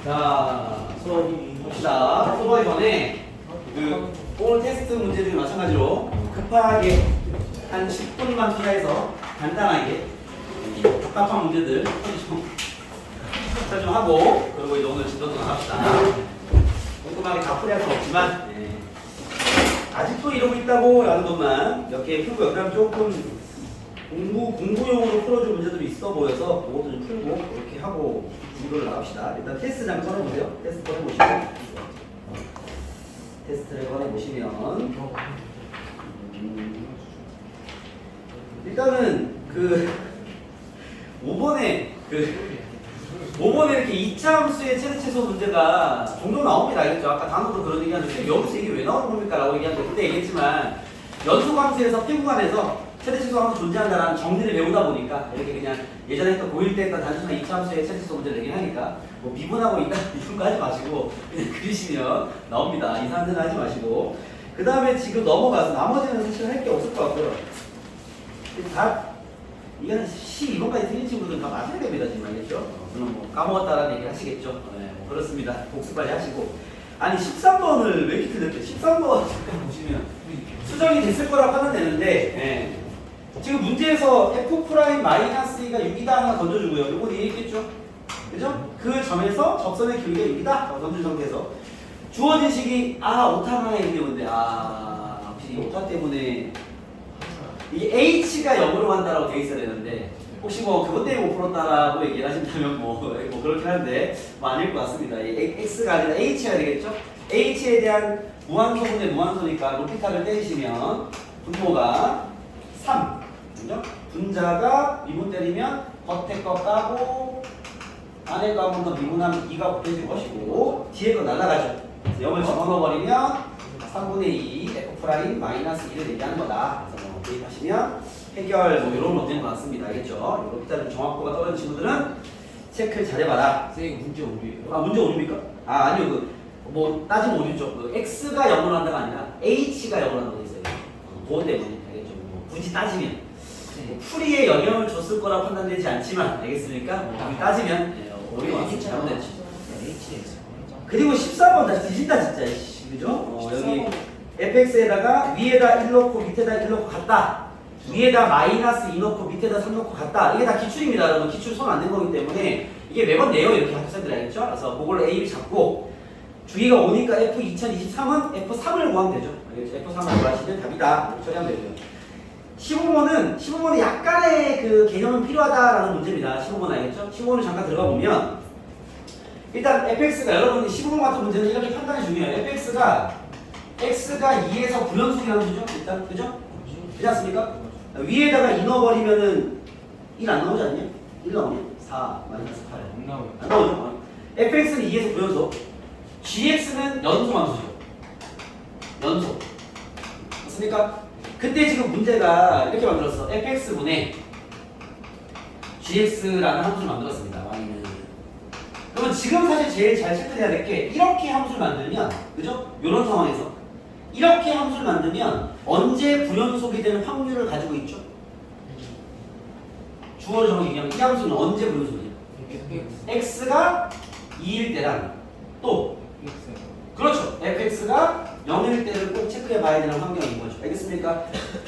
자, 수업 봅시다. 수업하기 전에 오늘 테스트 문제 중에 마찬가지로 급하게 한 10분만 투자해서 간단하게 답답한 문제들 좀 하고, 그리고 이제 오늘 진도도 나갑시다. 꼼꼼하게 다 풀이할 수 없지만 아직도 이러고 있다고 라는 것만 몇 개 풀고, 그다음 조금 공부용으로 풀어줄 문제들이 있어 보여서 그것도 좀 풀고 이렇게 하고 진도를 나갑시다. 일단 테스트를 한번 꺼내보세요. 테스트 꺼내보시고, 테스트를 꺼내보시면 일단은 5번에 이렇게 2차 함수의 최대 최소 문제가 종종 나옵니다. 알겠죠? 아까 단어도 그런 얘기하는데 여기서 이게 왜 나오는 겁니까? 라고 얘기하는데 그때 얘기했지만 연속 함수에서 p 구간에서 최대 최소 함수 존재한다라는 정리를 배우다 보니까 이렇게 그냥 예전에 했던 고1 때 했던 단순한 2차 함수의 최대 최소 문제를 내긴 하니까 뭐 미분하고 있다 이런 거 하지 마시고 그냥 그리시면 나옵니다. 이상한 데는 하지 마시고, 그 다음에 지금 넘어가서 나머지는 사실 할 게 없을 것 같고요. 이거는 12번까지 틀린 친구들은 다 맞아야 됩니다. 지금 알겠죠? 물론 뭐 까먹었다라는 얘기를 하시겠죠? 네, 뭐 그렇습니다. 복습 빨리 하시고. 아니 13번을 왜 이렇게 틀렸대? 13번 잠깐 보시면 수정이 됐을 거라고 판단되는데, 지금 문제에서 f'-2가 6이다 하나 던져주고요. 요거 얘기했겠죠? 그죠? 그 점에서 접선의 길이가 6이다 던진 상태에서 주어진 식이 오타가 있는데 확실히 오타 때문에 이게 h가 0으로 간다라고 되어 있어야 되는데, 혹시 뭐 그것 때문에 못 풀었다라고 얘기를 하신다면 뭐 그렇긴 한데 뭐 아닐 것 같습니다. x가 아니라 h가 되겠죠? h에 대한 무한소분의 무한소니까 로피탈을 때리시면 분모가 3, 그죠? 분자가 미분 때리면 겉에 거 까고 안에 거 한 번 더 미분하면 2가 곱해질 것이고, 뒤에 거 날아가죠. 0을 집어넣어버리면 3분의 2 f'-1을 얘기하는 거다. 그래서 뭐 대입하시면 해결 뭐 이런 문제인 것 같습니다. 알겠죠? 이렇게 좀 정확도가 떨어진 친구들은 체크를 잘해봐라. 선생님 문제 오류예요? 문제 오류입니까? 아니요. 뭐 따지면 오류죠. x가 0으로 한다가 아니라 h가 0으로 한다고 있어요. 그것 때문에 알겠죠? 뭐 굳이 따지면 풀이에 영향을 줬을 거라 판단되지 않지만, 알겠습니까? 뭐 따지면 오류가 왔습니다. 잘못됐죠. 그리고 13번 다시 뒤진다 진짜. 그죠? 여기 fx에다가 위에다 1 넣고 밑에다 1 넣고 같다. 위에다 마이너스 2 넣고 밑에다 3 넣고 같다. 이게 다 기출입니다. 여러분 기출 손 안 된 거기 때문에 이게 매번 내요. 이렇게 학생들 알겠죠? 그래서 그걸로 A를 잡고 주기가 오니까 F 2023은 F3을 구하면 되죠. F3을 구하시면 답이다. 처리하면 되죠. 15번은 약간의 그 개념은 필요하다라는 문제입니다. 15번 알겠죠? 15번을 잠깐 들어가 보면 일단 fx가, 여러분 15번 같은 문제는 이렇게 판단이 중요해요. fx가 x가 2에서 불연속이라는 거죠. 일단 그죠? 그렇지 않습니까? 위에다가 2 넣어버리면은 1 안 나오지 않냐? 1 나오냐? 4 마이너스 8 안 나오죠? fx는 2에서 불연속, gx는 연소함수죠. 연속 맞습니까? 그때 지금 문제가 이렇게 만들었어. fx분의 gx라는 함수를 만들었습니다. y는. 그러면 지금 사실 제일 잘 체크해야 될 게, 이렇게 함수를 만들면, 그죠? 이런 상황에서 이렇게 함수를 만들면 언제 불연속이 되는 확률을 가지고 있죠? 주어를 정확히 얘기하면 이 함수는 언제 불연속이에요? x가 2일 때랑 또 그렇죠. fx가 0일 때를 꼭 체크해 봐야 되는 환경인 거죠. 알겠습니까?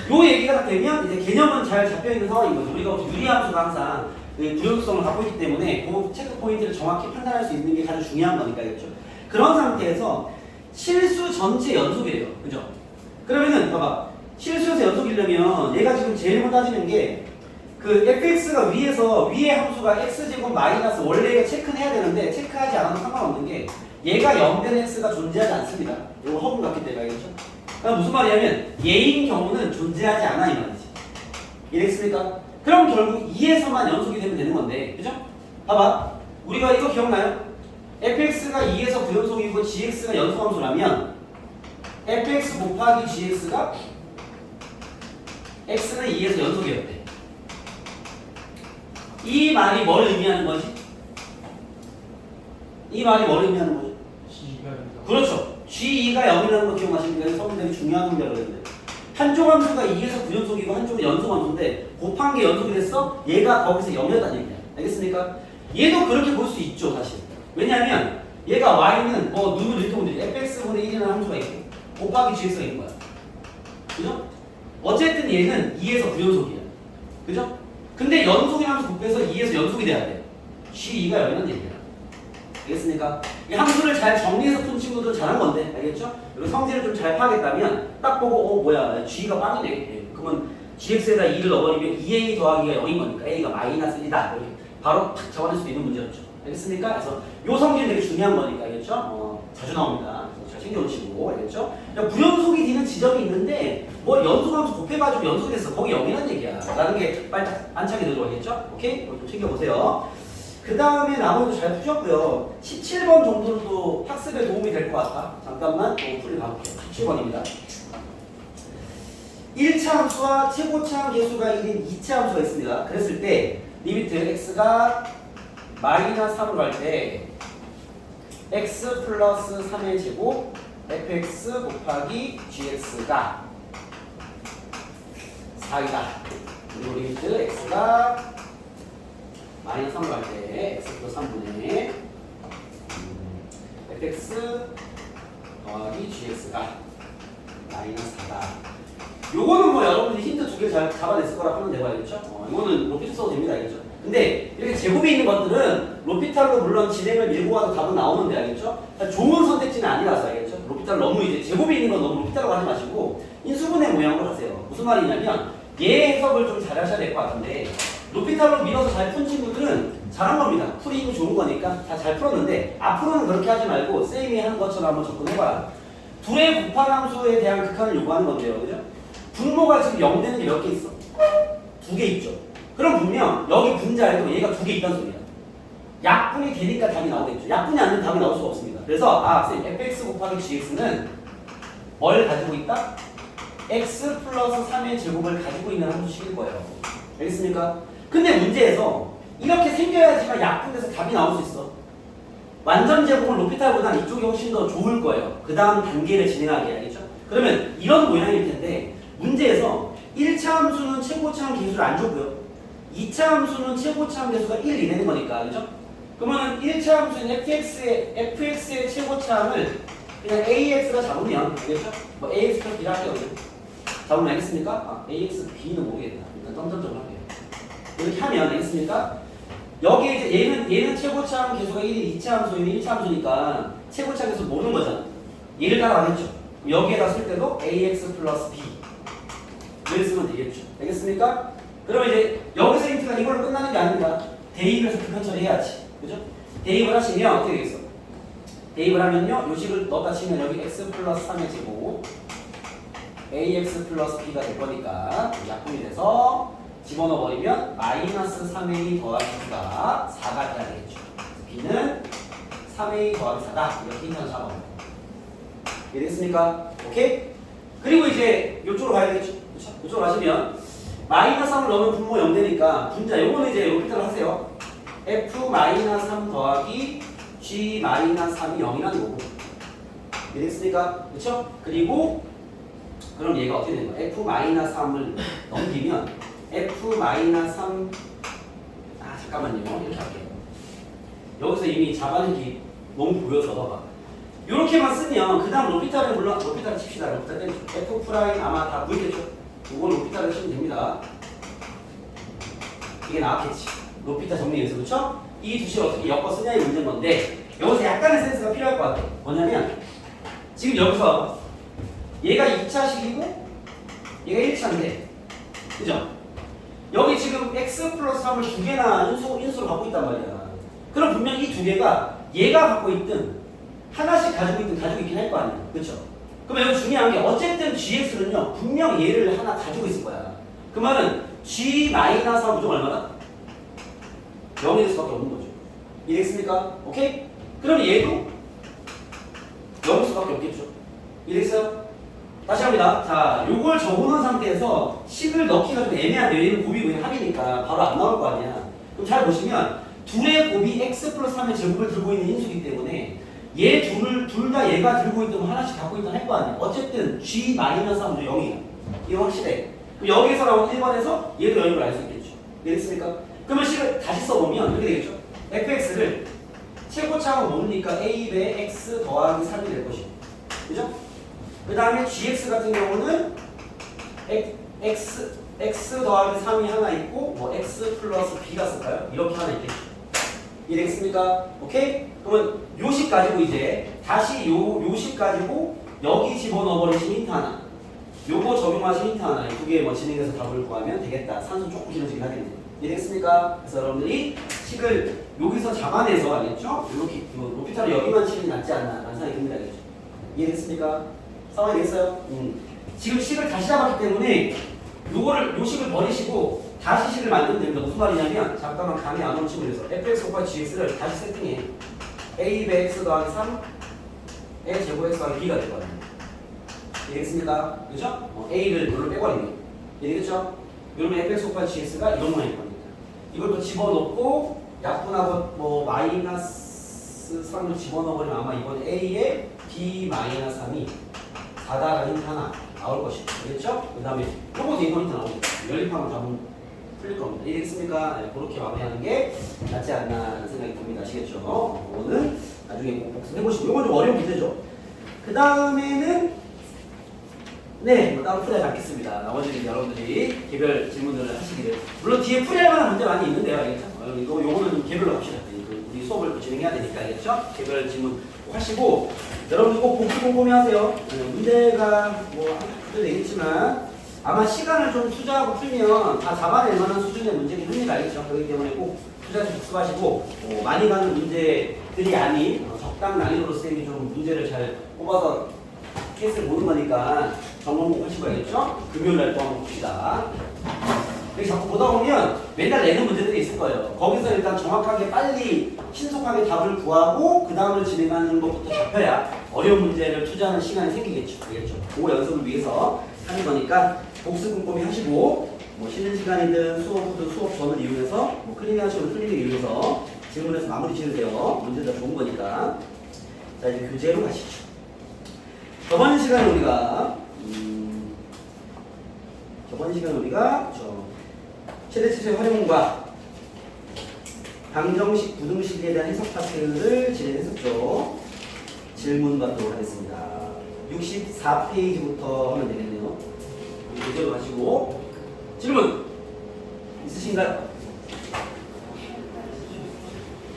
요 얘기가 딱 되면 이제 개념은 잘 잡혀 있는 상황인 거죠. 우리가 유리함수가 항상 불연속성을 갖고 있기 때문에 그 체크 포인트를 정확히 판단할 수 있는 게 가장 중요한 거니까, 그렇죠? 그런 상태에서 실수 전체 연속이래요. 그죠? 그러면은 봐봐. 실수에서 연속이려면 얘가 지금 제일 먼저 따지는 게 fx가 위에 함수가 x제곱 마이너스 원래 체크는 해야 되는데 체크하지 않아도 상관없는 게 얘가 0된 x가 존재하지 않습니다. 이거 허분 같기 때문에 알겠죠? 그러니까 무슨 말이냐면 얘인 경우는 존재하지 않아 이 말이지. 이해됐습니까? 그럼 결국 2에서만 연속이 되면 되는 건데, 그죠? 봐봐. 우리가 이거 기억나요? fx가 2에서 부연속이고 gx가 연속함수라면 fx 곱하기 gx가 x는 2에서 연속이었대. 이 말이 뭘 의미하는 거지? 이 말이 뭘 의미하는 거죠? 그렇죠. g2가 0이라는 거 기억나십니까? 성분들이 중요한 문제라고 했는데 한쪽 함수가 2에서 부연속이고 한쪽은 연속함수인데 곱한 게 연속이 됐어? 얘가 거기서 0이었다는 얘기야. 알겠습니까? 얘도 그렇게 볼 수 있죠, 사실. 왜냐하면 얘가 y는 뭐 누구 이렇게 보면 fx분의 1이라는 함수가 있고 곱하기 gx가 있는 거야. 그죠? 어쨌든 얘는 2에서 부연속이야. 그죠? 근데 연속이 함수 곱해서 2에서 연속이 돼야 돼. g2가 여기는 얘기야. 알겠습니까? 이 함수를 잘 정리해서 푼 친구들 잘한 건데, 알겠죠? 그리고 성질을 좀 잘 파겠다면 딱 보고 뭐야 g가 빵이네. 그러면 gx에다 2를 넣어버리면 2a 더하기가 0인 거니까 a가 마이너스 1이다. 이렇게 바로 탁 적어낼 수도 있는 문제였죠. 알겠습니까? 그래서 요 성질이 되게 중요한 거니까, 알겠죠? 자주 나옵니다. 그래서 잘 챙겨놓으시고, 알겠죠? 그러니까 부연속이 되는 지점이 있는데 뭐 연속함수 곱해가지고 연속이 됐어. 거기 0이란 얘기야. 라는 게 빨리 딱 안착이 들어가겠죠? 오케이? 좀 챙겨보세요. 그 다음에 나머지도 잘 푸셨고요. 17번 정도도 학습에 도움이 될 것 같다. 잠깐만 풀이 가볼게요. 17번입니다. 1차 함수와 최고차 계수가 1인 2차 함수가 있습니다. 그랬을 때 리미트 x가 마이너스 3으로 갈 때 x 플러스 3의 제곱 fx 곱하기 gx가 4이다. 그리고 리미트 x가 마이너스 3으로 갈 때 x 플러스 3분의 fx 더하기 gx가 마이너스 4다. 요거는 뭐 여러분들이 힌트 두 개 잘 잡아냈을 거라 하면 되고야겠죠? 이거는 로피탈 써도 됩니다. 알겠죠? 근데 이렇게 제곱이 있는 것들은 로피탈로 물론 진행을 밀고 가도 답은 나오는데 알겠죠? 좋은 선택지는 아니라서 알겠죠? 로피탈 너무 이제 제곱이 있는 건 너무 로피탈로 하지 마시고 인수분해 모양으로 하세요. 무슨 말이냐면 얘 해석을 좀 잘 하셔야 될 것 같은데 로피탈로 밀어서 잘 푼 친구들은 잘한 겁니다. 풀이고 좋은 거니까 다 잘 풀었는데 앞으로는 그렇게 하지 말고 쌤이 하는 것처럼 한번 접근해봐요. 둘의 곱한 함수에 대한 극한을 요구하는 건데요. 그죠? 분모가 지금 0 되는 게 몇 개 있어? 2개 있죠. 그럼 분명 여기 분자에도 얘가 2개 있다는 소리야. 약분이 되니까 답이 나오겠죠. 약분이 안 되면 답이 나올 수가 없습니다. 그래서 쌤 fx 곱하기 gx는 뭘 가지고 있다? x 플러스 3의 제곱을 가지고 있는 함수식일 거예요. 알겠습니까? 근데 문제에서 이렇게 생겨야지만 약분돼서 답이 나올 수 있어. 완전 제곱은 로피탈보다는 이쪽이 훨씬 더 좋을 거예요. 그 다음 단계를 진행하게 알겠죠? 그러면 이런 모양일 텐데 문제에서 1차 함수는 최고차항 계수를 안 줬고요. 2차 함수는 최고차항 계수가 1이 되는 거니까 그죠? 그러면 1차 함수는 fx의 최고차항을 그냥 ax가 잡으면 알겠죠? 뭐 ax 플러스 b를 할게요. 잡으면 알겠습니까? ax, b는 모르겠다. 일단 점점점 할게요. 이렇게 하면 알겠습니까? 여기에 이제 얘는 최고차항 계수가 1이 2차 함수는 1차 함수니까 최고차항 계수 모르는 거잖아. 얘를 따라가겠죠. 여기에다 쓸 때도 ax 플러스 b 를 쓰면 되겠죠. 알겠습니까? 그러면 이제 여기서 힌트가 이걸로 끝나는 게 아닙니다. 대입을 해서 극한 처리해야지. 그죠? 대입을 하시면 어떻게 되겠어? 대입을 하면요. 요식을 넣었다 치면 여기 x 플러스 3의 제곱 ax 플러스 b가 될 거니까 약분이 돼서 집어넣어 버리면 마이너스 3a 더하기 b가 4가 돼야 되겠죠. b는 3a 더하기 4다. 이렇게 힌트를 잡아요. 이해됐습니까? 오케이? 그리고 이제 이쪽으로 가야 되겠죠. 그렇죠? 이쪽으로 가시면 마이너스 3을 넣으면 분모 0 되니까 분자 요거는 이제 로피탈로 하세요. f 마이너스 3 더하기 g 마이너스 3이 0이라는 거고. 이해됐습니까? 그렇죠? 그리고 그럼 얘가 어떻게 되는 거야? f 마이너스 3을 넘기면 f 마이너스 3 잠깐만요. 이렇게 할게요. 여기서 이미 잡아내기 너무 보여서 봐봐. 이렇게만 쓰면 그 다음 로피탈을 물론 로피탈을 칩시다. 로피탈 때리죠. f 프라임 아마 다 보이겠죠? 이건 로피탈을 치면 됩니다. 이게 나왔겠지. 로피탈 정리해서 그렇죠? 이 두 식을 어떻게 엮어 쓰냐의 문제인 건데 여기서 약간의 센스가 필요할 것 같아. 뭐냐면 지금 여기서 얘가 2차식이고 얘가 1차인데 그죠? 여기 지금 x 플러스 3을 두 개나 인수로 갖고 있단 말이야. 그럼 분명 이 두 개가 얘가 갖고 있든 하나씩 가지고 있긴 할 거 아니야. 그렇죠? 그러면 여기 중요한 게 어쨌든 gx는요. 분명 얘를 하나 가지고 있을 거야. 그 말은 g 마이너스 4 무조건 얼마나? 0이 될 수밖에 없는 거죠. 이해됐습니까? 오케이? 그럼 얘도 0일 수밖에 없겠죠. 이해됐어요? 다시 합니다. 자, 요걸 적어놓은 상태에서 식을 넣기가 좀 애매한데 얘는 곱이고 얘는 합이니까 바로 안 나올 거 아니야. 그럼 잘 보시면 둘의 곱이 x 플러스 3의 제곱을 들고 있는 인수기 때문에 얘 둘 다 얘가 들고 있든 하나씩 갖고 있든 할 거 아니야. 어쨌든 g 마이너스 3은 0이야. 이거 확실해. 그럼 여기서 나온 1번에서 얘도 0인 걸 알 수 있겠죠. 이해됐습니까? 그러면 식을 다시 써보면 이렇게 되겠죠. fx를 최고차가 뭡니까? a 배 x 더하기 3이 될 것이고. 그죠? 그 다음에 gx 같은 경우는 x 더하기 3이 하나 있고 뭐 x 플러스 b가 쓸까요? 이렇게 하나 있겠죠. 이해되겠습니까? 오케이? 그러면 요식 가지고 이제 다시 요식 가지고 여기 집어넣어버리신 힌트 하나, 요거 적용하신 힌트 하나, 두 개 뭐 진행해서 답을 구하면 되겠다. 산수 조금 길어지긴 하겠네요. 이해되겠습니까? 그래서 여러분들이 식을 여기서 잡아내서 알겠죠? 이렇게 로피타를 여기만 치는 게 낫지 않나 라는 생각이 듭니다. 알겠죠? 이해됐습니까? 상황이 되겠어요? 지금 식을 다시 잡았기 때문에 요거를 요식을 버리시고 다시 식을 만들면 됩니다. 무슨 말이냐면 잠깐만 감이 안 오는 친구에서 fx 곱하기 gx를 다시 세팅해. a 배 x 더하기 3의 제곱 x 더하기 b가 될 거예요. 이해됐습니까? 그죠? a를 이걸로 빼버리면 이해되겠죠? 이러면 fx 곱하기 gx가 이런 모양일 겁니다. 이걸 또 집어넣고 약분하고 뭐 마이너스 3을 집어넣어버리면 아마 이번 a에 b 마이너스 3이 4다라는 힌트 하나 나올 것이고, 알겠죠? 그 다음에 요것도 이번 힌트 나오겠죠. 연립하면 답은 풀릴 겁니다. 이해되겠습니까? 네, 그렇게 마무리하는 게 낫지 않나 생각이 듭니다. 아시겠죠? 이거는 나중에 꼭 복습해보시고, 이건 좀 어려운 문제죠. 그 다음에는 네, 뭐 따로 풀이하지 않겠습니다. 나머지는 여러분들이 개별 질문들을 하시기를. 물론 뒤에 풀이할 만한 문제 많이 있는데요, 알겠죠? 요거는 좀 개별로 합시다. 우리 수업을 또 진행해야 되니까, 알겠죠? 개별 질문 꼭 하시고, 여러분들 꼭 복습 꼼꼼히 하세요. 문제가 뭐 그도 되겠지만 아마 시간을 좀 투자하고 풀면 다 잡아낼 만한 수준의 문제긴 합니다, 알겠죠? 그렇기 때문에 꼭 투자해서 복습하시고, 많이 가는 문제들이 아닌 적당 난이도로 쌤이 좀 문제를 잘 뽑아서 케이스를 보는 거니까 점검 꼭 하시고, 알겠죠? 금요일날 또 한번 봅시다. 그래서 자꾸 보다 보면 맨날 내는 문제들이 있을 거예요. 거기서 일단 정확하게 빨리 신속하게 답을 구하고 그 다음을 진행하는 것부터 잡혀야 어려운 문제를 투자하는 시간이 생기겠죠. 알겠죠? 그 연습을 위해서 하는 거니까 복습 꼼꼼히 하시고, 뭐 쉬는 시간이든 수업 후든 수업 전을 이용해서 뭐 클리닝 하시고 클리닝을 이용해서 질문에서 마무리 지으세요. 문제가 좋은 거니까. 자, 이제 교재로 가시죠. 저번 시간에 우리가 최대 치수의 활용과 방정식, 부등식에 대한 해석 파트를 진행했었죠. 질문 받도록 하겠습니다. 64페이지부터 하면 되겠네요. 교재로 가시고 질문 있으신가요?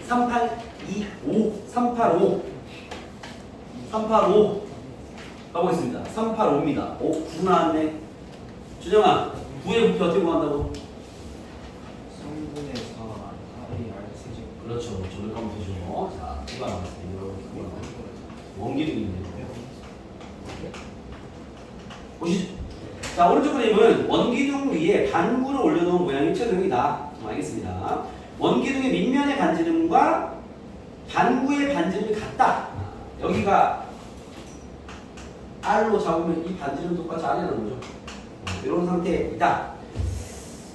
385 가보겠습니다. 385입니다. 9 나왔네. 준영아, 9의 부피 어떻게 구한다고? 3분의 4 R이 R 세제곱. 그렇죠. 저를 가면 되죠. 자, 9가 나왔어요. 원기둥인데요. 보시죠. 자, 오른쪽 그림은 원기둥 위에 반구를 올려놓은 모양의 최도형이다. 알겠습니다. 원기둥의 밑면의 반지름과 반구의 반지름이 같다. 여기가 R로 잡으면 이 반지름 똑같이 R이라는 거죠. 이런 상태이다.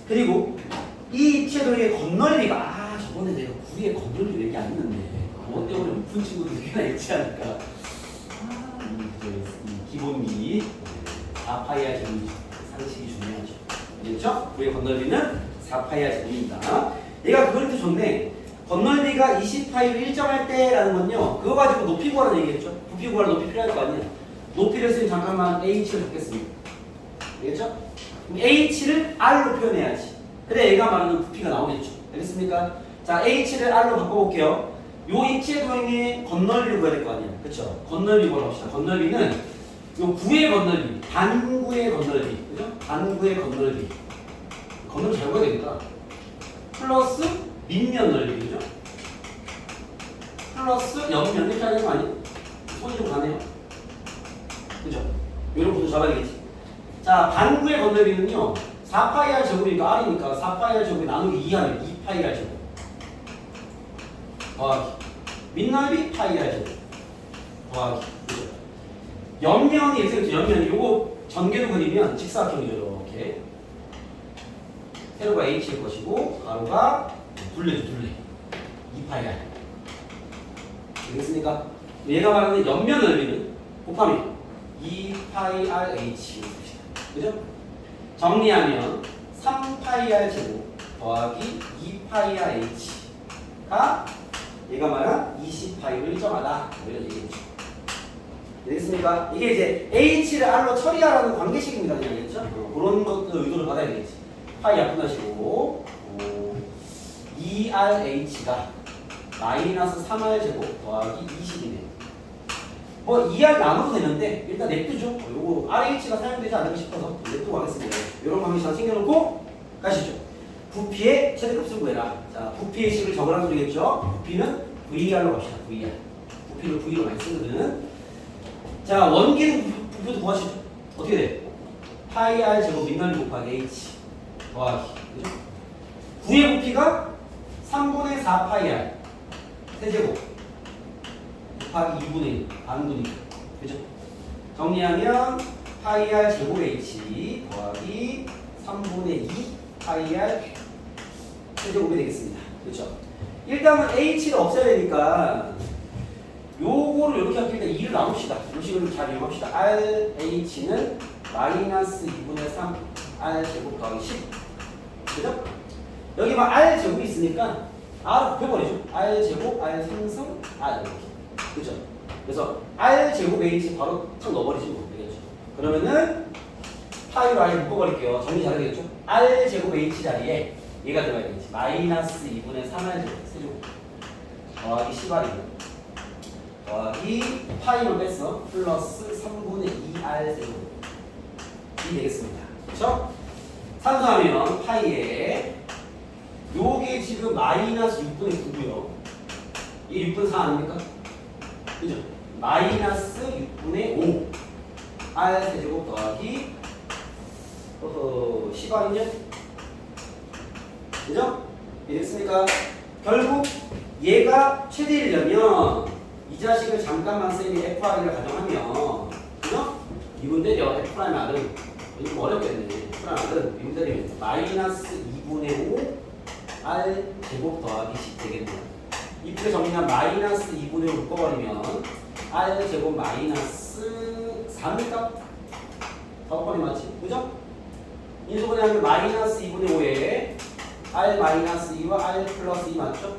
그리고 이 최도형의 건널비가 저번에 내가 9의 건널비 얘기 안 했는데 그것 때문에 못 푼 친구들 꽤나 있지 않을까. 이 기본미 4파이R 제곱이 상식이 중요하죠. 알겠죠? 9의 건널비는 4파이R 제곱입니다. 얘가 그걸 좋네. 건널비가 20파이로 일정할 때라는 건요, 그거 가지고 높이 구하라는 얘기겠죠? 부피 구하라 높이 필요할 거 아니에요. 높이를 쓰면 잠깐만 h를 잡겠습니다. 알겠죠? 그럼 h를 r로 표현해야지. 그래 얘가 말하는 부피가 나오겠죠. 알겠습니까? 자, h를 r로 바꿔볼게요. 요 입체 도형의 건널비를 구해야 될 거 아니에요. 그쵸? 건널비 구합시다. 건널비는 요 9의 건널비, 반구의 건널비, 그죠? 반구의 건널비. 건널비 잘 구해야 되겠다. 플러스 밑면 넓이, 그죠? 플러스 옆면 이렇게 하는 거 아니에요? 손이 좀 가네요. 그죠? 이런 것도 잡아야 되겠지. 자, 반구의 건널비는요, 4파이R 제곱이니까 R이니까 4파이R 제곱이 나누기 2하면 2파이R 제곱. 더하기. 밑넓이 파이R 제곱. 더하기. 그죠? 옆면이 이렇게 생겼죠. 옆면이 요거 전개도 그리면 직사각형이죠. 이렇게. 세로가 H일 것이고, 가로가 둘레죠, 둘레. 2파이R. 되겠습니까? 얘가 말하는 옆면 넓이는 곱하면 2파이RH. 그죠? 정리하면 3파이R 제곱 더하기 2파이RH가 얘가 말한 20파이로 일정하다. 뭐 이런 얘기겠죠. 되겠습니까? 이게 이제 h를 r로 처리하라는 관계식입니다. 그냥 알겠죠? 그런 것도 의도를 받아야 되겠지. 파이 약분하시고 2rh가 마이너스 3r 제곱 더하기 20이네요. 뭐 2r 나눠도 되는데 일단 냅두죠. 요거 rh가 사용되지 않을까 싶어서 냅두고 가겠습니다. 이런 방식 하나 챙겨놓고 가시죠. 부피의 최대값을 구해라. 자, 부피의 식을 적으라는 소리겠죠. 부피는 VR로 갑시다. VR. 부피를 V로 많이 쓰거든. 자, 원기는 부피도 구하시죠. 어떻게 돼? 파이 r 제곱 민널리 곱하기 h 더하기. 그죠? 구의 부피가 3분의 4 파이 r 세제곱 곱하기 2분의 1 반분이죠. 그죠? 정리하면 파이 r 제곱 h 더하기 3분의 2 파이 r 세제곱이 되겠습니다. 그렇죠? 일단은 h를 없애야 되니까 요거를 이렇게 할때 일단 2를 나눕시다. 이 식을 잘 이용합시다. RH는 마이너스 2분의 3 R 제곱 더하기 10. 그죠? 여기 막 R 제곱이 있으니까 R 곱해버리죠. R 제곱, R 상승, R 이렇게. 그죠? 그래서 R 제곱 H 바로 탁 넣어버리지 뭐. 되겠죠? 그러면은 파이로 R 묶어버릴게요. 정리 잘해야 되겠죠? R 제곱 H 자리에 얘가 들어가야 되겠지. 마이너스 2분의 3R 제곱 세제곱 더하기 10R이고 더하기 파이만 뺐어. 플러스 3분의 2R 세제곱 이 되겠습니다. 그렇죠? 산수하면 파이에 요게 지금 마이너스 6분의 9고요. 이게 6분의 4 아닙니까? 그죠? 마이너스 6분의 5 R 세제곱 더하기 10R이냐? 그죠? 이해됐습니까? 결국 얘가 최대이려면 이 자식을 잠깐만 쌤이 FR을 가정하면 그죠? 이분 때려 F'R은 이거 어렵겠네. F'R은 이분 때리면 마이너스 2분의 5 R 제곱 더하기 10 되겠네요. 이렇게 정리하면 마이너스 2분의 5 묶어버리면 R 제곱 마이너스 4입니까? 4번이 맞지? 그죠? 인수분해 하면 마이너스 2분의 5에 R 마이너스 2와 R 플러스 2 맞죠?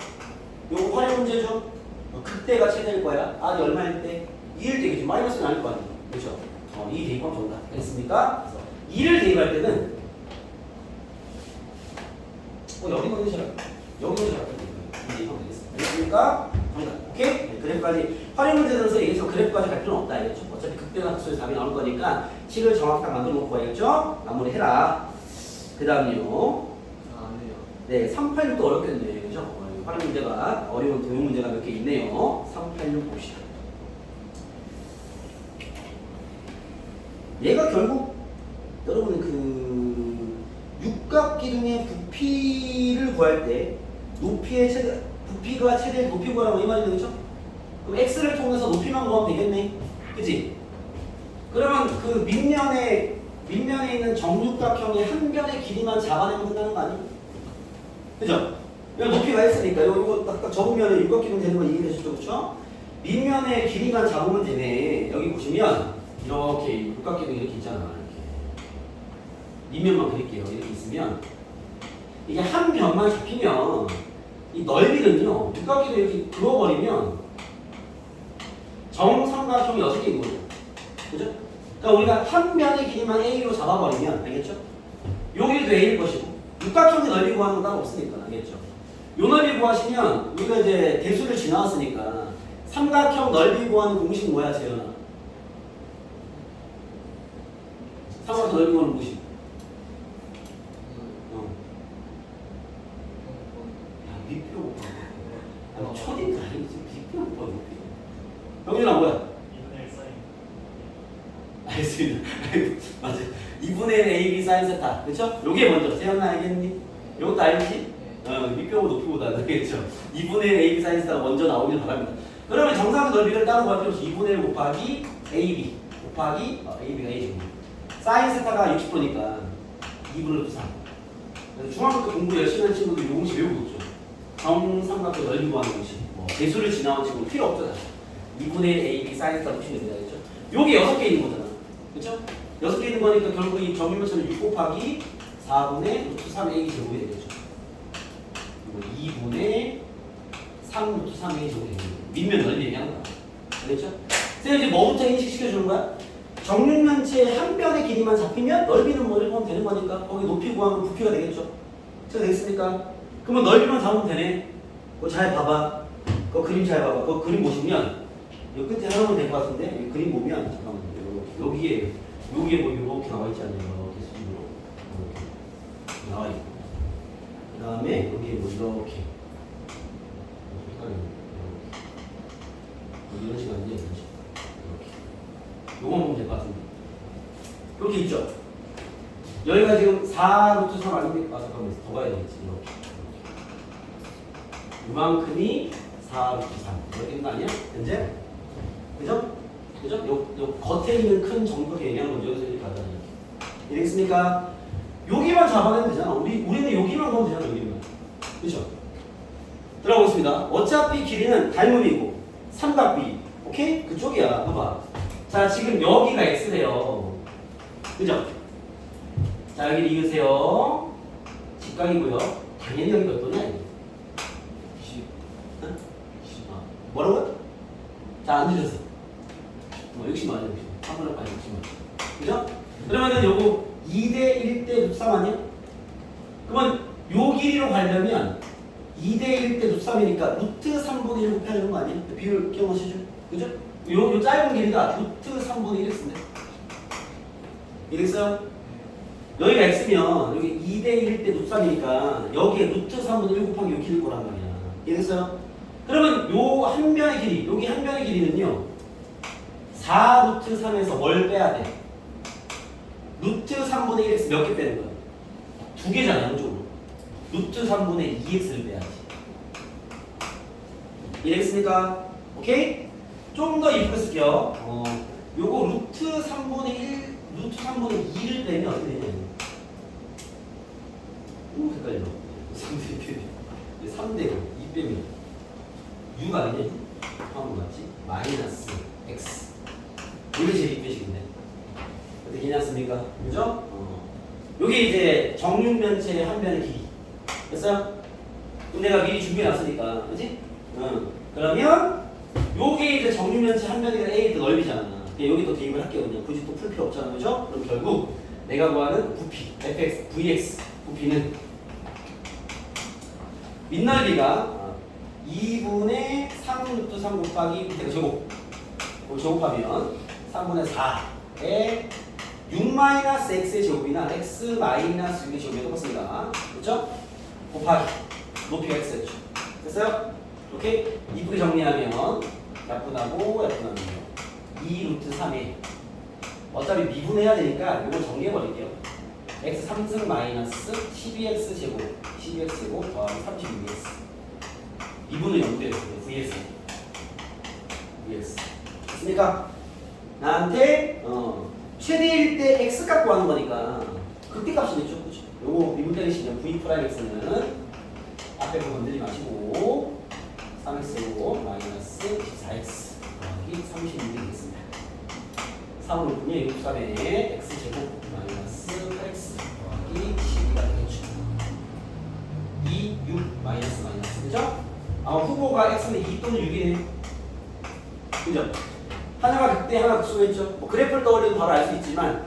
요거 활용 문제죠? 그때가 최대일 거야. R이 얼마일 때? 2일 때겠지. 마이너스는 아닐 거 아니에요. 그렇죠? 2 대입하면 정답. 됐습니까? 그래서 2를 대입할 때는 여기 넣으셔라. 여기 넣으셔라. 2 대입하면 되겠습니다. 됐습니까? 정답. 오케이? 네, 그래프까지 활용 문제 들어서 얘기해서 그래프까지 갈 필요는 없다. 알겠죠? 어차피 극대나 극소의 답이 나올 거니까 식을 정확히 딱 만들어 놓고 알겠죠? 마무리해라. 그 다음요. 아니요. 네, 386도 어렵겠네. 그죠? 활용 문제가, 어려운 도형 문제가 몇 개 있네요. 386 봅시다. 얘가 결국, 여러분, 육각기둥의 부피를 구할 때, 높이의 최대, 부피가 최대 높이 구하라고 이 말이죠. 그죠? 그럼 x를 통해서 높이만 구하면 되겠네. 그치? 그러면 그 밑면에 있는 정육각형의 한 변의 길이만 잡아내면 된다는 거 아니에요? 그죠? 여기 높이가 있으니까 이거 딱 접으면 육각기둥 되는 거 이해되시죠? 그렇죠? 밑면의 길이만 잡으면 되네. 여기 보시면 이렇게 육각기둥 이렇게 있잖아. 이렇게 밑면만 그릴게요. 이렇게 있으면 이게 한 변만 잡히면 이 넓이는요. 육각기둥 이렇게 그어버리면 정삼각형이 6개 있는 거죠. 그죠? 그러니까 우리가 한 변의 길이만 A로 잡아버리면 알겠죠? 여기도 A일 것이고 육각형의 넓이 구하는 건 따로 없으니까 알겠죠? 요 넓이 구하시면 우리가 이제 대수를 지나왔으니까 삼각형 넓이 구하는 공식 뭐야 재현아? 삼각형 넓이 구하는 공식 야 밑표 못 봐. 초딩도 아니지 밑표 못 봐. 병준아 뭐야? 2분의 1 사인. 알겠습니다. 맞아. 2분의 1 AB 사인 세타. 그쵸? 요게 먼저. 재현아 알겠니? 요것도 알지? 밑표고 높이보다 알겠죠? 2분의 1 AB 사인 세타가 먼저 나오길 바랍니다. 그러면 정사각 넓이를 따로 구할 필요 없이 2분의 1 곱하기 AB 곱하기 AB가 A죠. 사인 세타가 60도니까 2분의 루트 3. 그래서 중학교 때 공부 열심히 하는 친구들 이 공식 외우고 있죠. 정삼각형 넓이 구하는 공식. 대수를 지나온 친구 필요 없잖아. 2분의 1 AB 사인 세타 붙이면 된다 했죠. 요게 6개 있는 거잖아. 그쵸? 6개 있는 거니까 결국 이 정의면처럼 6 곱하기 4분의 루트 3 A 제곱이 되겠죠. 그리고 2분의 3루트 3a 제곱이 되는 거야. 밑면 넓이 얘기하는 거야. 알겠죠? 그래서 이제 뭐부터 인식시켜 주는 거야? 정육면체의 한 변의 길이만 잡히면 넓이는 뭐를 보면 되는 거니까 거기 높이 구하면 부피가 되겠죠. 제가 되겠습니까? 그러면 넓이만 잡으면 되네. 그거 잘 봐봐. 그거 그림 잘 봐봐. 그거 그림 보시면 이 끝에 하나만 될 것 같은데 이 그림 보면 잠깐만요. 여기에 뭐 이렇게 나와 있지 않나요? 이렇게 수직으로 이렇게 나와 있고 그 다음에 여기에 뭐 이렇게 이런 식이 아니냐 이런 식 이렇게 요거만 보면 될 것 같은데 이렇게 있죠? 여기가 지금 4루트 3 아닙니까? 아 잠깐만 더 가야 되겠지 이렇게 이만큼이 4루트 3 이렇게 있는 거 아니야? 현재? 그죠? 그죠? 요 겉에 있는 큰 정도를 얘기하는 거죠. 여기서 이렇게 가잖아요. 이해했습니까? 여기만 잡아내면 되잖아. 우리는 여기만 가면 되잖아. 여기만. 그죠? 들어보겠습니다. 어차피 길이는 닮음이고 삼각비. 오케이? 그쪽이야. 봐봐. 자, 지금 여기가 x래요. 그죠? 자, 여기를 이으세요. 직각이고요. 당연히 여기 몇 도냐? 20. 응? 20. 뭐라고요? 자, 안 들렸어. 60만 원, 3분의 8, 60만. 그죠? 그러면은 요거 2대 1대 루트 3 아니야? 그러면 요 길이로 가려면 2대 1대 루트 3이니까 루트 3분의 1 곱해야 되는 거 아니야? 비율 기억하시죠? 그죠? 요 짧은 길이가 루트 3분의 1 x인데. 이랬어요? 여기가 x면 여기 2대 1대 루트 3이니까 여기에 루트 3분의 1 곱하기 요 길일 거란 말이야. 이랬어요? 그러면 요 한 변의 길이, 여기 한 변의 길이는요. 4루트 3에서 뭘 빼야 돼? 루트 3분의 1x 몇 개 빼는 거야? 두 개잖아, 양쪽으로. 루트 3분의 2x를 빼야지. 이해했습니까? 오케이? 좀 더 이쁘게 쓸게요. 요거 루트 3분의 1, 루트 3분의 2를 빼면 어떻게 되냐? 오, 헷갈려. 3대 1, 3대 2 빼면 6 아니냐? 한번 맞지? 마이너스 x. 이게 제일 이쁘시겠네. 어떻게 괜찮습니까? 그죠? 요게 이제 정육면체의 한 변의 길이. 됐어요? 그럼 내가 미리 준비해놨으니까. 그치? 그러면 요게 이제 정육면체 한 변의 A 또 넓이잖아. 여기 또 대입을 할게요. 그냥 굳이 또 풀 필요 없잖아. 그죠? 그럼 결국 내가 구하는 부피, fx, vx 부피는 밑넓이가 2분의 3루트 3 곱하기 밑에가 제곱. 제곱하면 3분의 4에 6-x의 제곱이나 x-6의 제곱이 똑같습니다. 그렇죠? 곱하기 높이가 x였죠. 됐어요? 오케이? 이쁘게 정리하면 약분하고 2루트 3에 어차피 미분해야 되니까 이걸 정리해버릴게요. x 3승 마이너스 12x 제곱 12x 제곱 더하기 36x 미분은 0대였어요. vs 됐습니까? 나한테 최대일 때 x값 구하는 거니까 극대값이겠죠. 그렇죠? 요거 미분 때리시면 v 프라임 x는 앞에 거 건드리지 마시고 3x 마이너스 14x 더하기 36이 되겠습니다. 3으로 분의 63에 x제곱 마이너스 8x 더하기 12가 되겠죠. 2, 6 마이너스 그죠? 후보가 x는 2 또는 6이네. 그죠? 하나가 극대, 하나가 극소겠죠? 뭐 그래프를 떠올리면 바로 알 수 있지만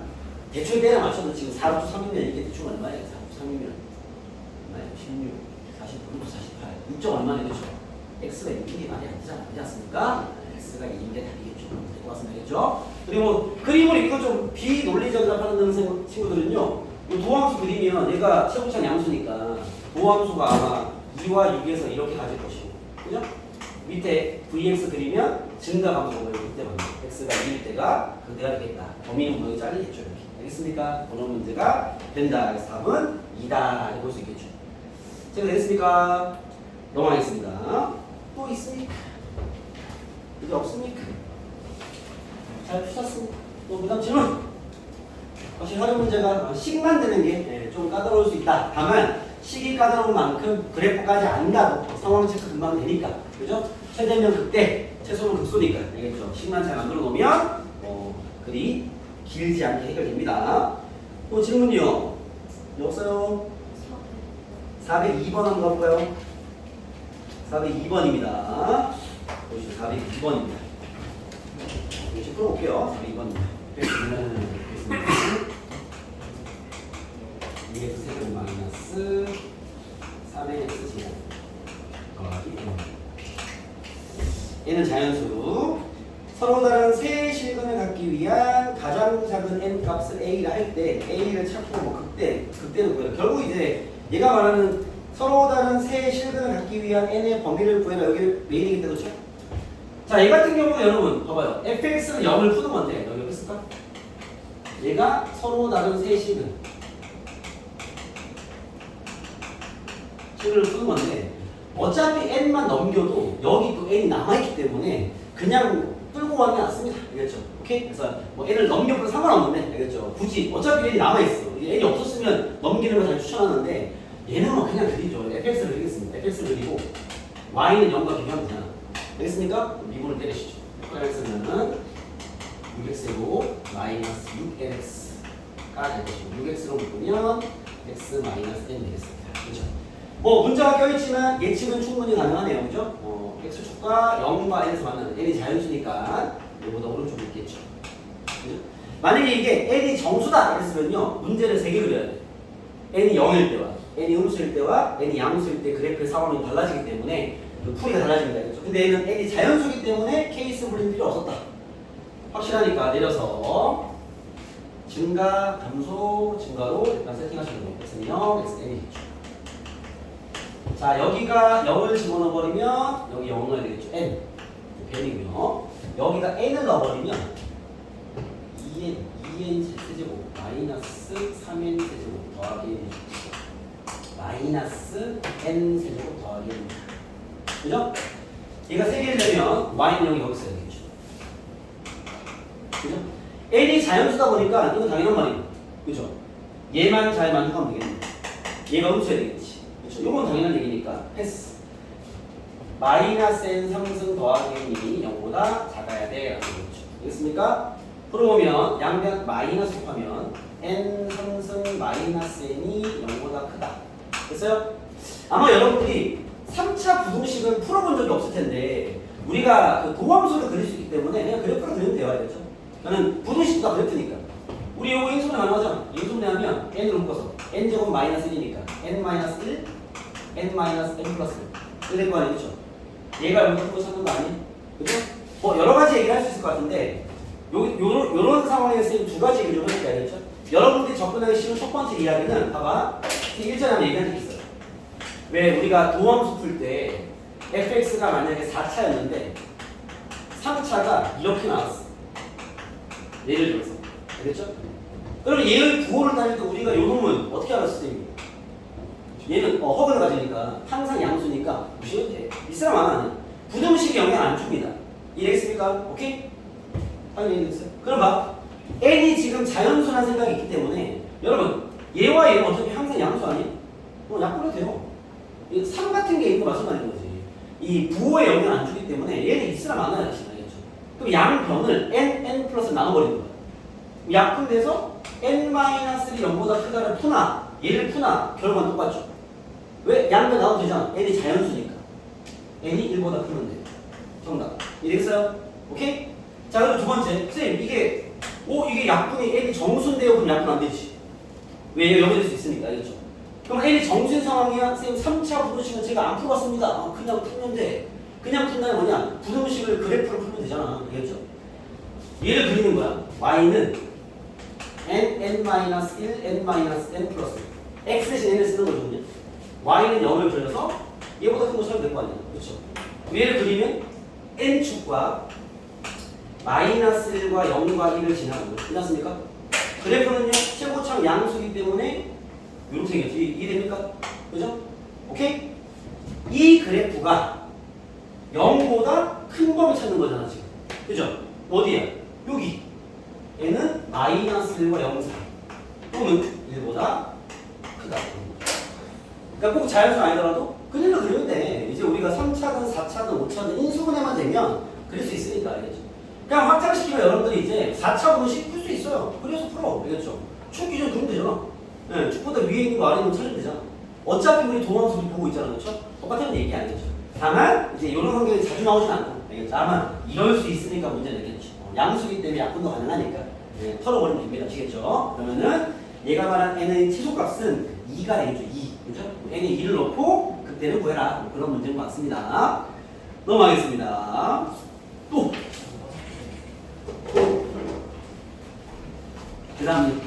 대충 때려 맞춰도 지금 4루트 3이면 이게 대충 얼마예요? 4루트 3이면 얼마예요? 16, 48, 6점 얼마나 되죠? x가 6인게 말이 아니지 않습니까? x가 2인게 답이겠죠. 될 것 같습니다. 알겠죠? 그리고 그림을 이거 좀 비논리적이라 하는 친구들은요. 이 도함수 그리면 얘가 최고차는 양수니까 도함수가 아마 2와 6에서 이렇게 가질 것이고, 그죠? 밑에 vx 그리면 증가 감소가 이때 맞는 x가 2일 때가 그대가 되겠다. 범위는 여기 잘리겠죠. 이렇게. 알겠습니까? 그런 문제가 된다. 그래서 답은 2다. 이렇게 볼 수 있겠죠. 제가 되겠습니까? 넘어가겠습니다. 또 있습니까? 이제 없습니까? 잘 푸셨습니까? 또 무당 질문? 역시 활용 문제가 식만 되는 게 좀 까다로울 수 있다. 다만 식이 까다로운 만큼 그래프까지 안 가도 상황 체크 금방 되니까. 그죠? 최대면 극대, 최소는 극소니까. 알겠죠? 식만 잘 만들어 놓으면 글이 길지 않게 해결됩니다. 또 질문이요. 없어요? 402번 한번 가볼까요? 402번입니다. 보시죠. 402번입니다. 이제 풀어볼게요. 402번입니다. 됐습니다. 2x 세제곱 마이너스 3x 제곱 더하기 n은 자연수. 서로 다른 세 실근을 갖기 위한 가장 작은 n 값을 a라 할 때 a를 찾고 뭐 극대는 구해라. 결국 이제 얘가 말하는 서로 다른 세 실근을 갖기 위한 n의 범위를 구해라. 여기 메인이기 때문에 그렇죠? 자, 얘 같은 경우는 여러분 봐봐요. fx는 0을 푸는 건데 여기 여기 쓸까? 얘가 서로 다른 세 실근을 푸는 건데 어차피 n만 넘겨도 여기 또 n이 남아있기 때문에 그냥 끌고 가는 게 낫습니다. 알겠죠? 오케이? 그래서 뭐 n을 넘겨도 상관없는데 알겠죠? 굳이 어차피 n이 남아있어. n이 없었으면 넘기는 걸 잘 추천하는데 얘는 뭐 그냥 그리죠. fx를 그리겠습니다. fx를 그리고 y는 0과 비교하면 되잖아. 알겠습니까? 미분을 때리시죠. fx는 6x로 마이너스 6lx가 될 것이고 6x로 묶으면 x 마이너스 n 되겠습니다. 그렇죠? 뭐 문자가 껴있지만 예측은 충분히 가능하네요. 그죠? x축과 0과 n에서 만나는 n이 자연수니까 이거보다 오른쪽에 있겠죠. 그죠? 만약에 이게 n이 정수다 그랬으면요 문제를 3개 그려야 돼. n이 0일 때와 n이 음수일 때와 n이 양수일 때 그래프의 상황이 달라지기 때문에 풀이가 달라집니다. 그렇죠? 근데 얘는 n이 자연수이기 때문에 케이스 불린 필요 없었다. 확실하니까 내려서 증가, 감소, 증가로 일단 세팅하시면 돼요. x는 0, x는 n이겠죠. 자, 여기가 0을 집어넣어버리면 여기 0을 넣어야 되겠죠. n. n이고요. 여기가 n을 넣어버리면 2n 세제곱 마이너스 3n 세제곱 더하기 마이너스 n 세제곱 더하기 n. 그죠? 얘가 3개를 내면 y는 0이 여기 있어야 되겠죠. 그죠? n이 자연수다 보니까 이건 당연한 말이에요. 그죠? 얘만 잘 만족하면 되겠네. 얘가 음수야 되겠지. 그렇죠? 이건 당연한 얘기니까 패스. 마이너스 n 상승 더하기 n이 0보다 작아야 돼 라는 거죠. 알겠습니까? 풀어보면 양변 마이너스 곱하면 n 상승 마이너스 n이 0보다 크다. 됐어요? 아마 여러분들이 3차 부등식은 풀어본 적이 없을 텐데 우리가 그 도함수를 그릴 수 있기 때문에 그냥 그래프를 그리면 돼요. 알겠죠? 저는 부등식도 다 그랬으니까 우리 이거 인수분해 가능하잖아. 인수분해하면 n을 묶어서 n제곱 마이너스 1이니까 n 마이너스 1 n 마이너스 n 플러스 1 될 거 아니에요? 그렇죠? 얘가 여기서 큰 거 찾는 거 아니에요? 그죠? 뭐 여러 가지 얘기를 할 수 있을 것 같은데 요런 상황에서 두 가지 얘기를 좀 해볼게. 알겠죠? 여러분들이 접근하기 쉬운 첫 번째 이야기는 봐봐. 1전에 한번 얘기한 적 있어요. 왜 우리가 도함수 풀 때 fx가 만약에 4차였는데 3차가 이렇게 나왔어. 예를 들어서. 알겠죠? 그럼 얘의 부호를 따질 때 우리가 요 놈은 어떻게 알았을 때 얘는 허근을 가지니까 항상 양수니까 무시해도 돼. 이 사람 안 하네. 부등식이 영향 안 줍니다. 이해했습니까? 오케이? 당연히 이해했어요. 그럼 봐. n이 지금 자연수라는 생각이 있기 때문에 여러분 얘와 얘는 어차피 항상 양수 아니에요? 약분해도 돼요. 3 같은 게 있고 마찬가지인 거지. 이 부호에 영향 안 주기 때문에 얘는 이 사람 안 하냐 알겠죠? 그럼 양변을 n 플러스 나눠버리는 거야. 약분돼서 n-1이 0보다 크다를 푸나 얘를 푸나 결과는 똑같죠. 왜? 양변 나눠도 되잖아. n이 자연수니까. n이 1보다 크면 돼. 정답. 이해됐어요? 오케이? 자, 그럼 두 번째. 선생님, 이게 약분이 n이 정수인데요? 그럼 약분 안 되지. 왜? 여기 될 수 있으니까. 알겠죠? 그럼 n이 정수인 상황이야? 선생님, 3차 부등식은 제가 안 풀어봤습니다. 그냥 풀면 돼. 그냥 푼다는 뭐냐? 부등식을 그래프로 풀면 되잖아. 알겠죠? 얘를 그리는 거야. y는 n-1, n-n 플러스 x 대신 n을 쓰는 거죠. 그냥. y는 0을 그려서 얘보다 큰 거 찾으면 될 거 아니야. 그렇죠? 얘를 그리면 n축과 마이너스 1과 0과 1을 지나가는 거죠. 끝났습니까? 그래프는요 최고창 양수이기 때문에 이렇게 생겼죠. 이해됩니까? 그죠? 오케이? 이 그래프가 0보다 큰 범위 찾는 거잖아 지금. 그죠? 어디야? 여기. 얘는 마이너스 1과 0 사이 또는 1보다 크다. 그러니까 꼭 자연수 아니더라도 그대로 그리면 돼. 이제 우리가 3차든 4차든 5차든 인수분해만 되면 그릴 수 있으니까. 알겠죠? 그냥 확장시키면 여러분들이 이제 4차 분식 풀 수 있어요. 그래서 풀어. 알겠죠? 축 기준 그리면 되잖아. 네, 축보다 위에 있는 거 아래 있는 거 찾으면 되잖아. 어차피 우리 도함수 보고 있잖아. 그렇죠? 똑같은 얘기 아니겠죠? 다만 이제 이런 환경이 자주 나오진 않고 알겠죠? 다만 이럴 수 있으니까 문제 냈겠죠. 양수기 때문에 약분도 가능하니까 털어버리면 됩니다. 아시겠죠? 그러면은 얘가 말한 n의 최소값은 2가 되겠죠. 2. 그죠? n에 2를 넣고 그때는 구해라. 뭐 그런 문제인 것 같습니다. 넘어가겠습니다. 또. 그 다음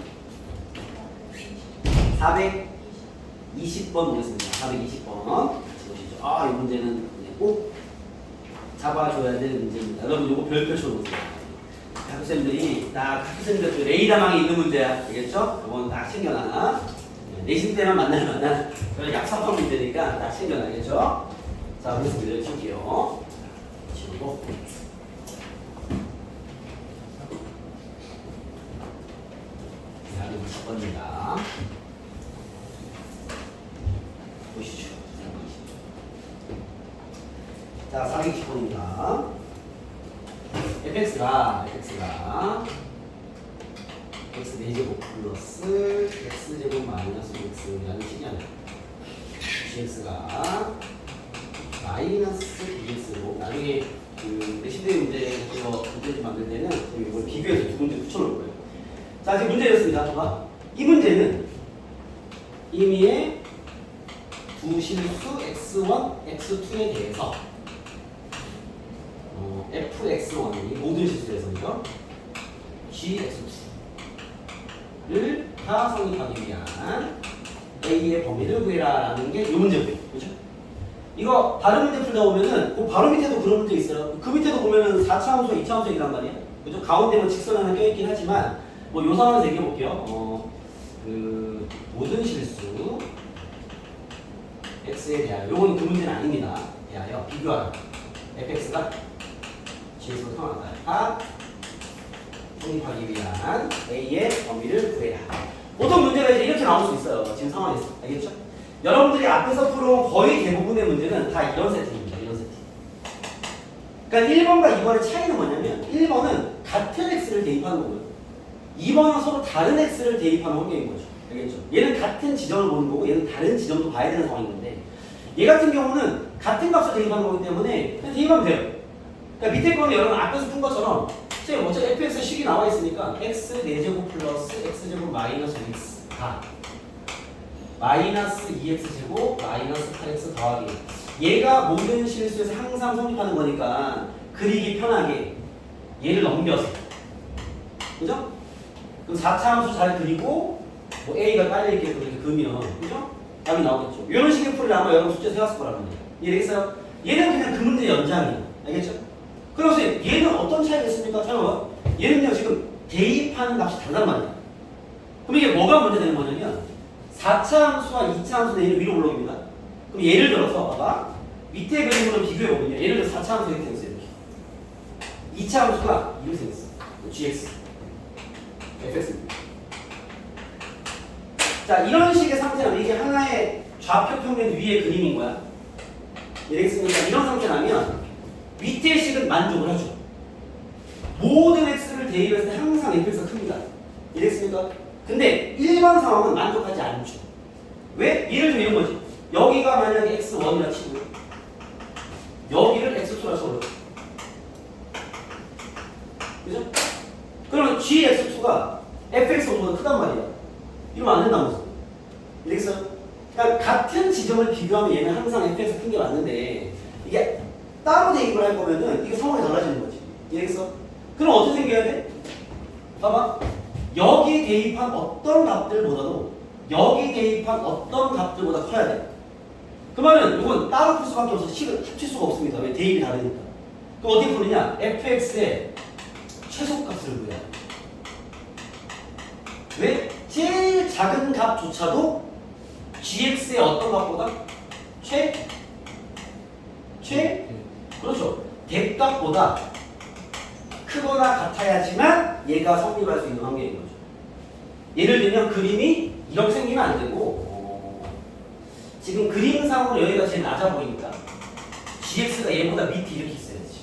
420번 보겠습니다. 420번. 같이 보시죠. 아, 이 문제는 꼭 잡아줘야 될 문제입니다. 여러분, 이거 별표 쳐놓으세요. 학생들이 딱 학생들 레이더망이 있는 문제야. 알겠죠? 이건 딱 챙겨놔. 내신 때만 만날 만한 그런 약삭한 문제니까 딱 챙겨놔야겠죠? 자, 그래서 문제를 칠게요. 치우고. 자, 20번입니다. 보시죠. 자, 420번입니다. fx가 x 4제곱 플러스 x제곱 마이너스 x라는 식이 아니라 gx가 마이너스 bx로 나중에 그 내신대 문제에서 문제 만들 때는 이걸 비교해서 두 문제 붙여놓을 거예요. 자, 지금 문제였습니다. 이 문제는 임의의 두 실수 x1, x2에 대해서 fx1이 모든 실수에서니까 gx2를 다 성립하기 위한 a의 범위를 구해라라는 게 이 문제고요. 그렇죠? 이거 다른 문제 풀다 보면은 그 바로 밑에도 그런 문제 있어요. 그 밑에도 보면은 4차함수, 2차함수이란 말이에요. 그죠? 가운데는 직선 하나 껴있긴 하지만 뭐 요 상황에서 얘기해 볼게요. 그 모든 실수 x에 대하여 요건 그 문제는 아닙니다. 대하여 비교하라. fx가 gx로 상환하다. 성립하기 위한 a의 범위를 구해라. 보통 문제가 이제 이렇게 나올 수 있어요. 지금 상황에서. 알겠죠? 여러분들이 앞에서 풀어온 거의 대부분의 문제는 다 이런 세팅입니다. 이런 세팅. 그러니까 1번과 2번의 차이는 뭐냐면 1번은 같은 x를 대입하는 거고요. 2번은 서로 다른 x를 대입하는 환경인 거죠. 알겠죠? 얘는 같은 지점을 보는 거고 얘는 다른 지점도 봐야 되는 상황인 건데 얘 같은 경우는 같은 값을 대입하는 거기 때문에 그냥 대입하면 돼요. 그러니까 밑에 거는 여러분 앞에서 푼 것처럼 지금 어차피 fx 식이 나와 있으니까 x 4제곱 플러스 x제곱 마이너스 x 다 마이너스 2x제곱 마이너스 8x 더하기 얘가 모든 실수에서 항상 성립하는 거니까 그리기 편하게 얘를 넘겨서 그죠? 그럼 4차 함수 잘 그리고 뭐 a가 깔려있게 그렇게 그으면 그죠? 답이 나오겠죠. 이런 식의 풀이를 아마 여러분 숙제에서 해왔을 거라는 거예요. 이해되겠어요? 얘는 그냥 그 문제 연장이에요. 알겠죠? 그래서 얘는 어떤 차이가 있습니까? 잠깐만. 얘는요 지금 대입하는 값이 다르단 말이에요. 그럼 이게 뭐가 문제 되는 거냐면 4차 함수와 2차 함수는 얘를 위로 올라옵니다. 그럼 예를 들어서 봐봐. 밑에 그림으로 비교해보면요. 예를 들어서 4차 함수 이렇게 생겼어요. 이렇게. 2차 함수가 이렇게 생겼어. gx fx입니다. 자, 이런 식의 상태라면 이게 하나의 좌표 평면 위의 그림인 거야. 이해되겠습니까? 이런 상태라면 밑의 식은 만족을 하죠. 모든 x를 대입했을 때 항상 fx가 큽니다. 이해되겠습니까? 근데 일반 상황은 만족하지 않죠. 왜? 예를 들면 이런 거지. 여기가 만약에 x1이라 치고요. 여기를 x2라 쳐요. 그죠? 그러면 gx2가 fx5보다 크단 말이야. 이러면 안 된다면서. 이해겠어요? 그러니까 같은 지점을 비교하면 얘는 항상 fx가 큰 게 맞는데 이게 따로 대입을 할 거면은 이게 상황이 달라지는 거지. 이해겠어? 그럼 어떻게 생겨야 돼? 봐봐. 여기 대입한 어떤 값들보다도 여기 대입한 어떤 값들보다 커야 돼. 그러면 이건 따로 풀 수밖에 없어서 식을 합칠 수가 없습니다. 왜? 대입이 다르니까. 그럼 어떻게 푸느냐? fx의 최소값을 구해야 돼. 왜? 제일 작은 값조차도 gx의 어떤 값보다 그렇죠. 대값보다 크거나 같아야지만 얘가 성립할 수 있는 환경인 거죠. 예를 들면 그림이 이렇게 생기면 안 되고 지금 그림상으로 여기가 제일 낮아 보이니까 gx가 얘보다 밑이 이렇게 있어야지.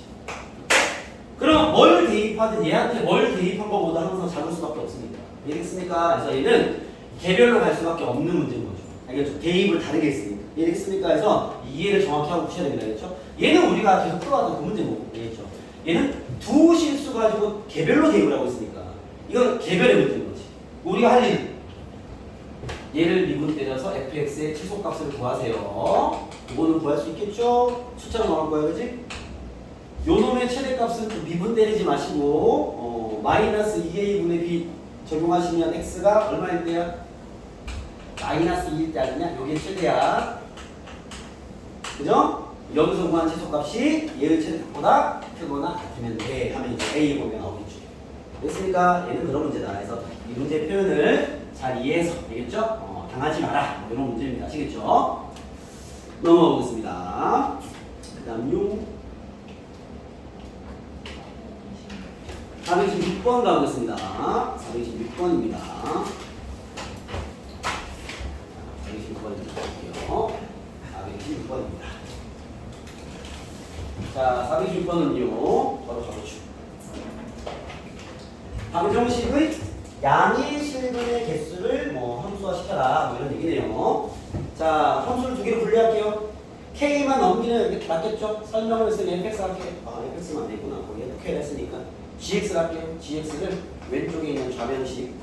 그럼 뭘 대입하든 얘한테 뭘 대입한 것보다 항상 작을 수밖에 없습니다. 이해됐습니까? 그래서 얘는 개별로 갈 수밖에 없는 문제인 거죠. 알겠죠? 대입을 다르게 했으니까. 이해되겠습니까? 해서 이해를 정확히 하고 푸셔야 됩니다. 그렇죠? 얘는 우리가 계속 풀어왔던 그 문제고, 알겠죠? 얘는 두 실수 가지고 개별로 대입을 하고 있으니까 이건 개별의 문제인 거지. 우리가 할 일은 얘를 미분 때려서 fx의 최소값을 구하세요. 이거는 구할 수 있겠죠? 숫자로 나올 거야, 그지? 요 놈의 최대값은 또 미분 때리지 마시고 마이너스 2a분의 b 적용하시면 x가 얼마일 때야? 마이너스 2일 때 아니냐? 요게 최대야. 그죠? 여기서 구한 최소값이 얘의 최대값보다 크거나 같으면 돼 하면 이제 a 보면 나오겠죠. 됐습니까? 얘는 그런 문제다. 그래서 이 문제 표현을 잘 이해해서, 되겠죠? 당하지 마라. 이런 문제입니다. 아시겠죠? 넘어가 보겠습니다. 그 다음 426번 가보겠습니다. 426번입니다. 426번입니다. 426번입니다. 자, 426번은요, 바로 가보죠. 방정식의 양의 실근의 개수를 함수화시켜라. 이런 얘기네요. 자, 함수를 두 개로 분리할게요. K만 넘기는 이렇게 맞겠죠? 설명을 했으면 fx 할게요. fx만 안 되구나. 거기 K를 했으니까. gx 할게요. gx를 왼쪽에 있는 좌변식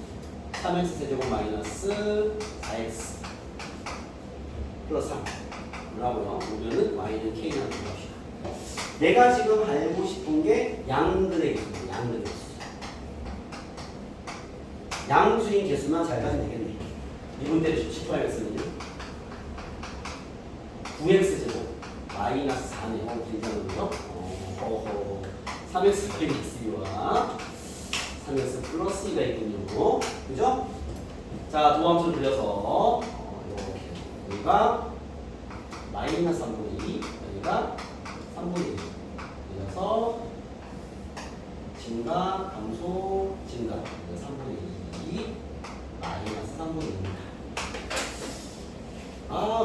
3x 세제곱 마이너스 4x 플러스 3 라고요. 오면은 y는 k라는 합시다. 내가 지금 알고 싶은 게 양근의 개수입니다. 양근의 개수. 양수인 개수만 잘 가지면 되겠네. 미분 때리죠. 10%x는요. 9x제곱 마이너스 4네요. 괜찮은데요? 3x 마이너스 2와 3x 플러스 2가 있군요. 그죠? 자, 두 함수를 돌려서 이렇게 여기가 마이너스 3분의 2, 여기가 3분의 1. 그래서 증가, 감소, 증가. 3분의 2, 마이너스 3분의 2입니다.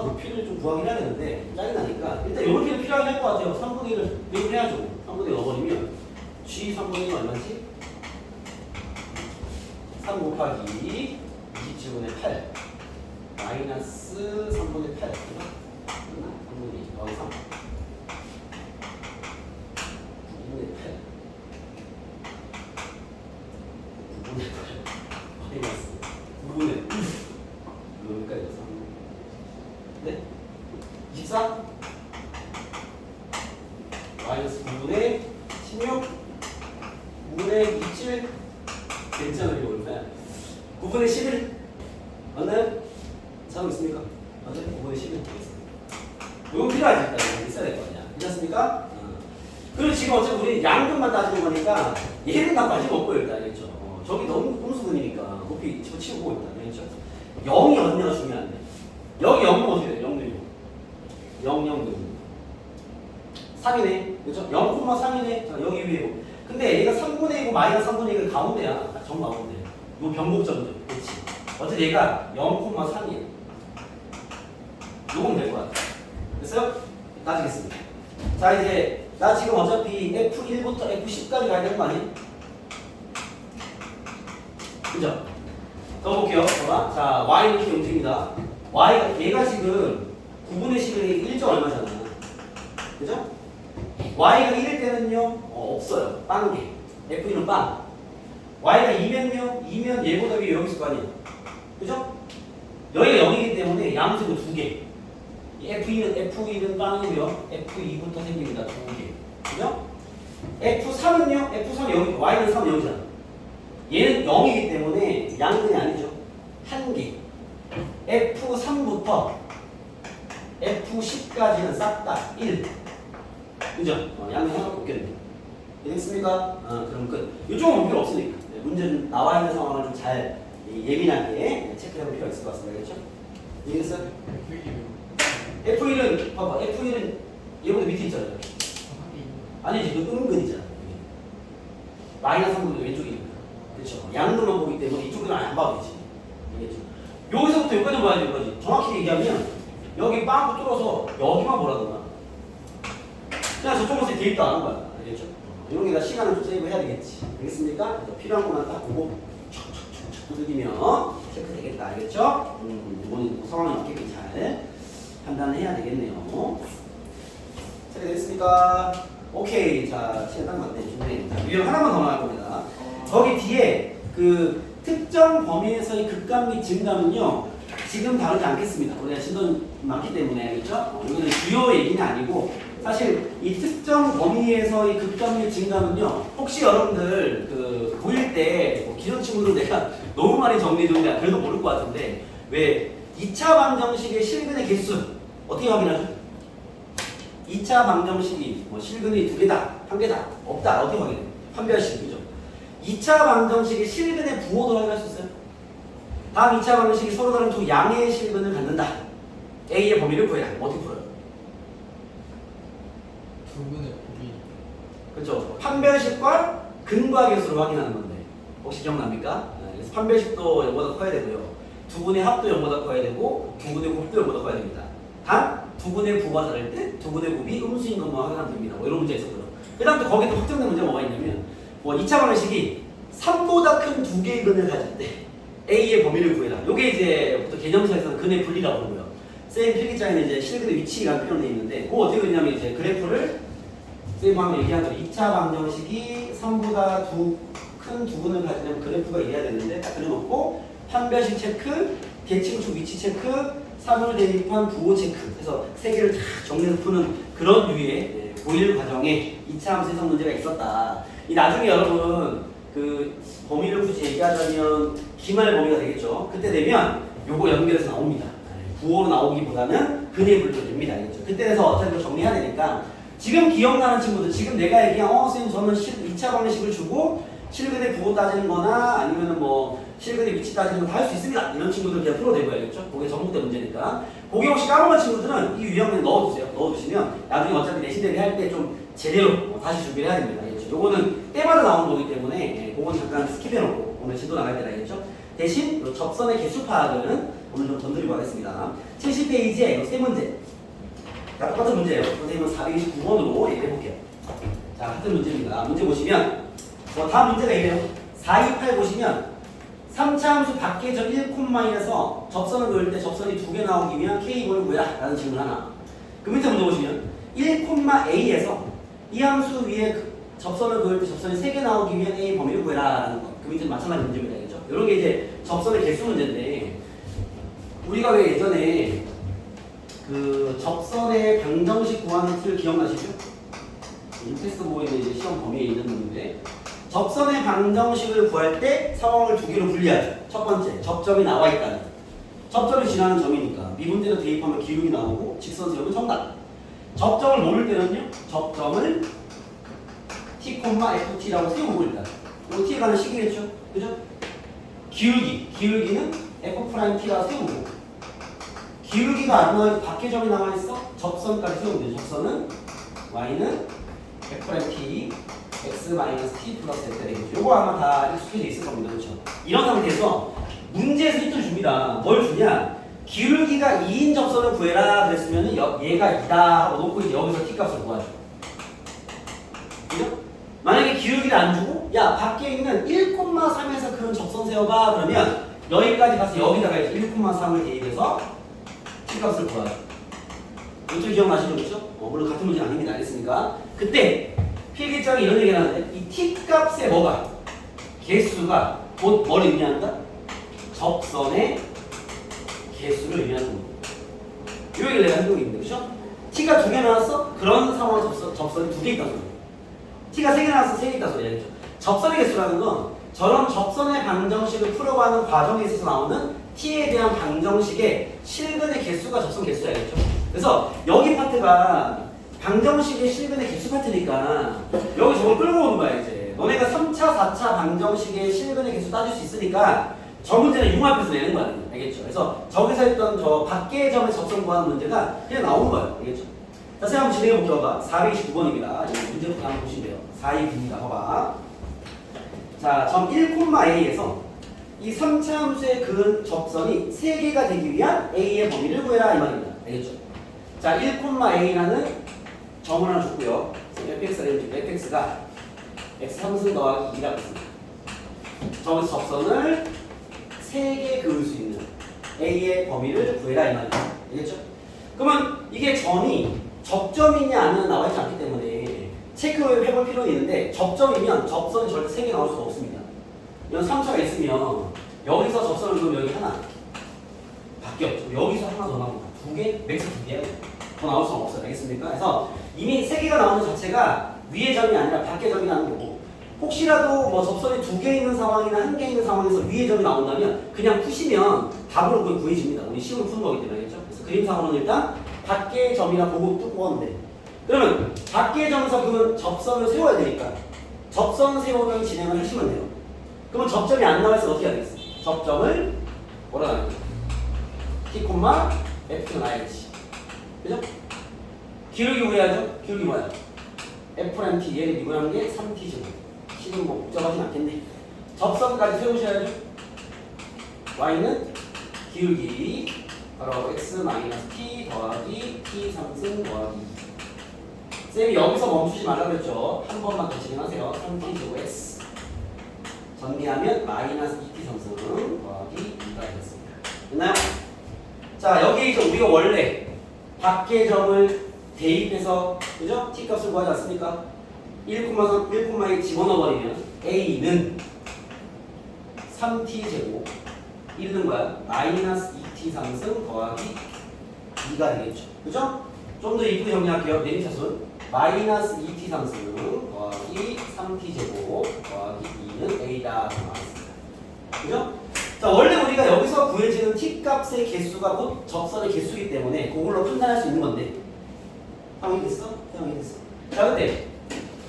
높이를 좀 구하긴 해야 되는데 짜증 나니까 일단 요 높이는 필요하긴 할 것 같아요. 3분의 1을 매입을 해야죠. 3분의 1 넣어버리면 G 3분의 1은 얼마지? 3 곱하기 27분의 8 마이너스 3분의 8 3분의 2 더하기 3 9분의 8 9분의 8 마이너스 9분의 여기까지 3 네? 24 마이너스 9분의 16 9분의 27 괜찮아요. 이거 얼마야? 9분의 11 맞나요? 잘하고 있습니까? 맞아요? 9분의 11 이거 필요하지. 일단 이거 있어야 될 거 아니야. 괜찮습니까? 그리고 지금 어차피 우리 양근만 따지는 거니까 얘는 다 빠지고 없고 일단 알겠죠? 저기 너무 음수분이니까 높이 치우고 일단 알겠죠? 0이 언제가 중요한데 여기 0은 어떻게 돼? 0 0 0 0 3이네. 그렇죠? 0,3이네. 자, 여기 위에. 근데 얘가 3분의 1이고 마이너스 3분의 1은 가운데야. 정 가운데. 요 변곡점들. 그렇지. 어차피 얘가 0,3이야. 요건 될 것 같아. 됐어요? 따지겠습니다. 자, 이제 나 지금 어차피 F1부터 F10까지 가야 되는 거 아니야? 그죠? 더 볼게요. 봐봐. 자, Y는 이렇게 움직입니다. Y가, 얘가 지금 9분의 11이 1점 얼마잖아. 그죠? Y가 1일 때는요, 없어요. 빵개. F1은 빵. Y가 2면요, 2면 얘보다 위에 0 있을 거 아니에요. 그죠? 여기가 0이기 때문에 양수가 2개. F1은 빵이고요. F2부터 생깁니다. 2개. 그죠? F3은요, F3 0, Y는 3 0이잖아. 얘는 0이기 때문에 양근이 아니죠. 1개. F3부터 F10까지는 싹 다 1. 그죠? 양근 하나도 없겠네. 이해됐습니까? 그럼 끝. 이쪽은 필요 없으니까. 네, 문제는 나와 있는 상황을 좀 잘 예민하게 체크해 볼 필요가 있을 것 같습니다. 그렇죠? 이해됐어요? F1은, 봐봐. F1은 얘보다 밑에 있잖아요. 아니지, 그 은근이잖아. 마이너스 3분의 왼쪽에 있는 거야. 그렇죠? 양근만 보기 때문에 이쪽은 안 봐도 되지. 알겠죠? 여기서부터 여기까지 봐야 되는 거지. 정확히 얘기하면 여기 빵꾸 뚫어서 여기만 보라던가. 그냥 저쪽에서 대입도 안 한 거야. 알겠죠? 이런 게 다 시간을 좀 세이브 해야 되겠지. 알겠습니까? 그래서 필요한 것만 딱 보고 척척척척 두들기면 체크 되겠다. 알겠죠? 이거는 상황에 맞게끔 잘 판단을 해야 되겠네요. 자, 됐습니까? 오케이. 자, 시간 딱 맞네. 좋네. 자, 유형 하나만 더 나갈 겁니다. 거기 뒤에 그 특정 범위에서의 극감 및 증감은요, 지금 다루지 않겠습니다. 우리가 진도 많기 때문에, 알겠죠? 이거는 주요 얘기는 아니고, 사실 이 특정 범위에서의 극감 및 증감은요, 혹시 여러분들 그 고1 때뭐 기존 친구들 내가 너무 많이 정리해줬는데 그래도 모를 것 같은데, 왜 2차 방정식의 실근의 개수 어떻게 확인하죠? 2차 방정식이 뭐 실근이 2개다, 1개다, 없다, 어떻게 확인해요? 판별식, 그죠? 2차 방정식의 실근의 부호도 확인할 수 있어요. 다음 2차 방정식이 서로 다른 두 양의 실근을 갖는다. A의 범위를 구해라. 어떻게 풀어요? 두 분의 곱이. 그렇죠. 판별식과 근과 개수를 확인하는 건데 혹시 기억납니까? 그래서 판별식도 0보다 커야 되고요. 두 분의 합도 0보다 커야 되고 두 분의 곱도 0보다 커야 됩니다. 단 두 분의 부가 다를 때 두 분의 곱이 음수인 것만 확인하면 됩니다. 뭐 이런 문제 있었고요. 그 다음 또 거기 또 확정된 문제가 뭐가 있냐면 뭐 2차 방정식이 3보다 큰 두 개의 근을 가질 때 A의 범위를 구해라. 요게 이제 또 개념서에서는 근의 분리라고 부르고요. 쌤 필기장에는 이제 실근의 위치가 표현되어 있는데 그거 어떻게 그러냐면 이제 그래프를 쌤 방금 얘기한 대로 2차 방정식이 3보다 큰 두 근을 가지려면 그래프가 이래야 되는데 딱 그려놓고 판별식 체크, 대칭축 위치 체크, 사물 대입한 부호 체크 해서 세 개를 다 정리해서 푸는 그런 류의 고1 과정에 2차 함수 해석 문제가 있었다. 이 나중에 여러분 그 범위를 굳이 얘기하자면 기말 범위가 되겠죠. 그때 되면 요거 연결해서 나옵니다. 부호로 나오기보다는 근의 분류로 됩니다. 알겠죠? 그때 돼서 어차피 정리해야 되니까 지금 기억나는 친구들 지금 내가 얘기한 선생님 저는 2차 방정식을 주고 실근의 부호 따지는 거나 아니면은 뭐 실근의 위치 따지는 거 다 할 수 있습니다. 이런 친구들 그냥 풀어내고 야겠죠? 그게 전국대 문제니까. 그게 혹시 까먹은 친구들은 이 유형에 넣어두세요. 넣어두시면 나중에 어차피 내신 대비 할 때 좀 제대로 다시 준비를 해야 됩니다. 알겠죠? 요거는 때마다 나오는 거기 때문에 그건 잠깐 스킵해놓고 오늘 진도 나갈 때 알겠죠? 대신 요 접선의 개수 파악은 오늘 좀 건드리고 하겠습니다. 70페이지에 세 문제. 자, 똑같은 문제예요. 선생님은 429번으로 얘기해볼게요. 자, 같은 문제입니다. 문제 보시면 다음 문제가 이래요. 428 보시면 3차 함수 밖에 저 1콤마에서 접선을 그을 때 접선이 2개 나오기 위한 K번을 구해라 라는 질문 하나. 그 밑에 문제 보시면 1콤마A에서 이 함수 위에 접선을 그을 때 접선이 3개 나오기 위한 A 범위를 구해라 라는 거. 그 밑에 마찬가지 문제입니다. 알겠죠? 이런 게 이제 접선의 개수 문제인데 우리가 왜 예전에 그 접선의 방정식 구하는 틀 기억나시죠? 이 테스트 보고 있는 이제 시험 범위에 있는 건데 접선의 방정식을 구할 때 상황을 두 개로 분리하죠. 첫 번째, 접점이 나와 있다는. 접점이 지나는 점이니까 미분대로 대입하면 기울기 나오고 직선세우면 정답. 접점을 모를 때는요. 접점을 t,ft라고 세우고 일단. 이거 t에 가는 식이겠죠. 그죠? 기울기는 f't라고 세우고 기울기가 안 나와 밖에 점이 나와 있어. 접선까지 세우면 되죠. 접선은 y는 f't x-t 플러스 z 되겠죠. 요거 아마 다 익숙해져 있을 겁니다. 그렇죠? 이런 상태에서 문제에서 힌트를 줍니다. 뭘 주냐? 기울기가 2인 접선을 구해라 그랬으면 얘가 2다 하고 놓고 이제 여기서 t 값을 구하죠. 그죠? 만약에 기울기를 안 주고 야 밖에 있는 1,3에서 그런 접선 세워봐 그러면 여기까지 가서 여기다가 이제 1,3을 대입해서 t 값을 구하죠. 이쪽 기억나시죠? 그렇죠? 물론 같은 문제 아닙니다. 알겠습니까? 그때 필기장이 이런 얘기를 하는데 이 t 값의 뭐가? 개수가 곧 뭘 의미한다? 접선의 개수를 의미하는 겁니다. 이 얘기를 내가 해보고 있는데 그렇죠? t가 2개 나왔어? 그런 상황 접선이 2개 있다 소리. t가 3개 나왔어? 3개 있다 소리. 알겠죠? 접선의 개수라는 건 저런 접선의 방정식을 풀어가는 과정에 있어서 나오는 t에 대한 방정식의 실근의 개수가 접선 개수야. 알겠죠? 그래서 여기 파트가 방정식의 실근의 개수 파트니까 여기 저걸 끌고 오는 거야 이제. 너네가 3차, 4차 방정식의 실근의 개수 따질 수 있으니까 저 문제는 융합해서 내는 거야. 알겠죠? 그래서 저기서 했던 저 밖의 점의 접선 구하는 문제가 그냥 나오는 거야. 알겠죠? 자, 선생님 한번 진행해 볼게요. 봐봐. 429번입니다. 문제부터 한번 보시면 돼요. 429입니다. 봐봐. 자, 점 1,a에서 이 3차 함수의 그 접선이 3개가 되기 위한 a의 범위를 구해라 이 말입니다. 알겠죠? 자, 1,a라는 점을 하나 줬고요. fx가 x 3승 더하기 2라고 했습니다. 저기서 접선을 3개 그을 수 있는 a의 범위를 구해라 이 말입니다. 알겠죠? 그러면 이게 점이 접점이냐 아니냐 나와 있지 않기 때문에 체크를 해볼 필요는 있는데 접점이면 접선이 절대 3개 나올 수가 없습니다. 이런 3차가 있으면 여기서 접선을 그럼 여기 하나 밖에 없죠. 여기서 하나 더 나옵니다. 2개, 맥스 2개 더 나올 수는 없어요. 알겠습니까? 그래서 이미 3개가 나오는 자체가 위의 점이 아니라 밖의 점이라는 거고 혹시라도 뭐 접선이 2개 있는 상황이나 1개 있는 상황에서 위의 점이 나온다면 그냥 푸시면 답으로 그걸 구해집니다. 우리 시험을 푸는 거기 때문에 알겠죠? 그래서 그림상으로는 일단 밖의 점이라 보고 뚫고 하는데 그러면 밖의 점에서 그 접선을 세워야 되니까 접선 세우는 진행을 하시면 돼요. 그러면 접점이 안 나와서 어떻게 해야 되겠어요? 접점을 뭐라 하는 거죠? T, F, IH 그죠? 기울기 구해야죠? 기울기 뭐야? F랑 T 얘를 미분하는 게 3T죠. C는 뭐 복잡하진 않겠네. 접선까지 세우셔야죠. Y는 기울기 바로 X-T 더하기 T 상승 더하기 쌤이 여기서 멈추지 말라 그랬죠. 한 번만 더 진행하세요. 3T 제곱 X 전개하면 마이너스 2T 상승 더하기 2가 되겠습니다. 됐나요? 자 여기 이제 우리가 원래 밖의 점을 대입해서 그죠? t 값을 구하지 않습니까? 1,3, 1,2 집어넣어버리면 a는 3t 제곱 1는 뭐야? 마이너스 2t 상승 더하기 2가 되겠죠. 그죠? 좀 더 이쁘게 정리할게요. 내림차순 마이너스 2t 상승 더하기 3t 제곱 더하기 2는 a다 나왔습니다. 그죠? 자 원래 우리가 여기서 구해지는 t 값의 개수가 곧 접선의 개수이기 때문에 그걸로 판단할 수 있는 건데 상황이 됐어? 상황이 됐어. 자 근데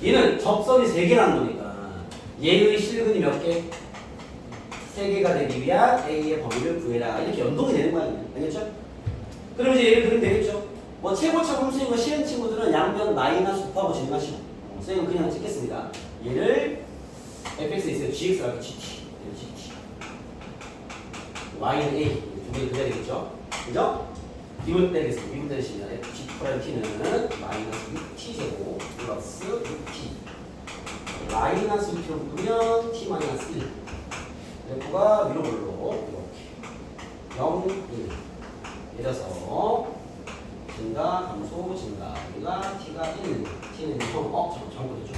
얘는 접선이 3개라는 거니까 얘의 실근이 몇 개? 3개가 되기 위한 A의 범위를 구해라 이렇게 연동이 되는 거야. 알겠죠? 그럼 이제 얘를 그리면 되겠죠? 뭐 최고차 함수인 거 싫은 친구들은 양변 마이너스 곱하고 진행하시고 선생님은 그냥 찍겠습니다. 얘를 fx에 있어요. gx라고 gt gt y는 a 두 개 그려야 되겠죠? 그죠? 미분 때리겠습니다. 미분 때리시면 g 프라임 t는 마이너스 6t 제곱 플러스 6t 마이너스 6t로 묶으면 t 마이너스 1 그래프가 위로 올라 이렇게 0, 1 이래서 증가, 감소, 증가 여기가 t가 1 t는 0 잘못했죠?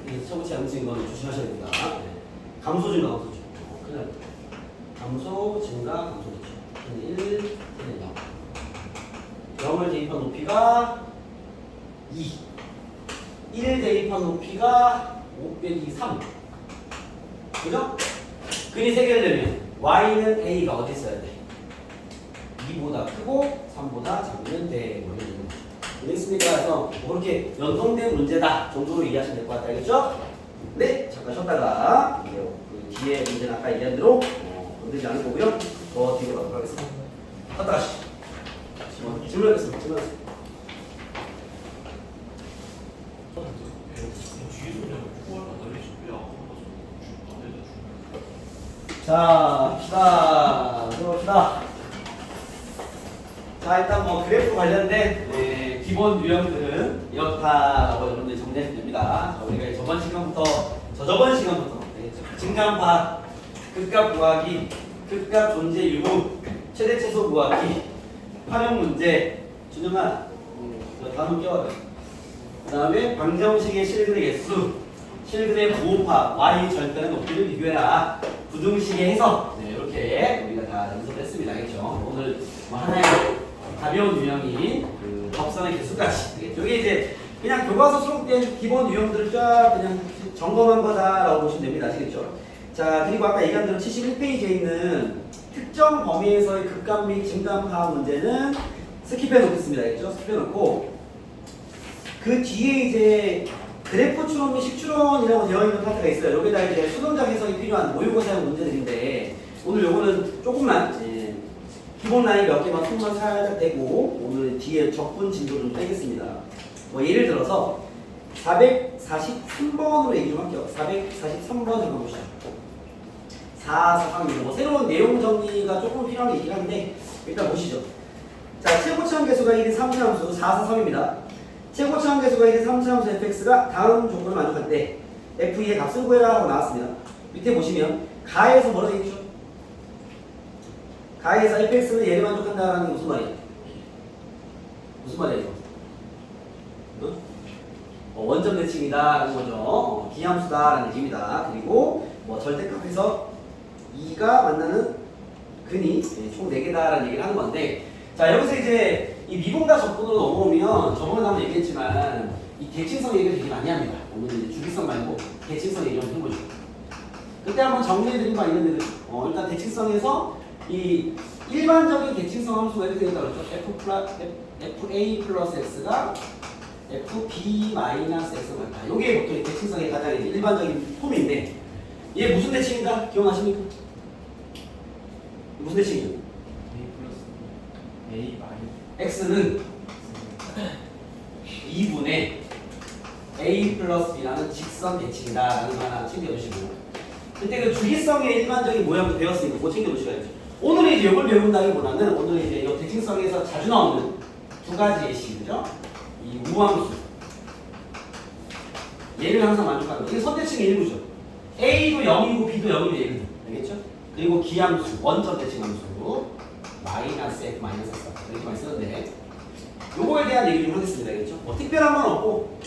이 최고치 양수인 거는 조심하셔야 됩니다. 네. 감소, 증가, 감소죠. 큰일 납니다. 감소, 증가, 감소죠. t는 1, t는 0 0을 대입한 높이가 2 1 대입한 높이가 5 빼기 3 그죠? 근이 3개를 내면 y는 a가 어디 있어야 돼? 2보다 크고 3보다 작으면 돼. 뭐 이런 거. 되겠습니까? 그래서 뭐 그렇게 연동된 문제다 정도로 이해하시면 될 것 같다. 알겠죠? 네, 잠깐 쉬었다가 그 뒤에 문제는 아까 얘기한 대로 건들지 않을 거고요. 더 뒤로 가도록 하겠습니다. 갔다 가시죠. 질문하겠습니다. 질문하겠습니다. 자, 합시다. 들어봅시다. 자, 일단 뭐 그래프 관련된 기본 유형들은 이렇다라고 여러분들이 정리하시면 됩니다. 자, 우리가 저번 시간부터 증간파, 극값 구하기, 극값 존재 유무, 최대 최소 구하기, 활용 문제, 준영아, 다음 껴야 돼. 그 다음에 방정식의 실근의 개수, 실근의 부호파, y 절편의 높이를 비교해라. 부등식의 해석. 네, 이렇게 우리가 다 연습했습니다. 알겠죠? 오늘 뭐 하나의 가벼운 유형인 그 접선의 개수까지. 알겠죠? 이게 이제 그냥 교과서 수록된 기본 유형들을 쫙 그냥 점검한 거다라고 보시면 됩니다. 아시겠죠? 자, 그리고 아까 얘기한 대로 71페이지에 있는 특정 범위에서의 극값 및 증감 파악 문제는 스킵해 놓겠습니다. 알겠죠? 스킵해 놓고 그 뒤에 이제 그래프 추론 및 식추론이라고 되어 있는 파트가 있어요. 여기다 이제 수동적 해석이 필요한 모의고사형 문제들인데 오늘 요거는 조금만 기본 라인 몇 개만 손만 살짝 떼고 오늘 뒤에 적분 진도 좀 빼겠습니다. 뭐 예를 들어서 443번으로 얘기 좀 할게요. 443번 잠깐 보시죠. 443입니다. 뭐 새로운 내용 정리가 조금 필요한 게 있긴 한데 일단 보시죠. 자, 최고차원 개수가 1인 3차함수 443입니다. 최고차원 개수가 1인 3차함수 fx가 다음 조건을 만족할 때 f의 값을 구해라 하고 나왔습니다. 밑에 보시면 가에서 뭐라 되어 있죠? 가에서 fx는 얘를 만족한다라는 게 무슨 말이야? 무슨 말이야 이거? 응? 원점 대칭이다라는 거죠. 기함수다라는 얘기입니다. 그리고 뭐 절대값에서 2가 만나는 근이 총 4개다라는 얘기를 하는 건데, 자 여기서 이제 이 미분과 적분으로 넘어오면 저번에 한번 얘기했지만 이 대칭성 얘기를 되게 많이 합니다. 오늘은 이제 주기성 말고 대칭성 얘기 좀 해보죠. 그때 한번 정리해드린 바 있는데 일단 대칭성에서 이 일반적인 대칭성 함수가 이렇게 되겠다 그랬죠. fa 플러스 x가 fb 마이너스 x가 같다. 이게 보통 대칭성의 가장 이제 일반적인 폼인데, 이게 무슨 대칭인가 기억나십니까? 무슨 대칭이에요? A 플러스 A 마이너스 x는 2분의 a 플러스 b라는 직선 대칭이다라는 거 하나 챙겨주시고, 그때 그 주기성의 일반적인 모양도 배웠으니까 그거 챙겨주셔야죠. 오늘은 이제 이걸 배운다기보다는 오늘은 이제 이 대칭성에서 자주 나오는 두 가지의 식이죠. 이 우함수, 얘를 항상 만족하는 거. 이게 선대칭의 일부죠. a도 0이고 b도 0이고 얘는 알겠죠? 그리고 기함수, 원점 대칭함수 마이너스 f 마이너스 x 이렇게 많이 쓰는데, 요거에 대한 얘기 좀 하겠습니다. 알겠죠? 뭐 특별한 건 없고,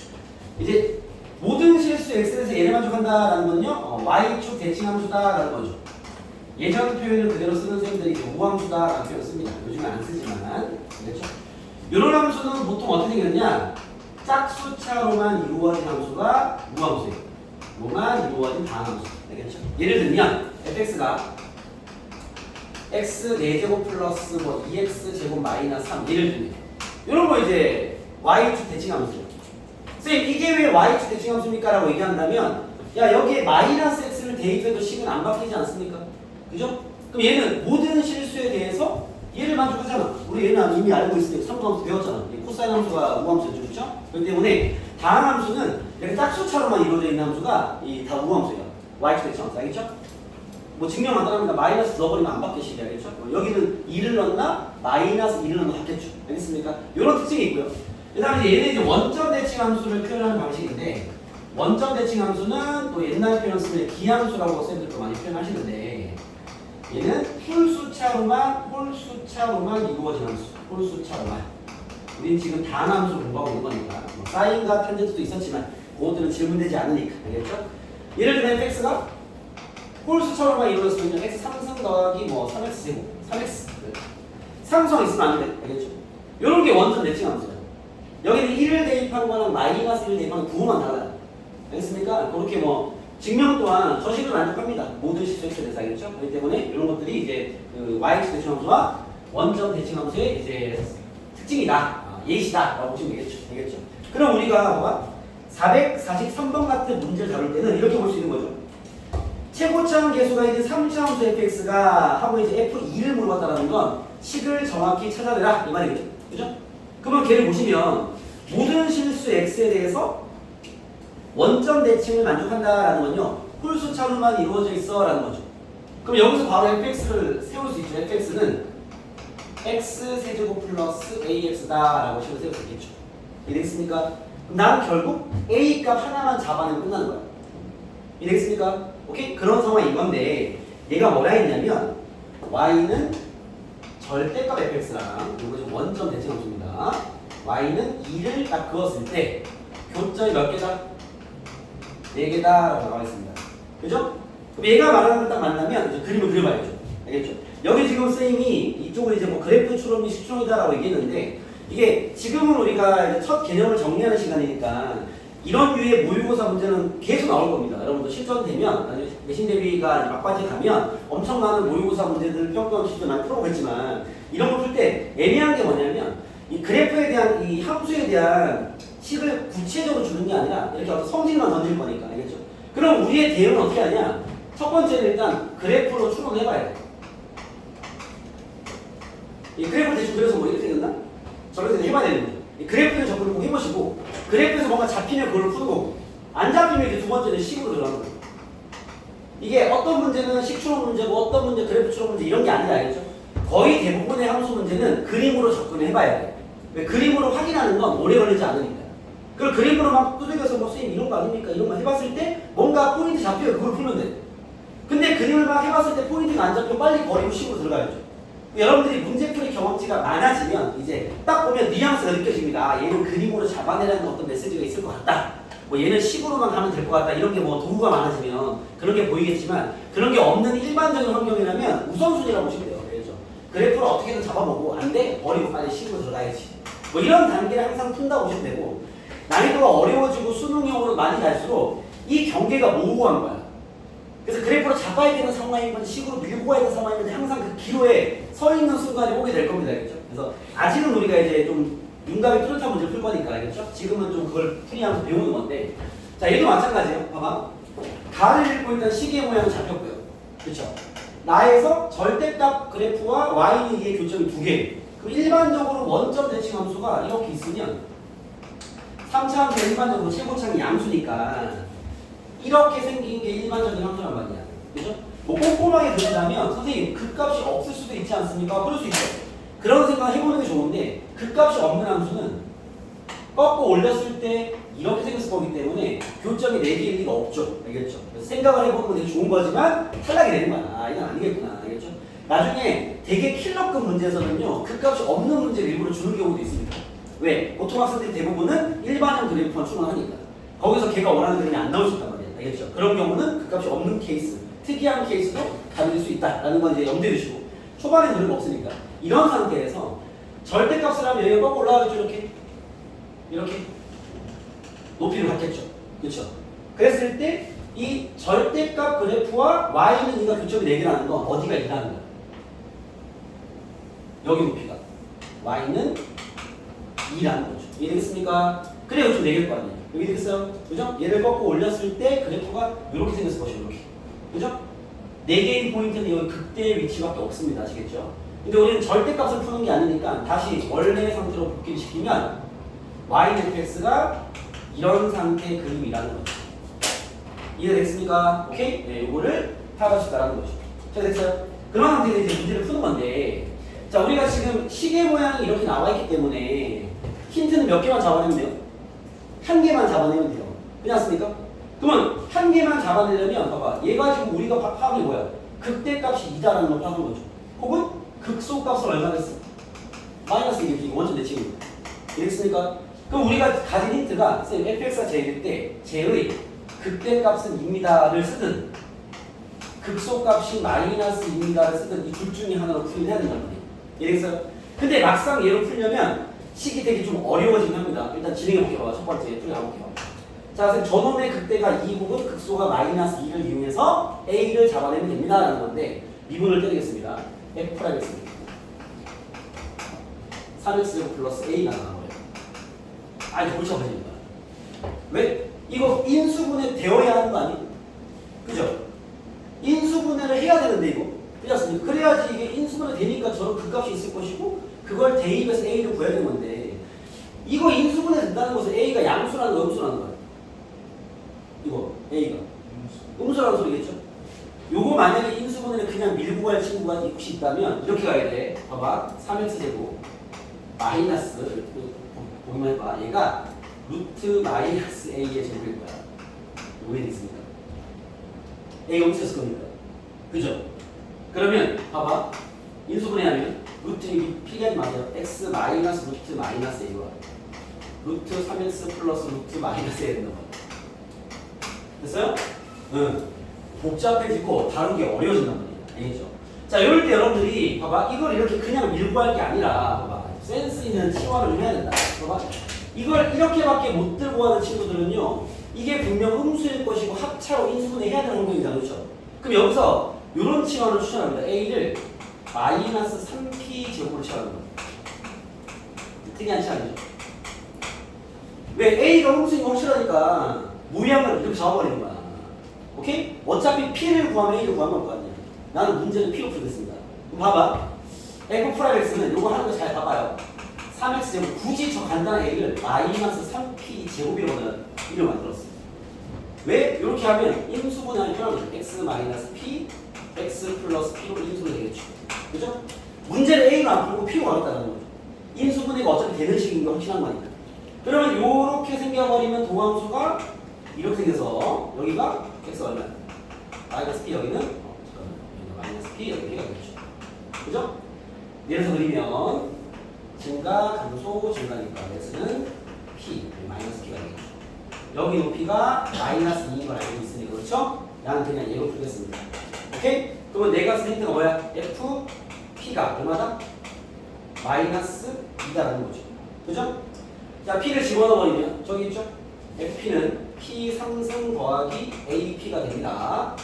이제 모든 실수 x에서 얘를 만족한다라는 건요, y축 대칭함수다라는 거죠. 예전 표현을 그대로 쓰는 선생님들이 이제 우함수다라는 표현을 씁니다. 요즘은 안 쓰지만, 알겠죠? 이런 함수는 보통 어떻게 생겼냐? 짝수차로만 이루어진 함수가 우함수예요. 로만 이루어진 다함수. 알겠죠? 예를 들면 fx가 x 4제곱 플러스 뭐 2x 제곱 마이너스 3 예를 들면 이런 거 이제 y축 대칭함수죠. 선생님 이게 왜 y축 대칭함수입니까? 라고 얘기한다면, 야 여기에 마이너스 x를 대입해도 식은 안 바뀌지 않습니까? 그죠? 그럼 얘는 모든 실수에 대해서 얘를 만족하잖아. 우리 얘는 이미 알고 있으니까 삼수함수 배웠잖아. 코사인 함수가 우함수였죠. 그렇죠? 그렇기 때문에 다음 함수는 이렇게 짝수차로만 이루어져 있는 함수가 다 우함수예요. y축 대칭함수. 알겠죠? 뭐 증명 간단합니다. 마이너스 넣어버리면 안 바뀌시죠. 알겠죠? 여기는 2를 넣나 마이너스 2를 넣나 바뀌었죠. 알겠습니까? 이런 특징이 있고요. 그 다음에 얘는 이제 원점 대칭 함수를 표현하는 방식인데, 원점 대칭 함수는 또 옛날 표현 쓰면 기함수라고 쌤들도 많이 표현하시는데, 얘는 홀수차로만 이루어진 함수. 홀수차로만. 우린 지금 단함수 공부하고 있는 거니까 뭐 사인과 탄젠트도 있었지만 그것들은 질문되지 않으니까. 알겠죠? 예를 들면 fx가 홀수처럼만 이루어졌으면 x 3승 더하기 뭐 3x 제곱 3x 상수항 있으면 안 돼. 알겠죠? 이런 게 원점 대칭 함수예요. 여기는 1을 대입한 거랑 마이너스 1을 대입한 구호만 달라요. 알겠습니까? 그렇게 뭐 증명 또한 저식을 만족합니다. 모든 실수에 대해서. 알겠죠? 그렇기 때문에 이런 것들이 이제 그 yx 대칭 함수와 원점 대칭 함수의 이제 특징이다, 예시다라고 보시면 되겠죠. 알겠죠? 그럼 우리가 443번 같은 문제를 다룰 때는 이렇게 볼 수 있는 거죠. 최고차원 계수가 있는 3차 함수 fx가 하고 이제 f2를 물어봤다는 건 식을 정확히 찾아내라 이 말이겠죠. 그죠? 그러면 걔를 보시면 모든 실수 x에 대해서 원점 대칭을 만족한다라는 건요, 홀수차로만 이루어져 있어 라는 거죠. 그럼 여기서 바로 fx를 세울 수 있죠. fx는 x 세제곱 플러스 ax다 라고 식을 세울 수 있겠죠. 이해되겠습니까? 그럼 나는 결국 a 값 하나만 잡아내면 끝나는 거야. 이해되겠습니까? 오케이? 그런 상황인 건데, 얘가 뭐라 했냐면 y는 절대값 fx랑 이거 지금 원점 대칭 함수입니다. y는 2를 딱 그었을 때 교점이 몇 개다? 4개다 라고 나와 있습니다. 그죠? 그럼 얘가 말하는 걸 딱 만나면 이제 그림을 그려봐야죠. 알겠죠? 여기 지금 쌤이 이쪽을 이제 뭐 그래프 추론이 식추론이다라고 얘기했는데, 이게 지금은 우리가 이제 첫 개념을 정리하는 시간이니까 이런 류의 모의고사 문제는 계속 나올 겁니다. 여러분도 실전되면 나중에 내신 대비가 막바지에 가면 엄청나는 모의고사 문제들 평가원 시즌 많이 풀어보겠지만, 이런 걸 풀 때 애매한 게 뭐냐면 이 그래프에 대한 이 함수에 대한 식을 구체적으로 주는 게 아니라 이렇게 어떤 성질만 던질 거니까. 알겠죠? 그럼 우리의 대응은 어떻게 하냐? 첫 번째는 일단 그래프로 추론해봐야 돼. 이 그래프 대충 그려서 뭐 이렇게 생겼나? 저렇게 해봐야 되는 거죠. 이 그래프를 접근을 꼭 해보시고, 그래프에서 뭔가 잡히면 그걸 푸는 거고, 안 잡히면 이제 두 번째는 식으로 들어가는 거예요. 이게 어떤 문제는 식추론 문제고 어떤 문제 그래프 추론 문제 이런 게 아니라. 알겠죠? 거의 대부분의 함수 문제는 그림으로 접근을 해봐야 돼. 왜? 그림으로 확인하는 건 오래 걸리지 않으니까. 그걸 그림으로 막 두들겨서 뭐 선생님 이런 거 아닙니까? 이런 거 해봤을 때 뭔가 포인트 잡혀요. 그걸 풀면 돼. 근데 그림을 막 해봤을 때 포인트가 안 잡히면 빨리 버리고 식으로 들어가야죠. 여러분들이 문제풀이 경험치가 많아지면 이제 딱 보면 뉘앙스가 느껴집니다. 아, 얘는 그림으로 잡아내라는 어떤 메시지가 있을 것 같다. 뭐 얘는 식으로만 가면 될 것 같다. 이런 게 뭐 도구가 많아지면 그런 게 보이겠지만 그런 게 없는 일반적인 환경이라면 우선순위라고 보시면 돼요. 그렇죠? 그래프를 어떻게든 잡아보고 안 돼? 버리고 빨리 식으로 들어가야지. 뭐 이런 단계를 항상 푼다고 보시면 되고 난이도가 어려워지고 수능형으로 많이 갈수록 이 경계가 모호한 거야. 그래서 그래프로 잡아야 되는 상황이면 식으로 밀고 가야 되는 상황이면 항상 그 기로에 서 있는 순간이 오게 될 겁니다. 그렇죠? 그래서 아직은 우리가 이제 좀 윤곽이 뚜렷한 문제를 풀 거니까 그렇죠? 지금은 좀 그걸 풀이하면서 배우는 건데 자 얘도 마찬가지예요. 봐봐. 가를 읽고 일단 시계 모양은 잡혔고요. 그렇죠? 나에서 절대값 그래프와 y는 이게 교점이 두 개. 그럼 일반적으로 원점 대칭 함수가 이렇게 있으면 3차 함수 일반적으로 최고창이 양수니까 이렇게 생긴 게 일반적인 함수란 말이야. 그죠? 뭐 꼼꼼하게 그린다면 선생님 그 값이 없을 수도 있지 않습니까? 그럴 수 있죠. 그런 생각 해보는 게 좋은데 그 값이 없는 함수는 꺾고 올렸을 때 이렇게 생겼을 거기 때문에 교점이 4개일 리가 없죠. 알겠죠? 그래서 생각을 해보는 건 되게 좋은 거지만 탈락이 되는 거야. 아, 이건 아니겠구나. 알겠죠? 나중에 되게 킬러급 문제에서는요 그 값이 없는 문제를 일부러 주는 경우도 있습니다. 왜? 보통 학생들이 대부분은 일반형 그래프만 출원하니까 거기서 걔가 원하는 그림이 안 나올 수 있단 말이에요. 알겠죠? 그런 경우는 그 값이 없는 케이스, 특이한 케이스도 가질 수 있다라는 건 이제 염두에 두시고 초반에 그런 거 없으니까 이런 상태에서 절대값을 하면 여기가 꺾고 올라가겠죠. 이렇게 높이를 갖겠죠. 그렇죠? 그랬을 때 이 절대값 그래프와 y는 인과 교점이 4개라는 건 어디가 2라는 거야? 여기 높이가 y는 2라는 거죠. 이해되겠습니까? 그래 여기 좀 4개일 거 아니에요. 여기 되겠어요? 그죠? 얘를 꺾고 올렸을 때 그래프가 이렇게 생겼을 것이에요. 이렇게. 그죠? 4개인 포인트는 여기 극대의 위치밖에 없습니다. 아시겠죠? 근데 우리는 절대값을 푸는 게 아니니까 다시 원래 상태로 복귀를 시키면 yfx가 이런 상태의 그림이라는 거죠. 이해되겠습니까? 오케이? 네, 이거를 파악할 수 있다는 거죠. 자, 됐어요? 그런 상태에서 이제 문제를 푸는 건데 자, 우리가 지금 시계 모양이 이렇게 나와 있기 때문에 힌트는 몇 개만 잡아내면 돼요? 한 개만 잡아내면 돼요. 그렇지 않습니까? 그러면 한 개만 잡아내려면 봐봐. 얘가 지금 우리가 파악이 뭐야? 극대값이 2다라는 걸 파악한 거죠. 혹은 극소값을 얼마 했어? 마이너스 2이 원점 내치입니다. 이해했습니까? 그럼 우리가 가진 힌트가 fx가 제일 때 제의 극대값은 2입니다를 쓰든 극소값이 마이너스 2입니다를 쓰든 이 둘 중에 하나로 풀이를 해야 된단 말이에요. 이해했어요? 근데 막상 얘로 풀려면 식이 되게 좀 어려워지긴 합니다. 일단 진행해볼게요. 첫 번째 풀이 가볼게요. 자, 선생님 저놈의 극대가 2 혹은 극소가 마이너스 2를 이용해서 a를 잡아내면 됩니다 라는 건데 미분을 떼겠습니다. f 프라이빗입니다. 3x 플러스 a가 나온 거예요. 아, 이거 골치 아파집니다. 왜? 이거 인수분해 되어야 하는 거 아니에요? 그죠? 인수분해를 해야 되는데 이거 그렇지 않습니까? 그래야지 이게 인수분해 되니까 저런 극값이 있을 것이고 그걸 대입해서 a를 구해야 되는 건데 이거 인수분해 된다는 것은 a가 양수라는 거 음수라는 거예요. 이거 a가 음수라는 소리겠죠? 요거 만약에 인수분해를 그냥 밀고 갈 친구가 혹시 있다면 이렇게 가야 돼. 봐봐. 3x제곱 마이너스 보기만 해봐. 얘가 루트 마이너스 a의 제곱일 거야. 왜 있습니까? a가 음수였을 겁니까? 그죠? 그러면 봐봐. 인수분해하면 루트 여기 필요하지 마세요. x 마이너스 루트 마이너스 a와 루트 3x 플러스 루트 마이너스 a 된다고. 됐어요? 응. 복잡해지고 다루기 어려워진단 말이에요. 알겠죠? 자, 이럴 때 여러분들이 봐봐. 이걸 이렇게 그냥 밀고 할 게 아니라 봐봐. 센스 있는 치환을 해야 된다. 봐봐. 이걸 이렇게밖에 못 들고 가는 친구들은요. 이게 분명 음수일 것이고 합차로 인수분해 해야 되는 환경이잖아요. 그렇죠? 그럼 여기서 이런 치환을 추천합니다. a를 마이너스 3p 제곱으로 치환하는 거예요. 특이한 치환이죠. 왜? a가 음수인 거 확실하니까 무리한 걸 이렇게 잡아버리는 거야. 오케이? 어차피 p를 구하면 a를 구하면 올 거 아니야. 나는 문제는 p로 풀겠습니다. 그럼 봐봐. f 프라임 x는 요거 하는 거 잘 봐봐요. 3x 제곱 굳이 저 간단한 a를 마이너스 3p 제곱이라고 이를 만들었어요. 왜? 이렇게 하면 인수분해하기 편한 거죠. x 마이너스 p, x 플러스 p로 인수분해 되겠죠. 그죠? 문제를 a로 안 풀고 p로 가겠다는 거죠. 인수분해가 어차피 되는 식인 거 확실한 거니까. 그러면 요렇게 생겨버리면 도함수가 이렇게 생겨서 여기가 x 얼마? 마이너스 p 여기는 잠깐만 여기가 마이너스 p 여기 p가 되겠죠. 그죠? 내려서 그리면 증가, 감소, 증가니까 x는 p, 마이너스 p가 되겠죠. 여기 높이가 마이너스 2인 걸 알고 있으니까 그렇죠? 나는 그냥 얘로 풀겠습니다. 오케이? 그러면 내가 쓴 힌트가 뭐야? f, p가 얼마다? 마이너스 2다라는 거죠. 그죠? 자, p를 집어넣어버리면 저기 있죠? fp는 p 상승 더하기 ap가 됩니다.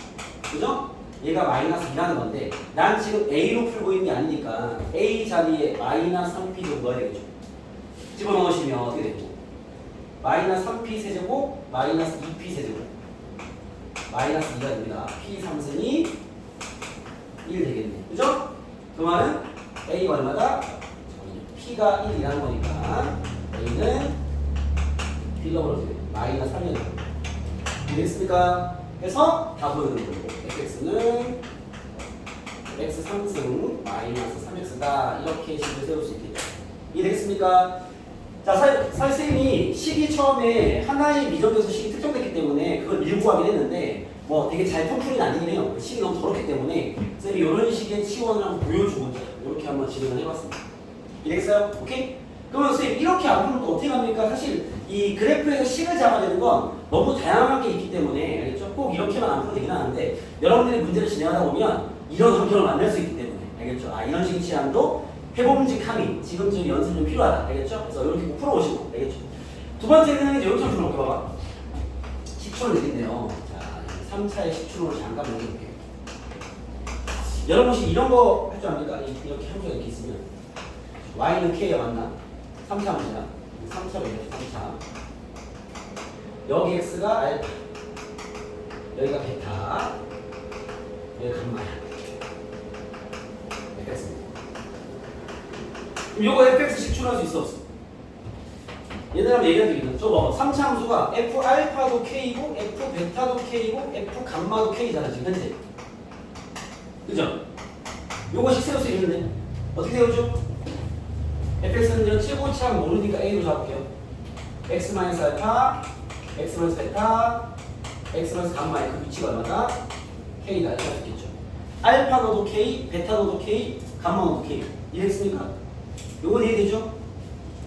그죠? 얘가 마이너스 2라는 건데 난 지금 a로 풀고 있는 게 아니니까 a 자리에 마이너스 3p 좀 넣어야 되겠죠. 집어넣으시면 어떻게 되고 마이너스 3p 세제곱 마이너스 2p 세제곱 마이너스 2가 됩니다. p 상승이 1 되겠네. 그죠? 그 말은 a가 얼마다? p가 1이라는 거니까 a는 필러로 마이너스 3이 되고 이해했습니까? 그래서 답은 fx는 x 상승 마이너스 3x다 이렇게 식을 세울 수 있겠죠. 이해되겠습니까? 자, 선생님이 식이 처음에 하나의 미적에서 식이 특정됐기 때문에 그걸 밀고 하긴 했는데 뭐 되게 잘 펌풀이는 아니긴 해요. 식이 너무 더럽기 때문에 쌤이 이런 식의 치원을 한번 보여주고자 이렇게 한번 진행을 해봤습니다. 이해됐어요? 오케이? 그러면 선생님 이렇게 안 풀면 또 어떻게 합니까? 사실 이 그래프에서 식을 잡아내는 건 너무 다양하게 있기 때문에 알겠죠? 꼭 이렇게만 안 풀어도 되긴 하는데 여러분들이 문제를 진행하다 보면 이런 환경을 만날 수 있기 때문에 알겠죠? 아 이런 식의 치안도 해봄직함이 지금쯤 연습이 좀 필요하다 알겠죠? 그래서 이렇게 꼭 풀어오시고 알겠죠? 두 번째는 이제 이렇게 풀어볼게 봐봐 10초를 내린대요. 자 3차의 10초를 잠깐 넘겨볼게요. 여러분 혹시 이런 거 할 줄 압니까? 이렇게 함수가 이렇게 있으면 y는 k가 맞나? 3차 문제야. 3차로 이렇게 3차. 여기 x가 알파, 여기가 베타, 여기가 감마야. 됐습니다. 그럼 요거 fx씩 추론할 수 있어 없어? 얘들 한번 얘기해 드리겠습니다. 저 뭐 3차 함수가 f 알파도 k고 f 베타도 k고 f 감마도 k잖아 지금 현재. 그죠? 요거씩 세울 수 있는데 어떻게 세우죠? fx는 최고치항 모르니까 a로 잡을게요. x 마이너스 알파, x 마이너스 베타, x 마이너스 감마의 그 위치가 얼마다? k다 이렇게 잡겠죠. 알파 넣어도 k, 베타 넣어도 k, 감마 넣어도 k. 이해했습니까? 요건 이해되죠?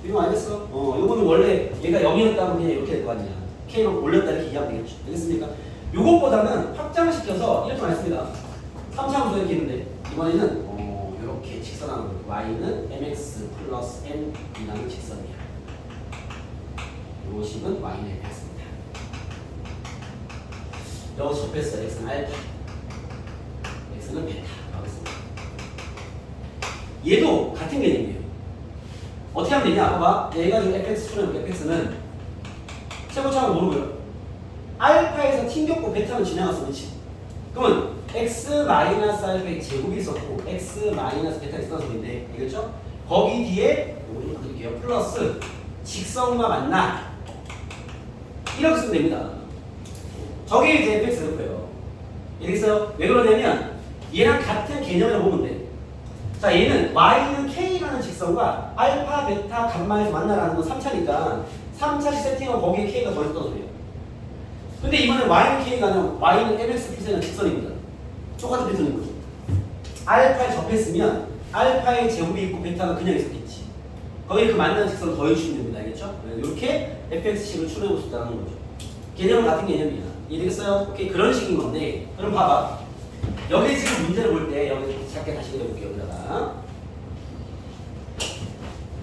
이거 알겠어? 요거는 원래 얘가 0이었다면 그냥 이렇게 될 거 아니야. k로 올렸다 이렇게 이해하면 되겠죠. 알겠습니까? 요것보다는 확장시켜서 이렇게 말했습니다. 3차 함수 이렇게 있는데 이번에는 이렇게 직선하는 거예요. y는 mx 플러스 n이라는 직선이야. 요 식은 y는 fx입니다. 여기서 접했어요. x는 알파, x는 베타 나오겠습니다. 얘도 같은 개념이에요. 어떻게 하면 되냐? 봐봐. 얘가 지금 fx 출연해볼게. fx는 최고차는 모르고요. 알파에서 튕겼고 베타는 지나갔어. 그렇지? 그러면 x 마이너스 알파의 제곱이 있었고 x 마이너스 베타 있었던 소리인데 알겠죠? 거기 뒤에 요거 좀 드릴게요. 플러스 직선과 만나 이렇게 쓰면 됩니다. 저게 이제 fx 그래프예요. 알겠어요? 왜 그러냐면 얘랑 같은 개념이라고 보면 돼. 자 얘는 y는 k라는 직선과 알파, 베타, 감마에서 만나라는 건 3차니까 3차씩 세팅하면 거기에 k가 더 있었던 소리예요. 근데 이번에 y는 k가 아니라 y는 mx 플러스는 직선입니다. 똑같은 패턴인 거죠. 알파에 접했으면 알파의 제곱이 있고 베타가 그냥 있었겠지. 거기에 그 만나는 직선을 더해주시면 됩니다. 알겠죠? 이렇게 fx식을 추론해볼 수 있다는 거죠. 개념은 같은 개념이야. 이해되겠어요? 오케이, 그런 식인 건데 그럼 봐봐. 여기 지금 문제를 볼 때 여기 작게 다시 그려볼게요. 여기다가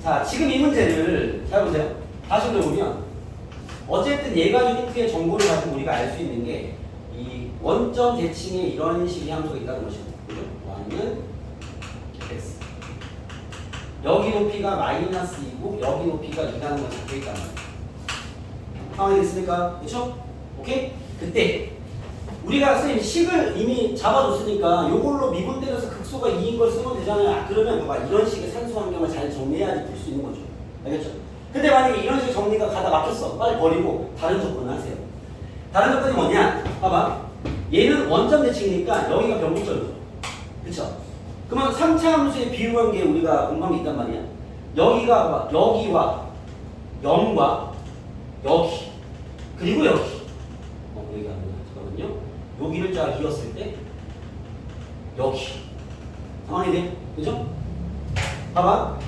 자, 지금 이 문제를 잘 보세요. 다시 그려보면 어쨌든 얘가 준 힌트의 정보를 가지고 우리가 알 수 있는 게 이 원점 대칭에 이런 식의 함수가 있다는 것이고, 그죠? y는 x. 여기 높이가 마이너스 2고 여기 높이가 2라는 걸 잡혀 있단 말이에요. 상황이 됐습니까? 그렇죠? 오케이? 그때 우리가 선생님 식을 이미 잡아줬으니까 요걸로 미분 때려서 극소가 2인 걸 쓰면 되잖아요. 아, 그러면 봐봐, 이런 식의 산수 환경을 잘 정리해야지 풀 수 있는 거죠. 알겠죠? 근데 만약에 이런 식의 정리가 가다 막혔어. 빨리 버리고 다른 접근을 하세요. 다른 접근이 뭐냐? 봐봐. 얘는 원점 대칭이니까 여기가 변곡점이죠. 그쵸? 그러면 3차 함수의 비유한 게 우리가 공부한 게 있단 말이야. 여기가 봐봐. 여기와 0과 여기 그리고 여기 여기가 아니라 잠깐만요. 여기를 쫙 이었을 때 여기 상황이 돼. 그죠? 봐봐.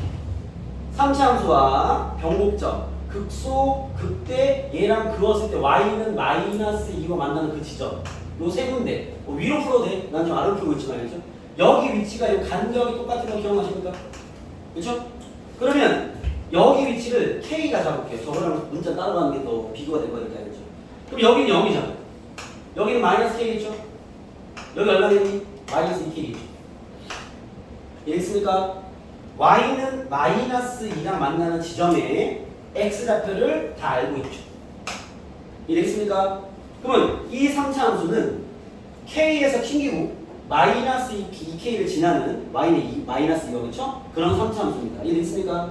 3차 함수와 변곡점, 극소, 극대, 얘랑 그었을 때 y는 마이너스 2와 만나는 그 지점. 요 세 군데. 위로 풀어도 돼. 난 지금 아래로 풀고 있지만, 알겠죠? 여기 위치가 요 간격이 똑같은 거 기억나십니까? 그렇죠? 그러면 여기 위치를 K가 잡을게요. 저거랑 문자 따라가는 게 더 비교가 될 거니까, 알겠죠? 그럼 여기는 0이잖아. 여기는 마이너스 K겠죠? 여기 얼마겠니? 마이너스 2K겠죠? 이해했습니까? Y는 마이너스 2랑 만나는 지점에 X좌표를 다 알고 있죠. 이해했습니까? 그러면 이 3차 함수는 K에서 튕기고 마이너스 2K를 지나는 Y는 마이너스 2가 그렇죠? 그런 3차 함수입니다. 이해됐습니까?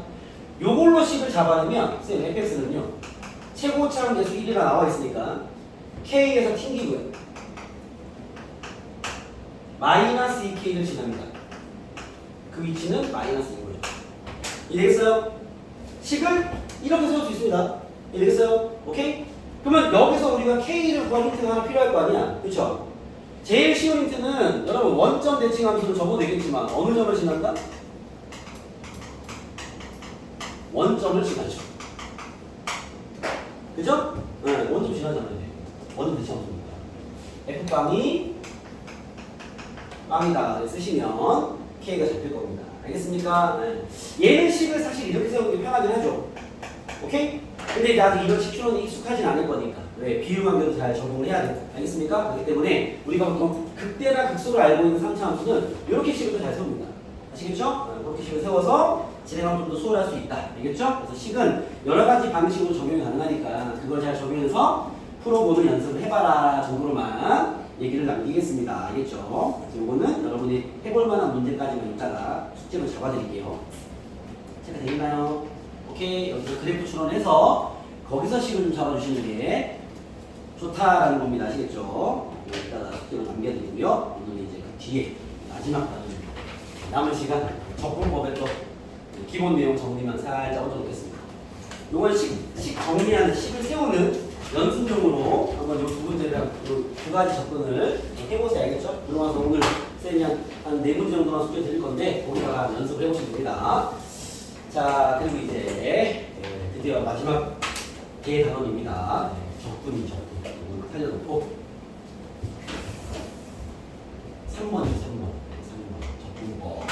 요걸로 식을 잡아내면 쌤 fx는요 최고차항 계수 1이라 나와 있으니까 K에서 튕기고요 마이너스 2K를 지납니다. 그 위치는 마이너스 2고요. 이해됐어요? 식을 이렇게 세울 수 있습니다. 이해됐어요? 오케이? 그러면 여기서 우리가 K를 구할 힌트가 하나 필요할 거 아니야? 그쵸? 제일 쉬운 힌트는 여러분 원점 대칭 함수를 적어도 되겠지만 어느 점을 지난다? 원점을 지나죠. 그죠? 네, 원점 지나잖아요. 원점 대칭 함수입니다. F빵이 빵이다 쓰시면 K가 잡힐 겁니다. 알겠습니까? 네. 얘는 식을 사실 이렇게 세우는 게 편하긴 하죠. 오케이? 근데 이제 아직 이런 식추론이 익숙하진 않을 거니까 왜 비유관계도 잘 적용을 해야 돼. 알겠습니까? 그렇기 때문에 우리가 보통 극대나 극소를 알고 있는 3차 함수는 이렇게 식을 잘 세웁니다. 아시겠죠? 그렇게 식을 세워서 진행하면 좀 더 수월할 수 있다. 알겠죠? 그래서 식은 여러 가지 방식으로 적용이 가능하니까 그걸 잘 적용해서 풀어보는 연습을 해봐라 정도로만 얘기를 남기겠습니다. 알겠죠? 그래서 이거는 여러분이 해볼 만한 문제까지만 이따가 숙제로 잡아드릴게요. 체크 되겠나요? 오케이. 여기서 그래프 추론해서 거기서 식을 좀 잡아주시는 게 좋다라는 겁니다. 아시겠죠? 여기다가 숙제로 남겨드리고요. 오늘 이제 그 뒤에 마지막 단원 남은 시간 적분법에 또 기본 내용 정리만 살짝 얹어놓겠습니다. 요건 식 정리하는 식을 세우는 연습용으로 한번 요 두 문제랑 두 가지 접근을 해보세요. 알겠죠? 들어와서 오늘 쌤이 한 4문제 정도만 숙제 드릴 건데 거기다가 연습을 해보시면 됩니다. 자, 그리고 이제 드디어 마지막 대단원입니다. 적분이 적분. 이걸 살려놓고 3번이죠. 3번. 적분법.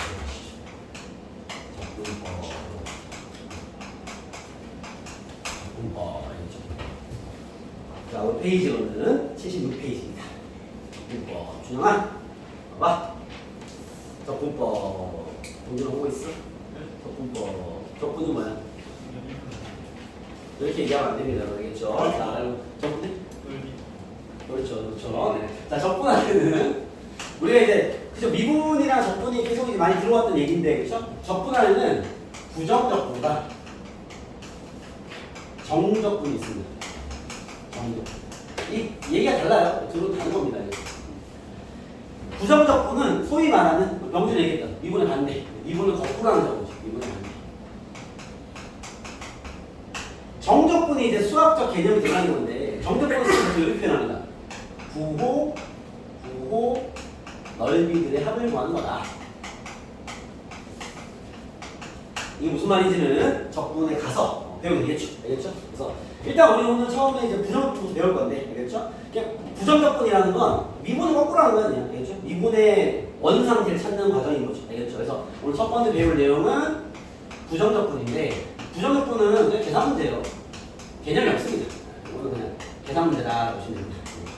적분법. 자, 오늘 페이지로는 76페이지입니다. 적분법. 준영아, 봐봐. 적분법. 동전을 보고 있어? 적분법. 적분은 뭐야? 이렇게 얘기하면 안 됩니다. 알겠죠? 자, 적분이? 그렇죠. 네. 자, 적분하에는 우리가 이제 그죠? 미분이랑 적분이 계속 이제 많이 들어왔던 얘기인데, 그렇죠? 적분하에는 부정적분과 정적분이 있습니다. 정적. 이 얘기가 달라요. 둘은 다른 겁니다. 부정적분은 소위 말하는 명준이 얘기했던 미분의 반대. 미분을 거꾸로 하는 적이죠. 미분의 반대. 정적분이 이제 수학적 개념이 들어가는 건데 정적분은 이렇게 표현합니다. 부호 넓이들의 합을 구하는 거다. 이게 무슨 말인지는 적분에 가서 배우면 되겠죠. 알겠죠? 그래서 일단 우리 오늘 처음에 이제 부정적분부터 배울 건데, 알겠죠? 그냥 부정적분이라는 건 미분을 거꾸로 하는 거 아니야. 알겠죠? 미분의 원상태를 찾는 과정인 거죠. 알겠죠? 그래서 오늘 첫 번째 배울 내용은 부정적분인데 부정적분은 그냥 계산 문제예요. 개념이 없습니다. 이거는 그냥 계산 문제다 보시면 됩니다.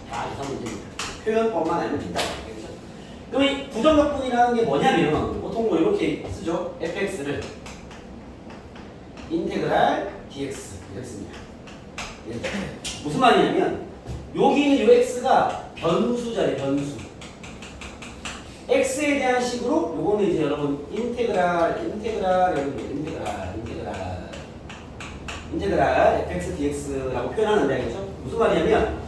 다 계산 문제입니다. 표현법만 알면 된다. 알겠죠? 그럼 이 부정적분이라는 게 뭐냐면 보통 뭐 이렇게 쓰죠. fx를 인테그랄 dx 이렇게 씁니다. 무슨 말이냐면 여기 있는 요 x가 변수자리 변수. x에 대한 식으로 요거는 이제 여러분 인테그랄 fx dx라고 표현하는데 알겠죠? 무슨 말이냐면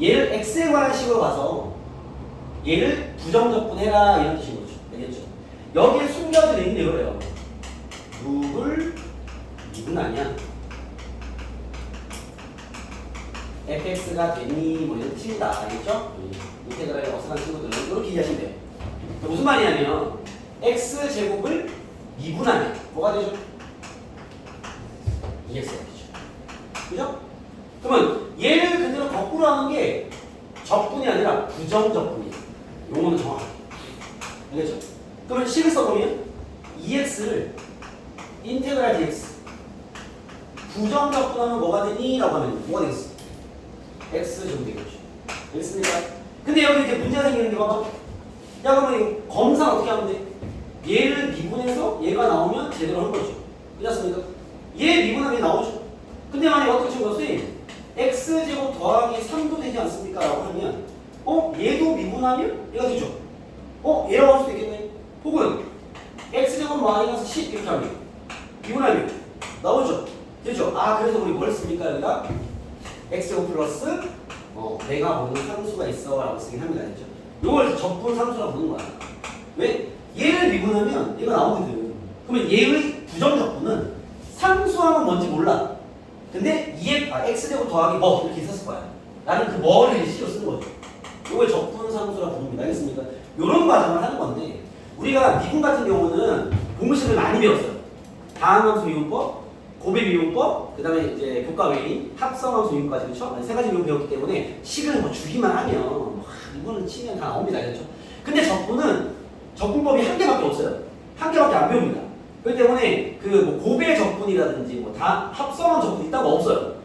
얘를 x에 관한 식으로 가서 얘를 부정적분해라 이런 뜻인 거죠. 알겠죠? 여기에 숨겨져 있는 이거예요. 누굴 이분 아니야? fx가 되니 뭐 이런 뜻입니다. 알겠죠? 인테그랄의 어색한 친구들은 이렇게 이해하시면 돼요. 무슨 말이냐면 x 제곱을 미분하면 뭐가 되죠? EX가 되죠. 그죠? 그러면 얘를 그대로 거꾸로 하는 게 적분이 아니라 부정적분이에요. 용어는 정확하게. 알겠죠? 그러면 식을 써보면 EX를 인테그랄 DX 부정적분하면 뭐가 되니? 라고 하면 뭐가 되겠어? X 정도 되겠죠. 알겠습니까? 근데 여기 이제 문제가 생기는 게 봐봐. 야 그러면 이거 검사 어떻게 하면 돼? 얘를 미분해서 얘가 나오면 제대로 한 거죠. 그렇지 않습니까? 얘 미분하면 나오죠. 근데 만약에 어떻게 친 것이 x제곱 더하기 3도 되지 않습니까? 라고 하면 얘도 미분하면 얘가 되죠. 얘라고 할 수도 있겠네. 혹은 x제곱 마이너스 10 이렇게 하면 미분하면 나오죠. 되죠. 그래서 우리 뭘 씁니까? 여기다 x제곱 플러스 내가 보는 상수가 있어 라고 쓰긴 합니다. 알죠? 이걸 적분 상수라고 부르는 거야. 왜? 얘를 미분하면 얘가 나오거든. 그러면 얘의 부정적분은 상수하면 뭔지 몰라. 근데 x제곱 더하기 뭐 이렇게 있었을 거야. 나는 그 뭐를 C로 쓰는 거죠. 이걸 적분 상수라고 부릅니다. 알겠습니까? 이런 과정을 하는 건데 우리가 미분 같은 경우는 공식을 많이 배웠어요. 다항함수 미분법, 고배 미분법, 그 다음에 이제 교과 외인 합성함수 미분까지 그렇죠? 세 가지 미분 배웠기 때문에 식을 뭐 주기만 하면 이거는 치면 다 나옵니다. 그렇죠? 근데 적분은 적분법이 한 개밖에 없어요. 한 개밖에 안 배웁니다. 그렇기 때문에 그 뭐 고배 적분이라든지 뭐 다 합성한 적분 있다고 없어요.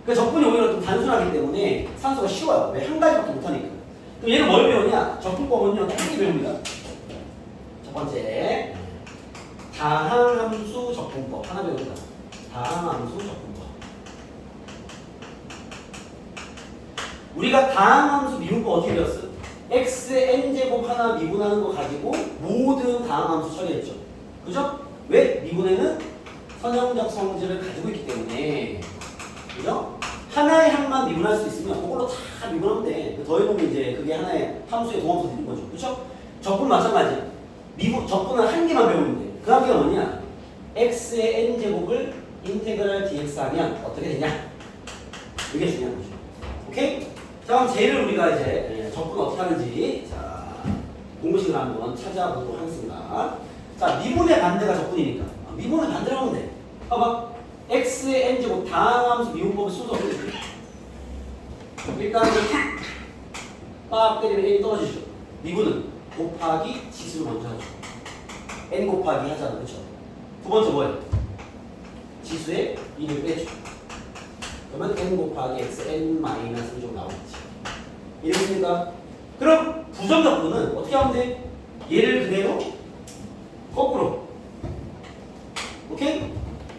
그 적분이 오히려 좀 단순하기 때문에 산수가 쉬워요. 왜? 한 가지밖에 못하니까. 그럼 얘는 뭘 배우냐? 적분법은요, 한 개 배웁니다. 첫 번째, 다항함수 적분법 하나 배웁니다. 다항함수 적분법. 우리가 다항함수 미분법 어떻게 배웠어요? xn제곱 하나 미분하는 거 가지고 모든 다항함수 처리했죠. 그죠? 왜? 미분에는 선형적 성질을 가지고 있기 때문에. 그죠? 하나의 항만 미분할 수 있으면 그걸로 다 미분하면 돼. 더해보면 이제 그게 하나의 함수의 동함수 되는 거죠. 그죠? 적분 마찬가지야. 적분은 한 개만 배우면 돼. 그 한 개가 뭐냐? x의 n제곱을 인테그랄 dx 하면 어떻게 되냐? 이게 중요한 거죠. 오케이? 자, 그럼 쟤를 우리가 이제 적분 어떻게 하는지 공식을 한번 찾아보도록 하겠습니다. 자, 미분의 반대가 적분이니까 미분의 반대로 하면 돼. 봐봐. x의 n제곱 다항함수 미분법의 순서 어떻게 돼? 일단은 빡 때리면 n이 떨어지죠. 미분은 곱하기 지수를 먼저 하죠. n 곱하기 하잖아. 그렇죠? 두 번째 뭐예요? 지수에 2를 빼죠. 그러면 n 곱하기 x n 마이너스 1 정도 나오겠지. 이해됐습니까? 그럼 부정적분은 어떻게 하면 돼? 얘를 그대로 거꾸로. 오케이?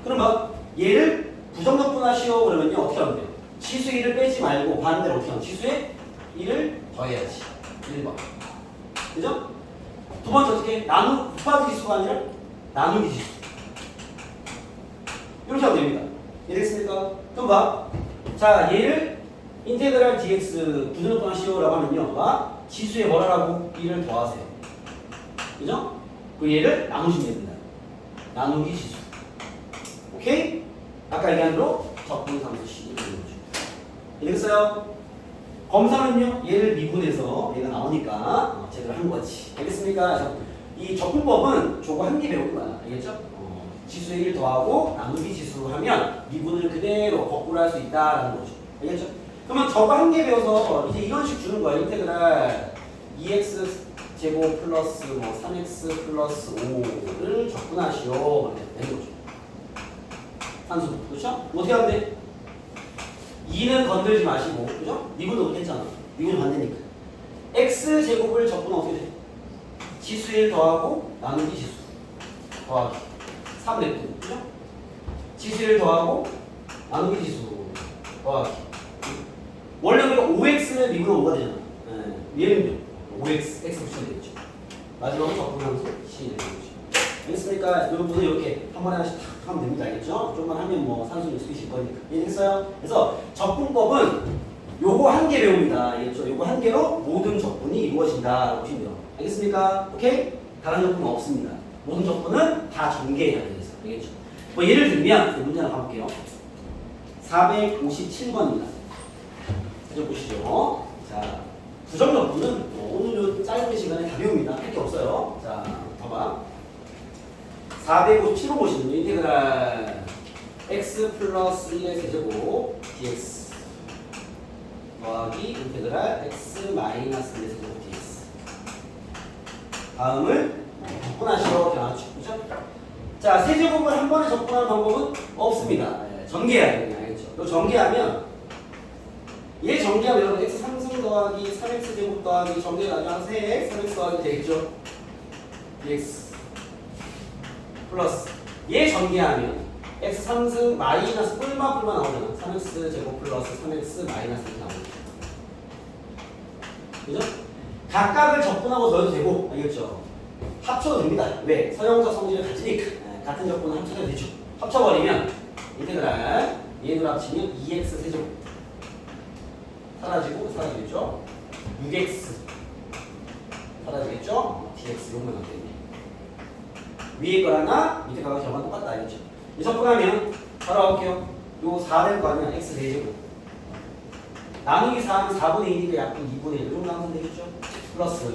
그럼 막 얘를 부정적분 하시오 그러면요 어떻게 하면 돼요? 지수 1을 빼지 말고 반대로 어떻게 하면 지수에 1을 더해야지. 1번. 그죠? 두 번째 어떻게? 곱하기 지수가 아니라 나누기 지수. 이렇게 하면 됩니다. 이해됐습니까? 그럼 봐. 자, 얘를 인테그랄 dx 부정적분 하시오라고 하면요. 봐. 지수에 뭘 하라고? 1을 더하세요. 그죠? 그 얘를 나누시면 됩니다. 나누기 지수. 오케이? 아까 얘기한 대로 적분상수 C 되는 거죠. 이해됐어요? 검사는요, 얘를 미분해서 얘가 나오니까 제대로 한 거지. 알겠습니까? 그래서 이 적분법은 저거 한 개 배우는 거야. 알겠죠? 지수에 1 더하고 나누기 지수로 하면 미분을 그대로 거꾸로 할 수 있다라는 거죠. 알겠죠? 그러면 저거 한 개 배워서 이제 이런 식 주는 거야. 인테그랄 2x 제곱 플러스 뭐 3x 플러스 5를 적분하시오. 이렇게 되는 거죠. 산수. 그렇죠? 어떻게 하면 돼? 2는 건들지 마시고, 그죠? 미분도 괜찮아. 미분 반대니까. x 제곱을 적분하면 어떻게 돼? 지수 1 더하고 나누기 지수 더하기 3 냅두고, 그죠? 지수 1 더하고 나누기 지수 더하기. 원래 우리가 5x를 미분하면 뭐가 되잖아. 얘는요 5x, x 붙이면 되겠죠. 마지막으로 적분함수 c 되는 거죠. 알겠습니까? 여러분은 이렇게 한 번에 하나씩 탁 하면 됩니다. 알겠죠? 좀만 하면 뭐 산수 익숙해질 거니까. 이해됐어요? 그래서 적분법은 요거 한 개 배웁니다. 알겠죠? 요거 한 개로 모든 적분이 이루어진다. 보시면 돼요. 알겠습니까? 오케이? 다른 적분은 없습니다. 모든 적분은 다 전개해야 되겠어. 알겠죠? 뭐 예를 들면 문제 하나 가볼게요. 457번입니다. 먼저 보시죠. 자, 부정적분은 오늘은 짧은 시간에 다 배웁니다. 할 게 없어요. 자, 봐봐. 457번 보시면 인테그랄 x 플러스 1의 세제곱 dx 더하기 인테그랄 x 마이너스 1의 세제곱 dx. 다음을 접근하시러 변화죠. 그죠? 자, 세제곱을 한 번에 접근하는 방법은 없습니다. 전개해야 돼요. 알겠죠? 또 전개하면 얘 전개하면 여러분 x 상승 더하기 3x 제곱 더하기 전개 나중에 3x 3x 더하기 되겠죠? dx 플러스 얘 전개하면 x 상승 마이너스 뿔마 나오잖아. 3x 제곱 플러스 3x 마이너스 이렇게 나오죠. 그죠? 각각을 접근하고 더해도 되고, 알겠죠? 합쳐도 됩니다. 왜? 서형적 성질을 가지니까. 같은 적분은 합쳐도 되죠. 합쳐버리면 인테그랄 얘들 합치면 2x 세제곱 사라지고 사라지겠죠? 6x 사라지겠죠? dx 요것만 남겠네. 위에 거 하나, 밑에 거랑 저만 똑같다. 알겠죠? 이 접근하면 바로 가볼게요. 요 4 될 거 아니야? x 4제곱 나누기 4하면 4분의 1이니까 약분 2분의 1 이렇게 나오면 되겠죠? 플러스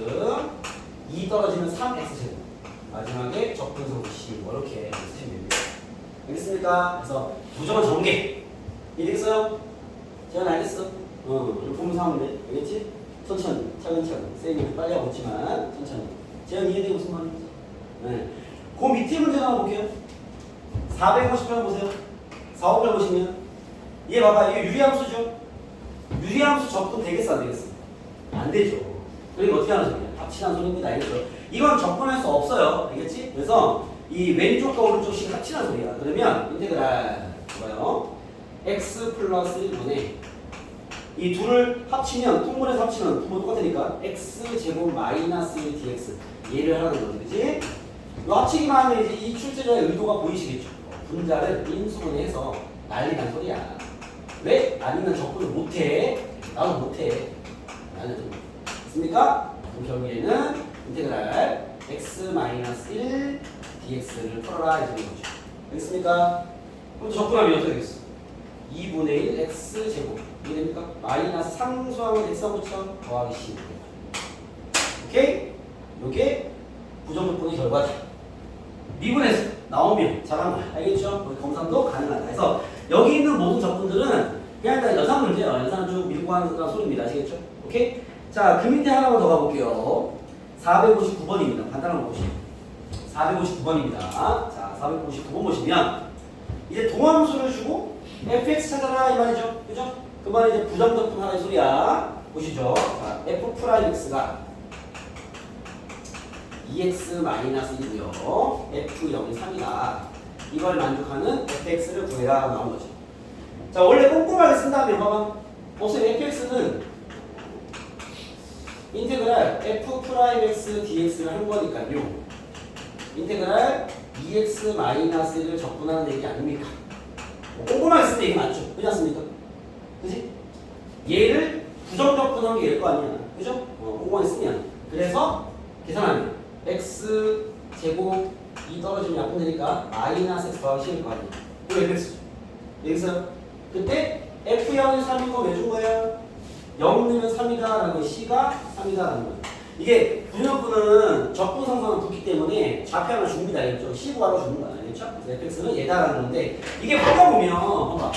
2 떨어지면 3x제곱 마지막에 적분성분 C 이렇게 쓰시면 됩니다. 알겠습니까? 그래서 무조건 전개 이해됐어요? 재현 알겠어? 좀 보면서 하면 돼. 알겠지? 천천히 차근차근 쌤이 빨리 하고 있지만 천천히 재현 이해되고 무슨 말인지. 네. 그 밑에 문제 한번 볼게요. 450편 보세요. 450편 보시면 얘 봐봐. 이게 유리함수죠? 유리함수 접근 되겠어 안 되겠어? 안 되죠. 그러니까 어떻게 하는 소리야? 합치라는 소리입니다. 알겠죠? 이건 접근할 수 없어요. 알겠지? 그래서 이 왼쪽과 오른쪽씩 합치라는 소리야. 그러면 인테그랄 뭐예요? x 플러스 1분의 이 둘을 합치면 통분해서 합치면 부분 똑같으니까 x 제곱 마이너스 1 dx 얘를 하는 거지. 그치? 이 합치기만 하면 이제 이 출제자의 의도가 보이시겠죠? 분자를 인수분해해서 난리난 소리야. 왜? 아니면 접근을 못해. 나도 못해. 나는 좀 됐습니까? 그럼 결국에는 인테그랄 x-1 dx를 풀어라 이런 거죠. 알겠습니까? 그럼 접근하면 어떻게 되겠어? 2분의 1 x제곱 이게 됩니까? 마이너스 상수항을 x하고 붙여 더하기 c. 오케이? 요게 부정조건의 결과다. 미분에서 나오면 잘한 거야. 알겠죠? 검산도 가능하다. 그래서 여기 있는 모든 접근들은 그냥 다 여산 문제예요. 여산은 쭉 밀고 하는 소리입니다. 아시겠죠? 오케이? 자, 그 밑에 하나만 더 가볼게요. 459번입니다. 간단한 거 보시죠. 459번입니다. 자, 459번 보시면 이제 동함수를 주고 fx 찾아라 이 말이죠. 그죠? 그 말은 이제 부정적분 하라는 소리야. 보시죠. 자, f 프라임 x가 2x-1이고요. f 0이 3이다. 이걸 만족하는 fx를 구해라 나온 거죠. 자, 원래 꼼꼼하게 쓴다면 봐봐. 보세요. fx는 인테그랄 f 프라임 x dx를 한 거니까요. 인테그랄 2x-1을 접근하는 얘기 아닙니까? 꼼꼼하게 쓰는 얘기 맞죠? 그렇지 않습니까? 그지? 얘를 부정접근한 게 얘일 거 아니야. 그죠? 꼼꼼하게 쓰면. 그래서 계산하면 x 제곱 2 떨어지면 약분되니까 마이너스 x 더하기 C일 거 아니야. 이거 fx죠. 여기서 그때 f0이 3인 거 왜 준 거예요? 0 넣으면 3이다라는 C가 3이다라는 거예요. 이게 부정분은 적분상수는 붙기 때문에 좌표 하나 줍니다. 알겠죠? C 구하러 주는 거야. 알겠죠? 그래서 fx는 얘다라는 건데 이게 하다 보면 봐봐.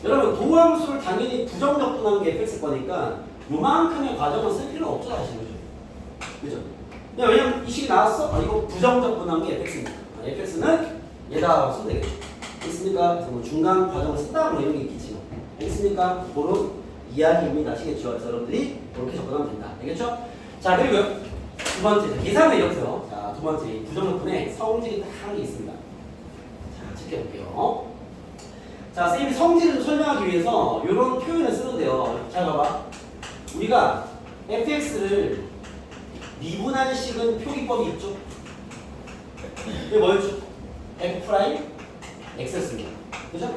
여러분 도함수를 당연히 부정적분하는 게 fx 거니까 요만큼의 과정을 쓸 필요가 없죠. 사실 그죠? 그죠? 왜냐면 이 식이 나왔어? 이거 부정적분한 게 fx입니다. fx는 얘다라고 쓰면 되겠죠. 있습니까? 그래서 뭐 중간 과정을 쓴다 뭐 이런 게 있겠지. 있습니까? 그런 이야기입니다. 아시겠죠? 그래서 여러분들이 그렇게 접근하면 된다. 알겠죠? 자, 그리고요. 두 번째, 계산을 이렇게요. 자, 두 번째, 부정적분에 성질이 딱 한 게 있습니다. 자, 체크해볼게요. 자, 선생님이 성질을 좀 설명하기 위해서 이런 표현을 쓰는데요. 잘 봐봐. 우리가 fx를 미분할 식은 표기법이 있죠? 이게 뭐였죠? f 프라임 x를 씁니다. 그죠?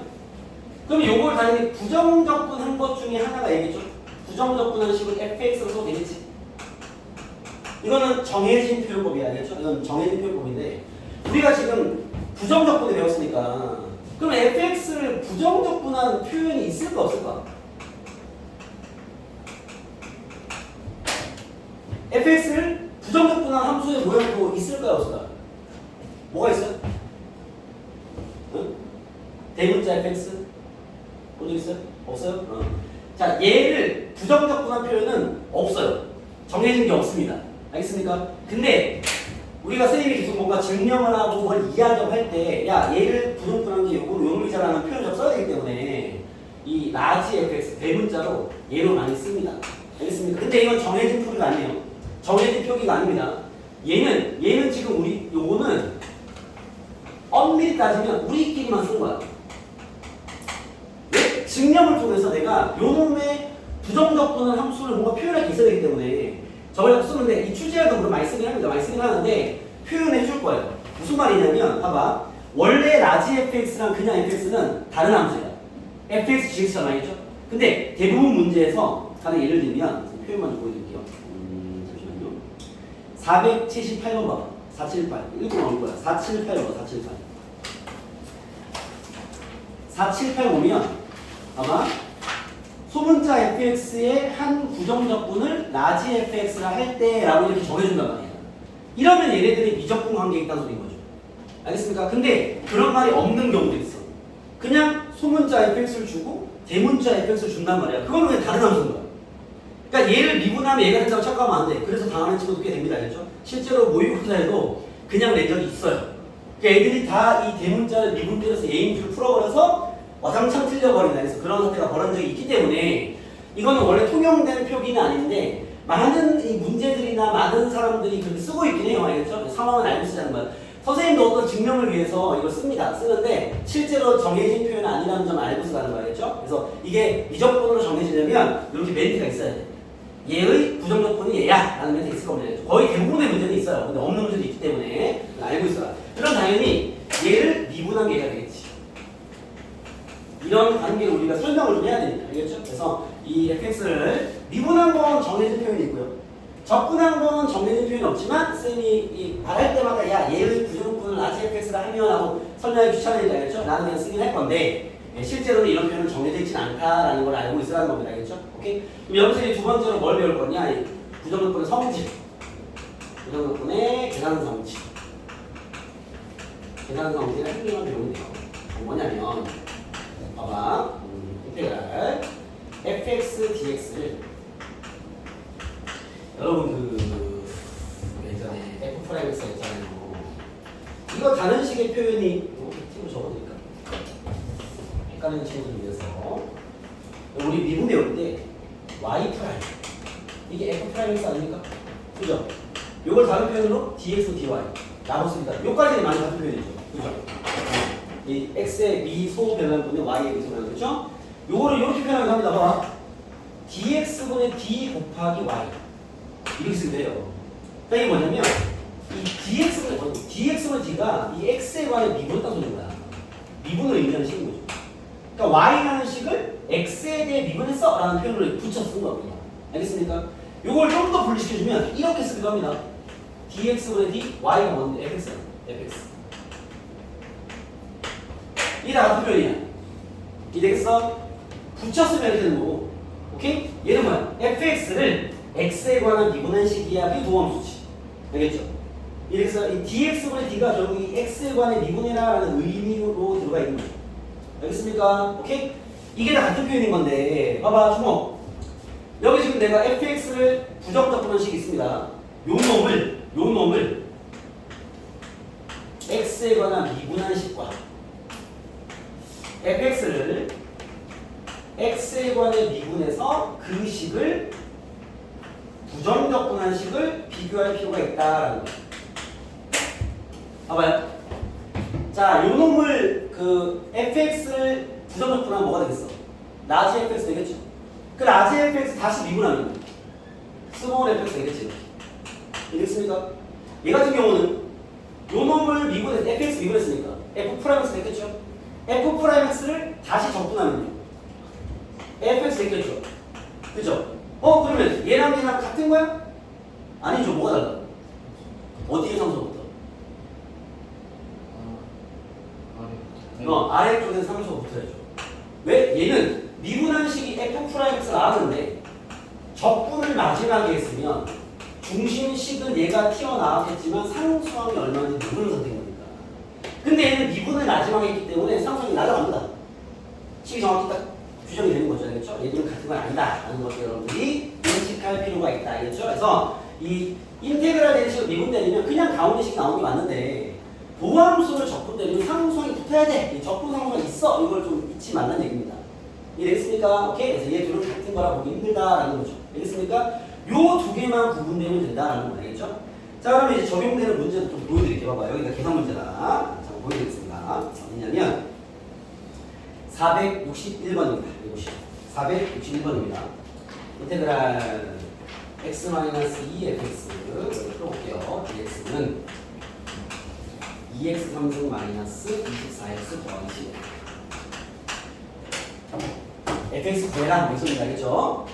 그럼 요걸 당연히 부정적분한 것 중에 하나가 얘기죠. 부정적분한 식을 fx로 써도 되겠지? 이거는 정해진 표현법이야. 알겠죠? 이건 정해진 표현법인데 우리가 지금 부정적분을 배웠으니까 그럼 fx를 부정적분한 표현이 있을까 없을까? fx를 부정적분한 함수의 모양도 있을까요 없을까요? 뭐가 있어요? 대문자 fx 본 적 있어요? 없어요? 자, 얘를 부정적분한 표현은 없어요. 정해진 게 없습니다. 알겠습니까? 근데 우리가 선생님이 계속 뭔가 증명을 하고 뭘 이야기하고 할 때, 야, 얘를 부정분한 게 요거로 요놈이잖아라는 표현을 써야 되기 때문에 이 라지 fx 대문자로 얘로 많이 씁니다. 알겠습니까? 근데 이건 정해진 표기가 아니에요. 정해진 표기가 아닙니다. 얘는 지금 우리 요거는 엄밀히 따지면 우리끼리만 쓴 거야. 왜? 증명을 통해서 내가 요놈의 부정적분한 함수를 뭔가 표현할 게 있어야 되기 때문에 저걸 쓰는데 이 출제할도 물론 많이 쓰긴 합니다. 많이 쓰긴 하는데 표현해 줄 거예요. 무슨 말이냐면 봐봐. 원래 라지 fx랑 그냥 fx는 다른 함수야. fx, gx잖아, 알겠죠? 근데 대부분 문제에서 다른 예를 들면 표현만 좀 보여드릴게요. 잠시만요. 478번 봐봐. 478. 읽고 나올 거야. 478 봐봐. 478. 478 보면 아마 소문자 fx의 한 부정적분을 라지 fx라 할 때라고 이렇게 정해준단 말이야. 이러면 얘네들이 미적분 관계에 있다는 소리인 거죠. 알겠습니까? 근데 그런 말이 없는 경우도 있어. 그냥 소문자 fx를 주고 대문자 fx를 준단 말이야. 그거는 그냥 다른 함수인 거야. 그러니까 얘를 미분하면 얘가 된다고 착각하면 안 돼. 그래서 당하는 친구도 꽤 됩니다. 알겠죠? 실제로 모의고사에도 그냥 낸 적이 있어요. 그러니까 애들이 다 이 대문자를 미분되어서 예인수를 풀어버려서 와장창 틀려버린다. 그래서 그런 사태가 벌어진 적이 있기 때문에 이거는 원래 통용된 표기는 아닌데 많은 이 문제들이나 많은 사람들이 그렇게 쓰고 있긴 해요. 알겠죠? 상황은 알고 쓰자는 거예요. 선생님도 어떤 증명을 위해서 이걸 씁니다. 쓰는데 실제로 정해진 표현은 아니라는 점을 알고 쓰라는 거겠죠? 그래서 이게 미적분으로 정해지려면 이렇게 멘트가 있어야 돼. 얘의 부정적분이 얘야 라는 멘트가 있을 겁니다. 거의 대부분의 문제는 있어요. 근데 없는 문제도 있기 때문에 알고 있어라. 그럼 당연히 얘를 미분한 게 되겠지. 이런 관계를 우리가 설명을 좀 해야 됩니다. 알겠죠? 그래서 이 fx를 미분한 건 정해진 표현이 있고요. 적분한 건 정해진 표현이 없지만 쌤이 말할 때마다 야 얘의 부정분을 라지 fx라 하면 하고 설명하기 귀찮으니까 알겠죠? 나는 그냥 쓰긴 할 건데 실제로는 이런 표현은 정해져 있진 않다라는 걸 알고 있으라는 겁니다. 알겠죠? 오케이? 그럼 여기서 두 번째로 뭘 배울 거냐? 부정분의 성질. 부정분의 계산 성질. 계산 성질을 한 개만 배우면 돼요. 뭐냐면 봐봐. 인테그랄 fx dx를 여러분 예전에 f 프라임에서 했잖아요. 이거 다른 식의 표현이 친구 적어드릴까? 헷갈리는 친구들 위해서 우리 미분 배울 때 y 프라임 이게 f 프라임에서 아닙니까? 그죠? 이걸 다른 표현으로 dx dy 라고 씁니다. 요까지는 많이 같은 표현이죠. 그죠? 이 x의 미소 변환분의 y의 미소 변환 그렇죠? 요거를 이렇게 표현하기도 합니다. 봐봐. dx분의 d 곱하기 y 이렇게 쓰면 돼요. 그러니까 이게 뭐냐면 이 dx분의 d가 이 x에 관해 미분을 따서 준 거야. 미분을 의미하는 식인 거죠. 그러니까 y라는 식을 x에 대해 미분했어 라는 표현을 붙여서 쓴 겁니다. 알겠습니까? 요걸 좀 더 분리시켜주면 이렇게 쓰기도 합니다. dx분의 d, y가 뭔데? fx야. fx. 이게 다 같은 표현이야. 이해되겠어? 붙였으면 이렇게 되는 거고. 오케이? 얘는 뭐야? fx를 x에 관한 미분한 식이야기 도함수치. 알겠죠? 이래서 이 dx분의 d가 결국 이 x에 관해 미분해라라는 의미로 들어가 있는 거죠. 알겠습니까? 오케이? 이게 다 같은 표현인 건데 봐봐 주목. 여기 지금 내가 fx를 부정적분한 식이 있습니다. 요 놈을 x에 관한 미분한 식과 fx를 x에 관해 미분해서 그 식을 부정적분한 식을 비교할 필요가 있다라는 거예요. 봐봐요. 자, 요 놈을 fx를 부정적분하면 뭐가 되겠어? 라지 fx 되겠죠? 그 라지 fx 다시 미분하면 스몰 fx 되겠지? 이해됐습니까? 얘 같은 경우는 요 놈을 미분해서 fx 미분했으니까 f 프라임x 됐겠죠? f 프라임x를 다시 적분하면요 fx 됐겠죠? 그죠? 그러면 얘랑 같은 거야? 아니죠. 뭐가 달라? 어디에 상수부터? 아래쪽에 상수가 붙어야죠. 왜? 얘는 미분한 식이 f 프라임x 나왔는데 적분을 마지막에 했으면 중심식은 얘가 튀어나왔겠지만 상수항이 얼마인지 모르는 상태인 거니까. 근데 얘는 미분을 마지막에 했기 때문에 상수항이 날아갑니다. 식이 정확히 딱 규정이 되는 거죠. 알겠죠? 얘들은 같은 건 아니다 라는 것을 여러분들이 인식할 필요가 있다. 알겠죠? 그래서 이 인테그랄 대리식을 미분 때리면 그냥 가운데식 나오는 게 맞는데 보함수를 적분 때리면 상수항이 붙어야 돼. 이 적분 상수가 있어. 이걸 좀 잊지 말라는 얘기입니다. 이해되겠습니까? 오케이? 그래서 얘 둘은 같은 거라 보기 힘들다라는 거죠. 알겠습니까? 요 두 개만 구분되면 된다라는 거 알겠죠? 자, 그러면 이제 적용되는 문제도 좀 보여드릴게요. 봐봐요. 여기가 계산 문제다. 자, 보여드리겠습니다. 어디냐면 461번입니다. 이것이 461번입니다. 인테그랄 x-2fx 여기 풀어볼게요. dx는 2x 3승 마이너스 24x 더하기 10 fx 구해라 무슨 알겠죠?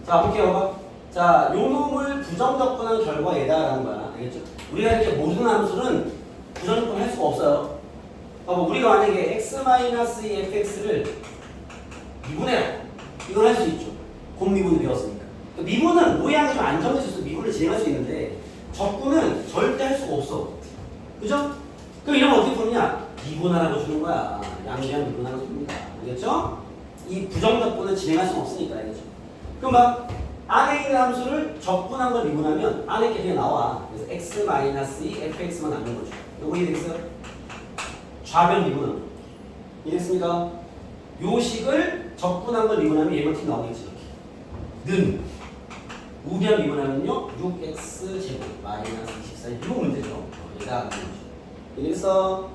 자, 볼게요. 자, 요 놈을 부정적분한 결과 얘다라는 거야. 알겠죠? 우리가 이렇게 모든 함수는 부정적분 할 수가 없어요. 우리가 만약에 x-2fx를 미분해라. 이걸 할 수 있죠. 곱미분을 배웠으니까. 미분은 모양이 좀 안 정해져서 미분을 진행할 수 있는데 적분은 절대 할 수가 없어. 그죠? 그럼 이러면 어떻게 푸느냐? 미분하라고 주는 거야. 양변 미분하라고 줍니다. 알겠죠? 이 부정적분은 진행할 수는 없으니까. 알겠죠? 그럼 막 안에 있는 함수를 적분한 걸 미분하면 안에 게 그냥 나와. 그래서 x-2fx만 남는 거죠. 이거 이해되겠어요? 좌변 미분은 이해됐습니까? 요 식을 적분한 걸 미분하면 얘만 팀 나오겠지. 이렇게 는 우변 미분하면요 6x 제곱 마이너스 24 이거 문제죠. 얘가 문제죠. 그래서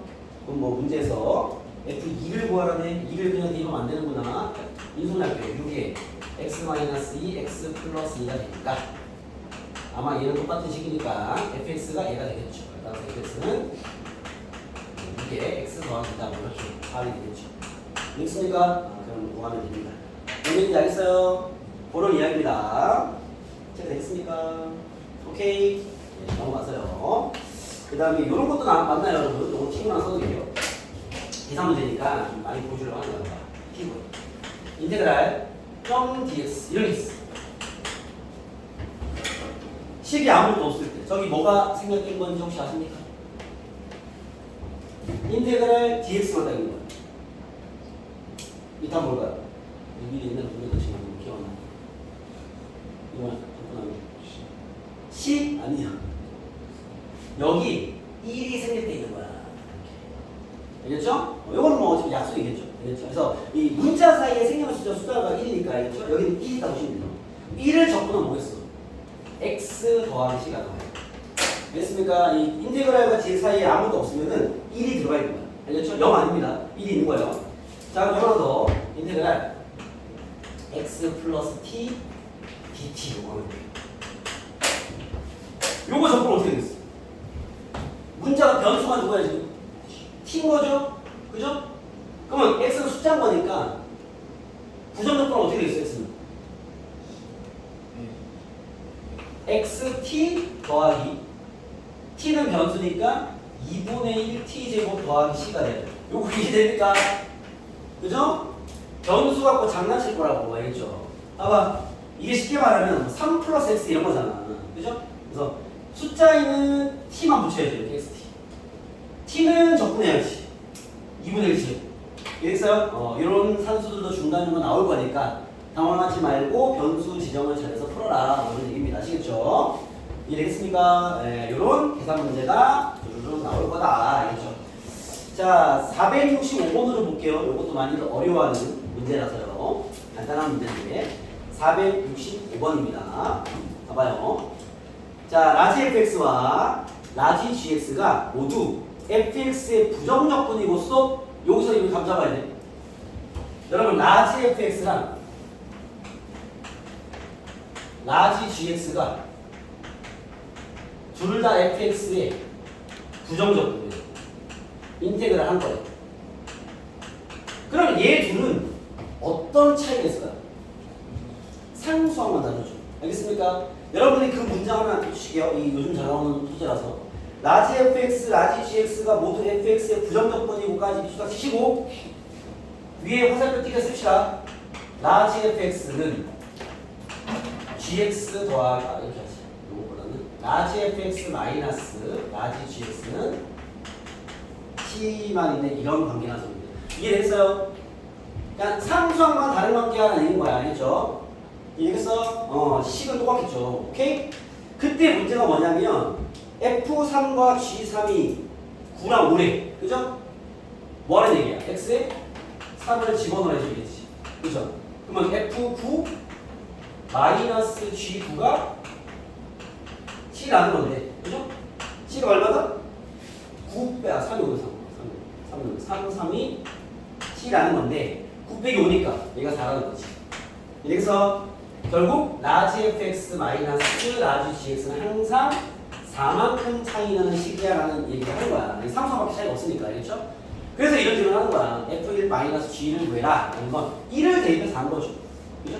그럼 뭐 문제에서 f2를 구하라네. 2를 그냥 대입하면 안 되는구나. 인수할게요. 6에 x 마이너스 2 x 플러스 2가 되니까 아마 얘는 똑같은 식이니까 fx가 얘가 되겠죠. 따라서 fx는 이게 x 더하기 있다고 이렇게 합이 되겠죠. 됐습니까? 그럼 구하면 됩니다. 뭔지 알겠어요? 그런 이야기입니다. 자, 되겠습니까? 오케이. 네, 넘어가서요. 그 다음에 이런 것도 맞나요, 여러분? 이거 친구랑 써드릴게요. 계산 문제니까 좀 많이 보시려고 하는 거야. 키고 인테그랄 .dx 이런 게 있어. 식이 아무것도 없을 때 저기 뭐가 생략된 건지 혹시 아십니까? 인테그랄 dx만 딱 있는 거야. 이 답 뭘까요? 미리 옛날에 보내던 친구 기억나? 이거 접근하면 C? 아니야. 여기 1이 생략돼 있는 거야. 알겠죠? 이거는 뭐 어차피 약속이겠죠. 알겠죠? 그래서 이 문자 사이에 생략한 숫자가 1이니까 알겠죠? 여기는 1이라고 보시면 돼요. 1을 적분하면 뭐겠어? x 더하기 c가 나와요. 알겠습니까? 이 인테그랄과 dx 사이에 아무것도 없으면은 1이 들어가 있는 거야. 알겠죠? 0 아닙니다. 1이 있는 거예요. 자, 그럼 하나 더. 인테그랄 x 플러스 t dt 요거 하면 돼요. 요거 적분 어떻게 되겠어? 문자가 변수가 누구야 지금? t인 거죠? 그죠? 그러면 x는 숫자인 거니까 부정적분은 어떻게 되겠어? x는? xt 더하기 t는 변수니까 2분의 1 t제곱 더하기 c가 돼요. 요거 이해됩니까? 그죠? 변수 갖고 장난칠 거라고 알겠죠? 봐봐. 이게 쉽게 말하면 3 플러스 x 이런 거잖아. 그죠? 그래서 숫자에는 t만 붙여야죠. 이렇게 xt. t는 적분해야지. 2분의 1씩. 이해했어요? 이런 산수들도 중간중간 나올 거니까 당황하지 말고 변수 지정을 잘해서 풀어라. 이런 얘기입니다. 아시겠죠? 이해되겠습니까? 네, 이런 계산 문제가 좀 나올 거다. 알겠죠? 자, 465번으로 볼게요. 이것도 많이들 어려워하는 문제라서요. 간단한 문제인데 465번입니다. 봐봐요. 자, 라지 fx와 라지 gx가 모두 fx의 부정적분이고서 여기서 이거 감 잡아야 돼. 여러분, 라지 fx랑 라지 gx가 둘 다 fx의 부정적분이에요. 인테그랄 한 거예요. 그럼 얘 둘은 어떤 차이가 있을까요? 상수항만 다르죠. 알겠습니까? 여러분이 그 문장 하나 해주시게요. 이 요즘 잘 나오는 소재라서. 라지 fx, 라지 gx가 모두 fx의 부정적분이고까지 비수다 치시고 위에 화살표 띄게 씁시다. 라지 fx는 gx 더하기 이렇게 하지. 요거보다는 라지 fx 마이너스 라지 gx는 C만 있는 이런 관계나 소리입니다. 이해됐어요? 그러니까 상수항만 다른 관계가 아닌 거야. 알겠죠? 이해됐어? 식은 똑같겠죠. 오케이? 그때 문제가 뭐냐면 F3과 G3이 9랑 5래. 그죠? 뭐 하는 얘기야? X에 3을 집어넣어야 되겠지. 그죠? 그러면 F9 마이너스 G9가 7라는 건데. 그죠? C가 얼마다? 9 빼야 3이 오는 3. 3이 7라는 건데 9 빼기 5니까 얘가 4라는 거지. 그래서 결국 라지 fx 마이너스 라지 gx는 항상 4만큼 차이 나는 식이야라는 얘기를 하는 거야. 상수밖에 차이가 없으니까. 알겠죠? 그래서 이런 질문을 하는 거야. f1 마이너스 g를 구해라. 라는 건 1을 대입해서 한 거죠. 그죠?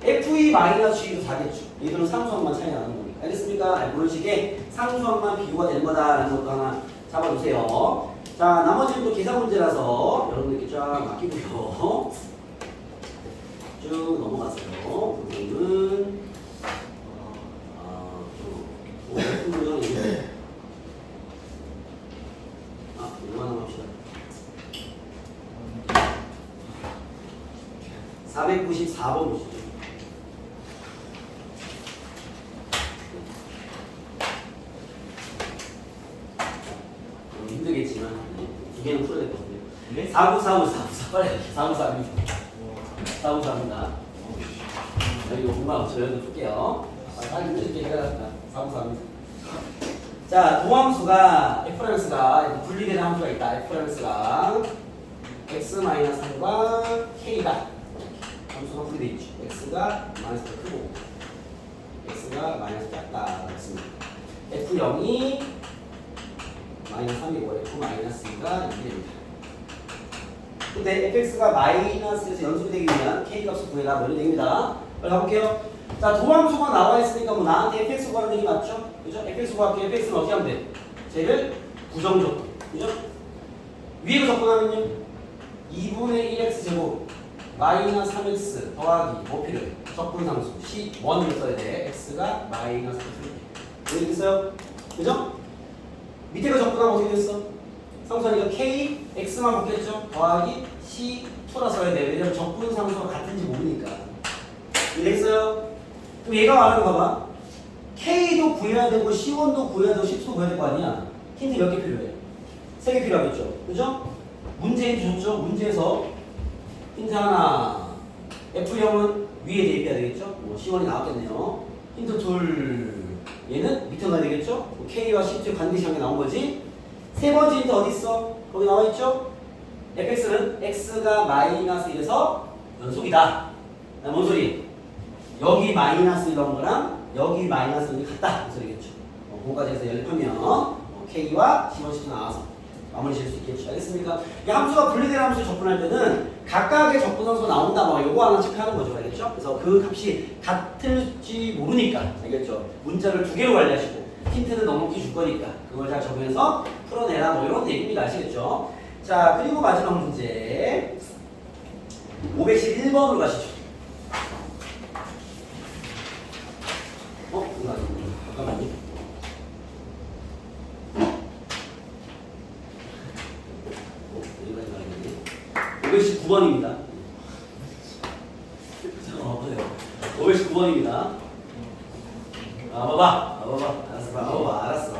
f2 마이너스 g도 4겠죠. 얘들은 상수항만 차이 나는 거니까. 알겠습니까? 그런 식의 상수항만 비교가 되는 거다라는 것도 하나 잡아주세요. 자, 나머지는 또 계산 문제라서 여러분들께 쫙 맡기고요. 쭉 넘어가세요. 선생님은 오픈 도전인데 이거 하나 합시다. 494번 보시죠. 힘들겠지만 두 개는 풀어야 될 것 같아요. 네? 4944 빨리 494입니다. 이거 공부하고 저희도 풀게요. 빨리 문제 해결합니다. 494입니다. 자, 도함수가 F'가 분리되는 함수가 있다. F'가 X-3과 K가 함수가 분리되어 있죠. X가 마이너스 더 크고 X가 마이너스 작다. 그렇습니다. F0이 마이너스 3이고 F 마이너스 2가 2이 됩니다. 근데 fx가 마이너스에서 연속이 되기 위한 k 값을 구해라. 뭐 이런 얘기입니다. 빨리 가볼게요. 자, 도함수가 나와 있으니까 뭐 나한테 fx 구하는 얘기 맞죠? 그죠? fx 구할게. fx는 어떻게 하면 돼? 쟤를 부정적분. 그죠? 위로 접근하면요. 2분의 1x 제곱 마이너스 3x 더하기 뭐 필요해? 적분상수 C1을 써야 돼. x가 마이너스 3. 여기 있어요? 그죠? 밑에 거 적분하면 어떻게 됐어? 상수하니까 k, x만 바뀌었죠? 더하기 c2라 써야 돼. 왜냐면 적분 상수가 같은지 모르니까. 이해됐어요? 그럼 얘가 말하는 거 봐. k도 구해야 되고 c1도 구해야 되고 c2도 구해야 될 거 아니야. 힌트 몇 개 필요해? 3개 필요하겠죠? 그죠? 문제 힌트 줬죠? 문제에서 힌트 하나. F0은 위에 대입해야 되겠죠? 뭐 c1이 나왔겠네요. 힌트 둘. 얘는 밑에 가야 되겠죠? k와 c2 반드시 한 게 나온 거지? 세 번째 힌트 어디 있어? 거기 나와 있죠? fx는 x가 마이너스 1에서 연속이다. 뭔 소리? 여기 마이너스 1인 거랑 여기 마이너스 1이 같다. 그 소리겠죠. 그거까지 해서 연립하면 k와 c1, c2 나와서 마무리 지을 수 있겠죠. 알겠습니까? 이 함수가 분리된 함수 접근할 때는 각각의 접근함수가 나온다. 뭐 요거 하나 체크하는 거죠. 알겠죠? 그래서 그 값이 같을지 모르니까. 알겠죠? 문자를 두 개로 관리하시고 힌트는 넉넉히 줄 거니까 그걸 잘 적용해서 풀어내라. 뭐 이런 얘기입니다. 아시겠죠? 자, 그리고 마지막 문제 511번으로 가시죠. 이거 아니네. 잠깐만요. 여기까지 가야겠네. 519번입니다. 519번입니다. 봐봐. 알았어.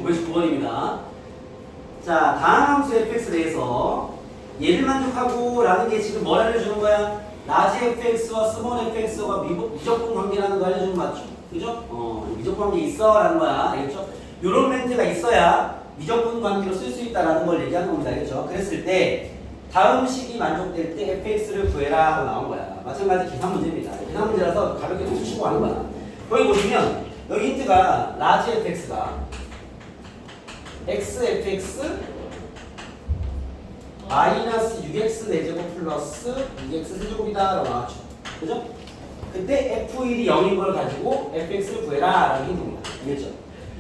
519번입니다. 자, 다음 함수 fx에 대해서 얘를 만족하고 라는 게 지금 뭘 알려주는 거야? 라지 fx와 스몰 fx가 미적분 관계라는 거 알려주는 거 맞죠? 그죠? 미적분 관계 있어 라는 거야. 알겠죠? 요런 멘트가 있어야 미적분 관계로 쓸 수 있다라는 걸 얘기하는 겁니다. 알겠죠? 그랬을 때 다음 식이 만족될 때 fx를 구해라 하고 나온 거야. 마찬가지 계산 문제입니다. 계산 문제라서 가볍게 툭 치고 하는 거야. 거기 보시면 여기 힌트가 라지 fx가 xfx 마이너스 6x 4제곱 플러스 6x 세제곱이다 라고 나왔죠. 그죠? 그때 f1이 0인 걸 가지고 fx를 구해라 라는 힌트입니다. 알겠죠?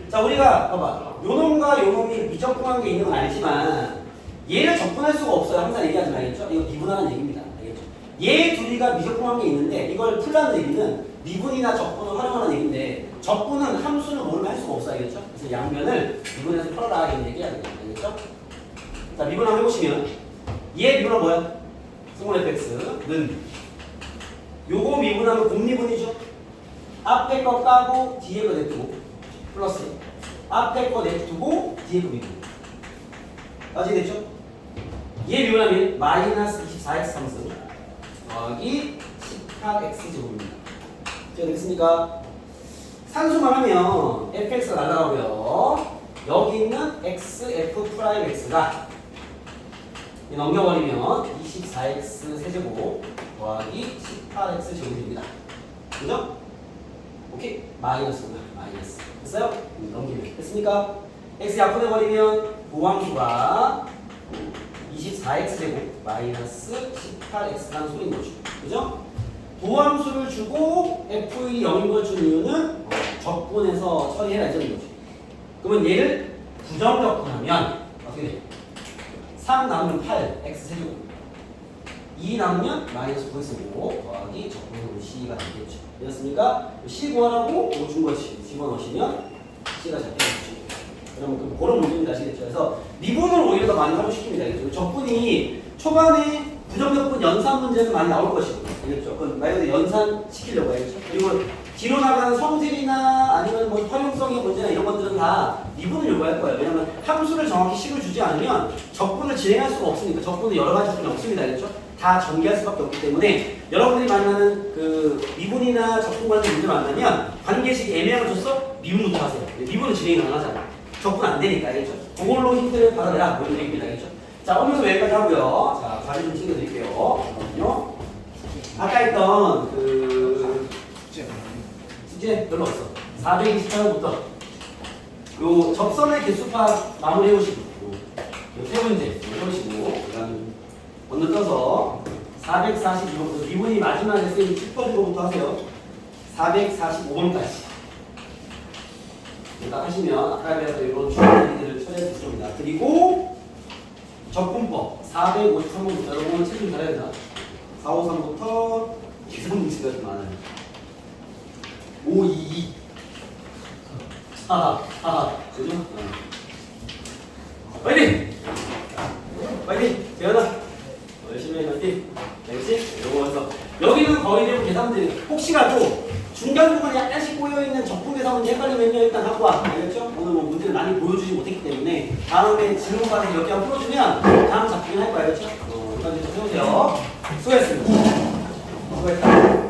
자, 우리가 봐봐. 요놈과 요놈이 미적분한 게 있는 건 알지만 얘를 적분할 수가 없어요. 항상 얘기하지 말겠죠? 이거 미분하는 얘기입니다. 알겠죠? 얘 둘이가 미적분한 게 있는데 이걸 풀라는 얘기는 미분이나 적분을 활용하는 얘기인데 적분은 함수를 모르면 할 수가 없어. 알겠죠? 그래서 양면을 미분해서 풀어라 이런 얘기하는 거예요. 알겠죠? 자, 미분 한번 해보시면 얘 미분은 뭐야? 스몰 fx는 요거 미분하면 곱미분이죠. 앞에 거 까고 뒤에 거 냅두고 플러스 앞에 거 냅두고 뒤에 거 미분. 아시겠죠? 얘 미분하면 마이너스 24x 3승 더하기 18x 제곱입니다. 되겠습니까? 산수만 하면 fx가 날아가고요. 여기 있는 x, f 프라임 x가 넘겨버리면 24x 세제곱 더하기 18x 제곱입니다. 그죠? 오케이? 마이너스구나. 마이너스. 됐어요? 넘기면. 됐습니까? x 약분해버리면 보함수가 24x 제곱 마이너스 18x라는 소리인 거죠. 그죠? 도함수를 주고 f의 0인 걸 준 이유는 적분해서 처리해라 이런 거죠. 그러면 얘를 부정적분하면 어떻게 돼? 3 남으면 8 x 세제곱 2 남으면 마이너스 9x고 더하기 적분으로 c가 되겠죠. 되었습니까? c 구하라고 준 것이 집어넣으시면 c가 잡혀있죠. 그러면 그런 문제입니다. 아시겠죠? 그래서 미분을 오히려 더 많이 하고 싶습니다. 적분이 초반에 부정적분 연산 문제는 많이 나올 것이고, 알겠죠? 그건 말 그대로 연산 시키려고 해야죠. 그리고 뒤로 나가는 성질이나 아니면 뭐 활용성의 문제나 이런 것들은 다 미분을 요구할 거예요. 왜냐면 함수를 정확히 식을 주지 않으면 적분을 진행할 수가 없으니까. 적분은 여러 가지 적분이 없습니다. 알겠죠? 다 전개할 수밖에 없기 때문에 여러분들이 만나는 그 미분이나 적분 관련 문제 만나면 관계식이 애매한 거 줬어? 미분부터 하세요. 미분은 진행이 가능하잖아. 적분 안 되니까. 알겠죠? 그걸로 힌트를 받아내라. 그런 얘기입니다. 알겠죠? 자, 오늘도 여기까지 하고요. 자, 자리 좀 챙겨드릴게요. 잠깐만요. 아까 했던 숙제 별로 없어. 424호부터 요 접선의 개수파 마무리 해오시고 요 세 문제 해오시고 그다음에 건너뛰어서 442번부터 미분이 마지막에 쓰인 10번부터 하세요. 445번까지 딱 하시면 아까 배웠던 이런 중요한 얘기들을 처리할 수 있습니다. 그리고 적분법 453번부터 여러분 책 좀 잘해야 되나? 453부터 계속 문제가 좀 많아요. 522 그죠? 파이팅! 파이팅! 재현아 열심히 해 파이팅! 알겠지? 요거 해서 여기는 거의 대부분 계산들이 혹시라도 중간 부분에 약간씩 꼬여있는 적분 계산 문제 헷갈리면요 일단 갖고 와. 알겠죠? 오늘 뭐 문제를 많이 보여주지 못했기 때문에 다음에 질문 받아서 몇 개 한번 풀어주면 다음 작품을 할 거야. 알겠죠? 일단 좀 해보세요. 수고했습니다. 수고했다.